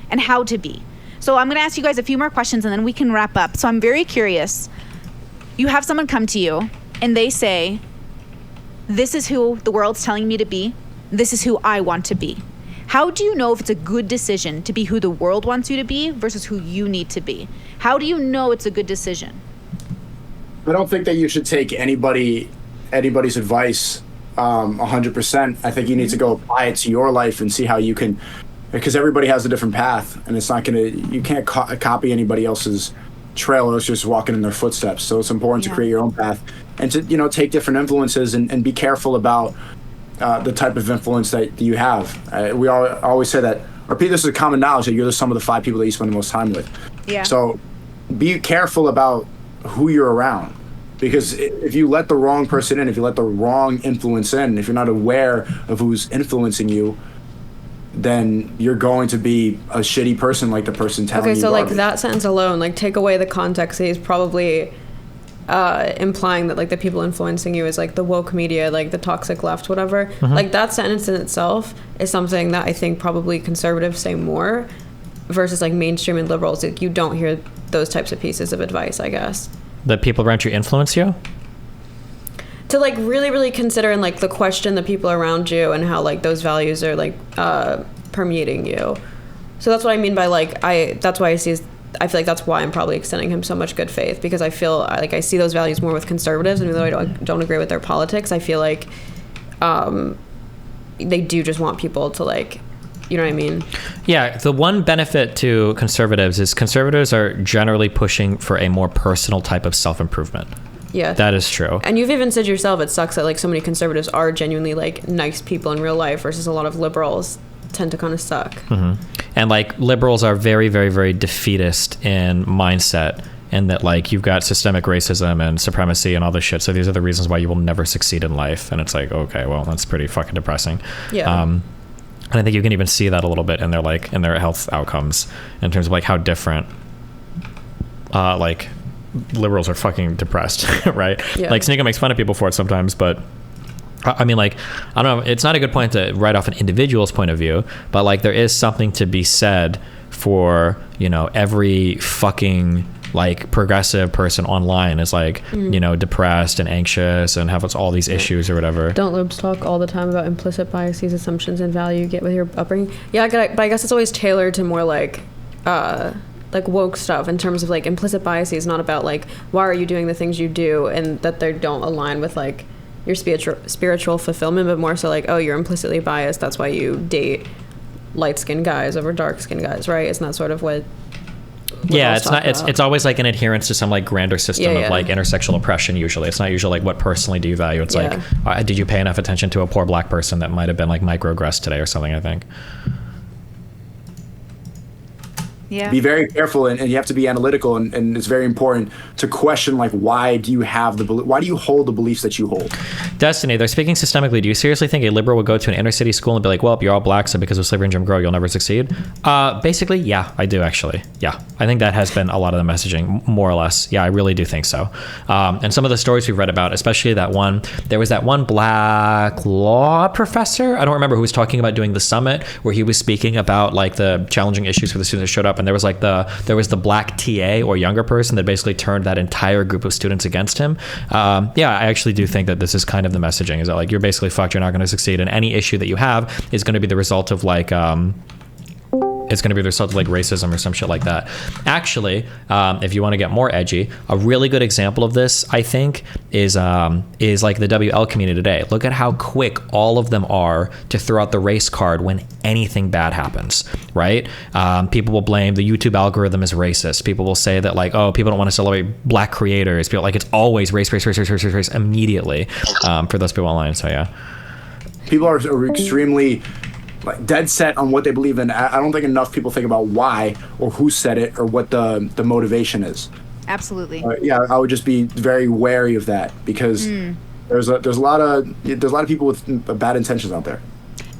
and how to be. So I'm going to ask you guys a few more questions and then we can wrap up. So I'm very curious. You have someone come to you and they say, this is who the world's telling me to be. This is who I want to be. How do you know if it's a good decision to be who the world wants you to be versus who you need to be? How do you know it's a good decision? I don't think that you should take anybody's advice 100%. I think you need to go apply it to your life and see how you can, because everybody has a different path, and it's not you can't copy anybody else's trail, or it's just walking in their footsteps. So it's important to create your own path and to take different influences and be careful about the type of influence that you have. We always say that, or this is a common knowledge, that you're the sum of the 5 people that you spend the most time with. Yeah. So be careful about who you're around, because if you let the wrong person in, if you let the wrong influence in, if you're not aware of who's influencing you, then you're going to be a shitty person, like the person telling you. Okay, so like garbage. that sentence alone, like take away the context, he's probably implying that like the people influencing you is like the woke media, like the toxic left, whatever. Like that sentence in itself is something that I think probably conservatives say more versus like mainstream and liberals. Like you don't hear those types of pieces of advice, I guess. That people around you influence you? To like really, really consider and like the question the people around you and how like those values are like permeating you. So that's what I mean by like that's why I feel like that's why I'm probably extending him so much good faith, because I feel like I see those values more with conservatives, and even though I don't agree with their politics, I feel like they do just want people to like, you know what I mean? Yeah, the one benefit to conservatives is conservatives are generally pushing for a more personal type of self-improvement. Yeah. That is true. And you've even said yourself, it sucks that like so many conservatives are genuinely like nice people in real life versus a lot of liberals tend to kind of suck. And like liberals are very, very, very defeatist in mindset, and that like you've got systemic racism and supremacy and all this shit. So these are the reasons why you will never succeed in life. And it's like, okay, well, that's pretty fucking depressing. Yeah. And I think you can even see that a little bit in their health outcomes in terms of like how different like liberals are fucking depressed, right? Yeah. Like Sneako makes fun of people for it sometimes, but I mean, like, I don't know, it's not a good point to write off an individual's point of view, but like there is something to be said for, you know, every fucking like progressive person online is like, you know, depressed and anxious and have all these issues or whatever. Don't libs talk all the time about implicit biases, assumptions, and value you get with your upbringing? Yeah, but I guess it's always tailored to more like woke stuff in terms of like implicit biases, not about like why are you doing the things you do and that they don't align with like your spiritual fulfillment, but more so like, oh, you're implicitly biased, that's why you date light-skinned guys over dark-skinned guys, right? Isn't that sort of what yeah, it's always like an adherence to some like grander system of like intersectional oppression. Usually it's not usually like what personally do you value, it's like did you pay enough attention to a poor black person that might have been like microaggressed today or something, I think. Yeah. Be very careful, and you have to be analytical, and it's very important to question like why do you hold the beliefs that you hold? Destiny, they're speaking systemically. Do you seriously think a liberal would go to an inner city school and be like, well, you're all black, so because of slavery and Jim Crow you'll never succeed? Basically, yeah, I do actually. Yeah, I think that has been a lot of the messaging, more or less. Yeah, I really do think so. And some of the stories we've read about, especially there was that one black law professor, I don't remember, who was talking about doing the summit where he was speaking about like the challenging issues for the students that showed up, and there was the black TA or younger person that basically turned that entire group of students against him. Yeah, I actually do think that this is kind of the messaging, is that like you're basically fucked, you're not going to succeed, and any issue that you have is going to be the result of like racism or some shit like that. Actually, if you want to get more edgy, a really good example of this, I think, is like the WL community today. Look at how quick all of them are to throw out the race card when anything bad happens, right? People will blame the YouTube algorithm as racist. People will say that like, oh, people don't want to celebrate black creators. People like it's always race immediately for those people online. So yeah, people are extremely like dead set on what they believe in. I don't think enough people think about why or who said it or what the motivation is. Absolutely. Yeah, I would just be very wary of that, because there's a lot of people with bad intentions out there.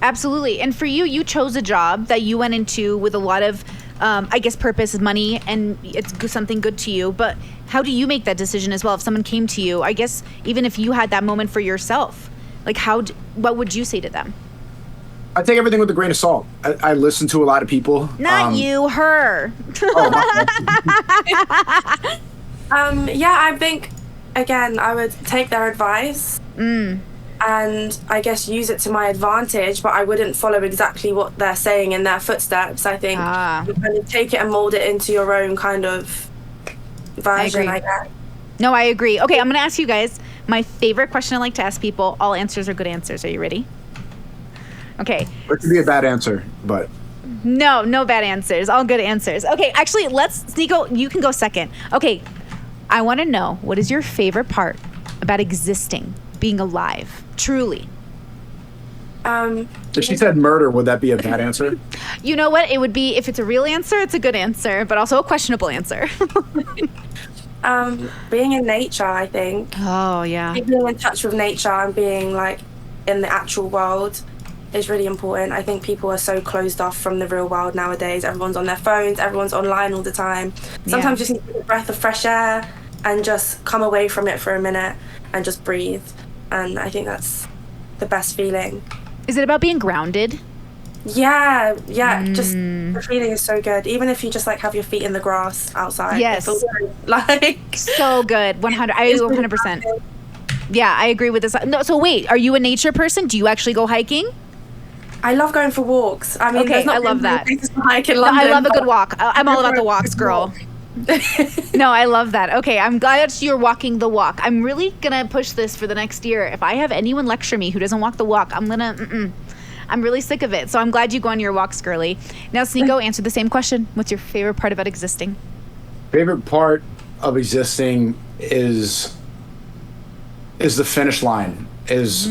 Absolutely. And for you chose a job that you went into with a lot of I guess purpose, money, and it's something good to you. But how do you make that decision as well? If someone came to you, I guess even if you had that moment for yourself, like what would you say to them? I take everything with a grain of salt. I listen to a lot of people. Not you, her. Yeah, I think, again, I would take their advice and I guess use it to my advantage, but I wouldn't follow exactly what they're saying in their footsteps. I think you kind of take it and mold it into your own kind of version, I guess. No, I agree. Okay, I'm going to ask you guys my favorite question I like to ask people. All answers are good answers. Are you ready? Okay. It could be a bad answer, but... No bad answers. All good answers. Okay, actually, Sneako, you can go second. Okay, I want to know, what is your favorite part about existing, being alive, truly? If she said murder, would that be a bad answer? You know what? It would be, if it's a real answer, it's a good answer, but also a questionable answer. Being in nature, I think. Oh, yeah. Being in touch with nature and being like in the actual world is really important. I think people are so closed off from the real world nowadays. Everyone's on their phones, everyone's online all the time. Sometimes you just need a breath of fresh air and just come away from it for a minute and just breathe. And I think that's the best feeling. Is it about being grounded? Yeah, just the feeling is so good. Even if you just like have your feet in the grass outside. Yes. Like so good. 100%. Yeah, I agree with this. No, so wait, are you a nature person? Do you actually go hiking? I love going for walks. I mean, okay, there's not I love that. Hike in London, I love a good walk. I'm all about the walks, girl. No, I love that. Okay, I'm glad you're walking the walk. I'm really gonna push this for the next year. If I have anyone lecture me who doesn't walk the walk, I'm really sick of it. So I'm glad you go on your walks, girly. Now, Sneako, answer the same question. What's your favorite part about existing? Favorite part of existing is the finish line, is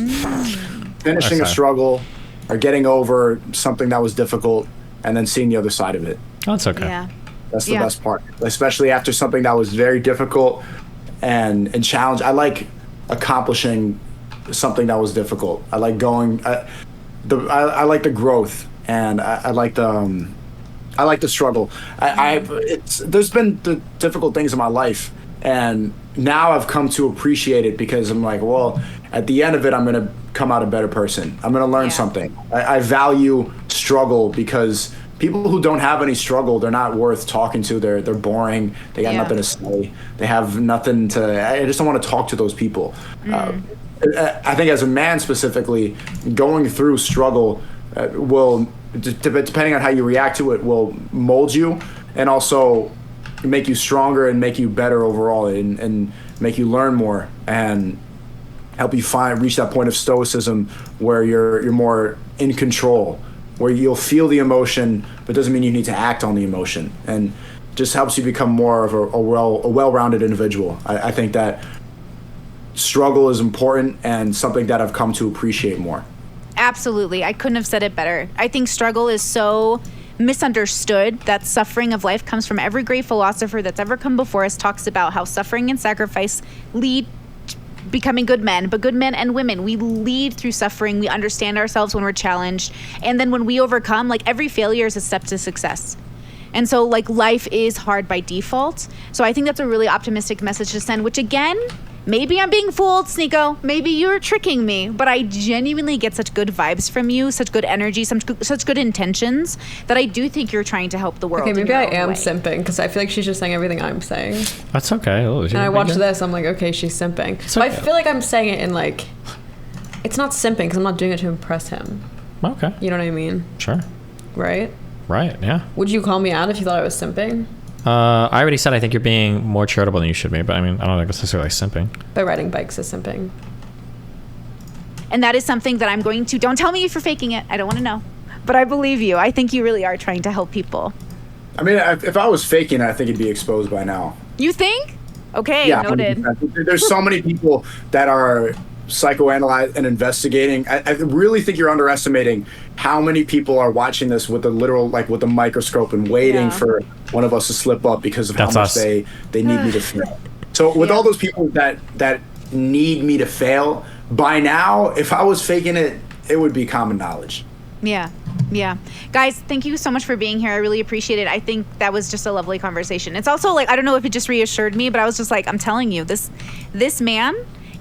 finishing a struggle or getting over something that was difficult and then seeing the other side of it. Oh, that's okay. Yeah. That's the best part, especially after something that was very difficult and challenge. I like accomplishing something that was difficult. I like going. I like the growth, and I like the struggle. There's been the difficult things in my life, and now I've come to appreciate it because I'm like, well, at the end of it, I'm gonna come out a better person. I'm gonna learn something. I value struggle because people who don't have any struggle, they're not worth talking to. They're boring. They got nothing to say. They have nothing to. I just don't want to talk to those people. I think as a man specifically, going through struggle will, depending on how you react to it, will mold you and also make you stronger and make you better overall and make you learn more and help you reach that point of stoicism where you're more in control, where you'll feel the emotion, but doesn't mean you need to act on the emotion, and just helps you become more of a well-rounded individual. I think that struggle is important and something that I've come to appreciate more. Absolutely. I couldn't have said it better. I think struggle is so misunderstood. That suffering of life comes from every great philosopher that's ever come before us talks about how suffering and sacrifice lead to becoming good men, but good men and women, we lead through suffering. We understand ourselves when we're challenged. And then when we overcome, like every failure is a step to success. And so like life is hard by default. So I think that's a really optimistic message to send, which again, maybe I'm being fooled, Sneako. Maybe you're tricking me, but I genuinely get such good vibes from you, such good energy, such good intentions that I do think you're trying to help the world. Okay, maybe I am simping because I feel like she's just saying everything I'm saying. That's okay. And I watch this, I'm like, okay, she's simping. But I feel like I'm saying it in like, it's not simping because I'm not doing it to impress him. Okay. You know what I mean? Sure. Right? Right, yeah. Would you call me out if you thought I was simping? I already said I think you're being more charitable than you should be, but I mean, I don't think it's necessarily simping. But riding bikes is simping. And that is something that I'm going to, don't tell me if you're faking it. I don't want to know. But I believe you. I think you really are trying to help people. I mean, if I was faking it, I think it'd be exposed by now. You think? Okay, yeah, noted. 100%. There's so many people that are psychoanalyzing and investigating. I really think you're underestimating how many people are watching this with a literal, like with a microscope and waiting for one of us to slip up because of how much they need me to fail. So with all those people that need me to fail, by now, if I was faking it, it would be common knowledge. Yeah. Guys, thank you so much for being here. I really appreciate it. I think that was just a lovely conversation. It's also like, I don't know if it just reassured me, but I was just like, I'm telling you, this man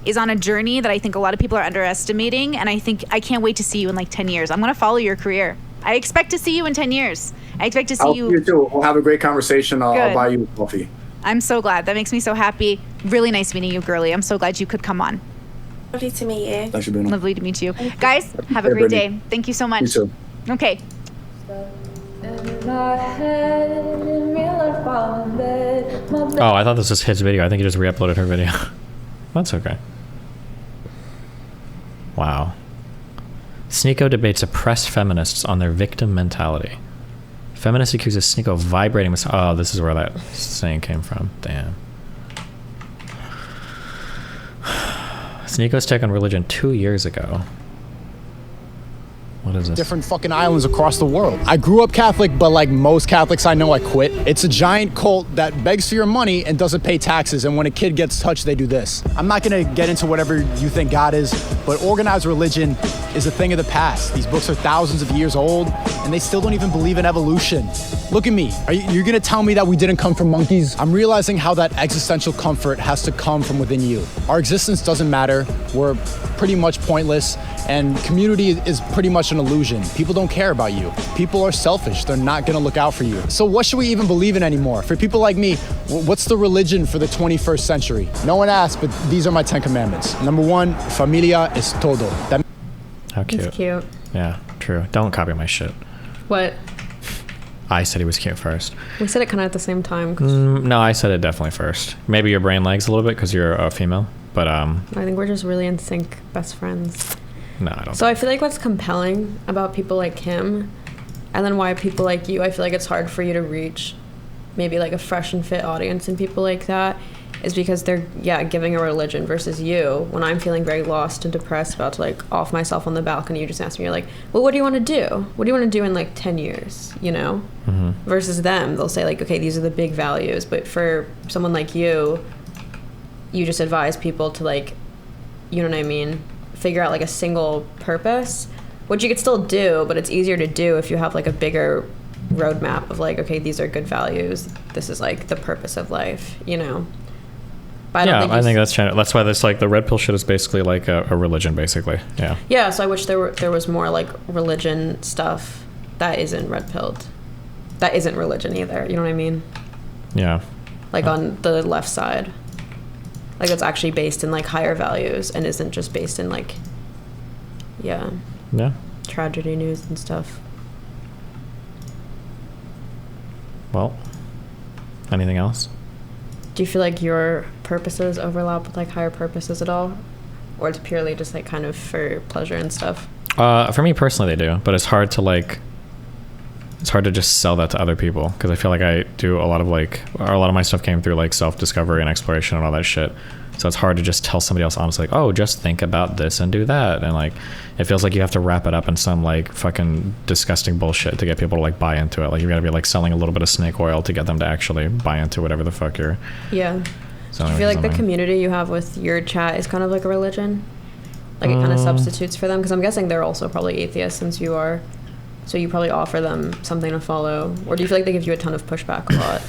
is on a journey that I think a lot of people are underestimating, and I can't wait to see you in like 10 years. I'm going to follow your career. I expect to see you in 10 years. I expect to see you. You too. We'll have a great conversation. I'll buy you a coffee. I'm so glad. That makes me so happy. Really nice meeting you, girly. I'm so glad you could come on. Lovely to meet you. Thanks for being on. Lovely to meet you. Guys, have a great day. Thank you so much. You too. Okay. Oh, I thought this was his video. I think he just re-uploaded her video. That's okay. Wow. Sneako debates oppressed feminists on their victim mentality. Feminist accuses Sneako of vibrating with... Oh, this is where that saying came from. Damn. Sneako's take on religion 2 years ago. What is this? different fucking islands across the world. I grew up Catholic, but like most Catholics I know, I quit. It's a giant cult that begs for your money and doesn't pay taxes, and when a kid gets touched, they do this. I'm not gonna get into whatever you think God is, but organized religion is a thing of the past. These books are thousands of years old, and they still don't even believe in evolution. Look at me. You're gonna tell me that we didn't come from monkeys? I'm realizing how that existential comfort has to come from within you. Our existence doesn't matter. We're pretty much pointless, and community is pretty much an illusion. People don't care about you. People are selfish. They're not gonna look out for you. So what should we even believe in anymore? For people like me, what's the religion for the 21st century? No one asked, but these are my 10 commandments. Number 1, familia es todo. How cute. It's cute. Yeah, true. Don't copy my shit. What? I said he was cute first. We said it kind of at the same time. No, I said it definitely first. Maybe your brain lags a little bit because you're a female, but I think we're just really in sync, best friends. No, I don't. So I feel like what's compelling about people like him, and then why people like you, I feel like it's hard for you to reach maybe like a fresh and fit audience and people like that, is because they're giving a religion, versus you, when I'm feeling very lost and depressed, about to like off myself on the balcony, you just ask me, you're like, well, what do you want to do? What do you want to do in like 10 years, you know? Mm-hmm. Versus them, they'll say like, okay, these are the big values. But for someone like you just advise people to like, you know what I mean, figure out like a single purpose, which you could still do, but it's easier to do if you have like a bigger roadmap of like, okay, these are good values, this is like the purpose of life, you know? But I think that's why this like the red pill shit is basically like a religion, basically. Yeah, so I wish there was more like religion stuff that isn't red pilled, that isn't religion either, you know what I mean? Yeah, like on the left side, like it's actually based in like higher values and isn't just based in like tragedy news and stuff. Well, anything else? Do you feel like your purposes overlap with like higher purposes at all, or it's purely just like kind of for pleasure and stuff? For me personally, they do, but it's hard to just sell that to other people, because I feel like I do a lot of my stuff came through like self-discovery and exploration and all that shit. So it's hard to just tell somebody else honestly, like, oh, just think about this and do that. And like, it feels like you have to wrap it up in some like fucking disgusting bullshit to get people to like buy into it. Like you gotta be like selling a little bit of snake oil to get them to actually buy into whatever the fuck you're. Yeah. Do you feel like the community you have with your chat is kind of like a religion? Like it kind of substitutes for them? Because I'm guessing they're also probably atheists since you are. So you probably offer them something to follow. Or do you feel like they give you a ton of pushback a lot?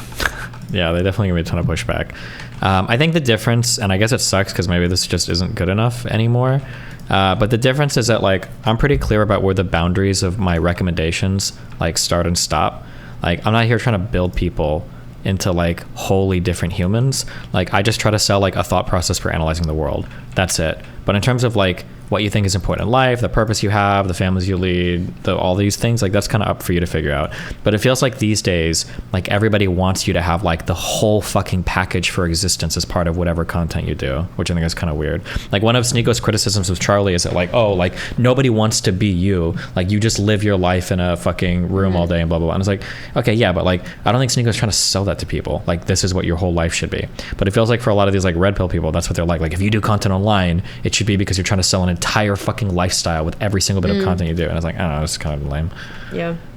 Yeah, they definitely give me a ton of pushback. I think the difference, and I guess it sucks because maybe this just isn't good enough anymore, but the difference is that like I'm pretty clear about where the boundaries of my recommendations like start and stop. Like I'm not here trying to build people into like wholly different humans. Like I just try to sell like a thought process for analyzing the world. That's it. But in terms of like what you think is important in life, the purpose you have, the families you lead, all these things, like that's kind of up for you to figure out. But it feels like these days, like everybody wants you to have like the whole fucking package for existence as part of whatever content you do, which I think is kind of weird. Like one of Sneako's criticisms of Charlie is that like, oh, like nobody wants to be you. Like you just live your life in a fucking room all day and blah, blah, blah. And it's like, okay, yeah, but like, I don't think Sneako's trying to sell that to people. Like this is what your whole life should be. But it feels like for a lot of these like red pill people, that's what they're like. Like if you do content online, it should be because you're trying to sell an entire fucking lifestyle with every single bit of content you do. And I was like, I don't know, it's kind of lame. Yeah.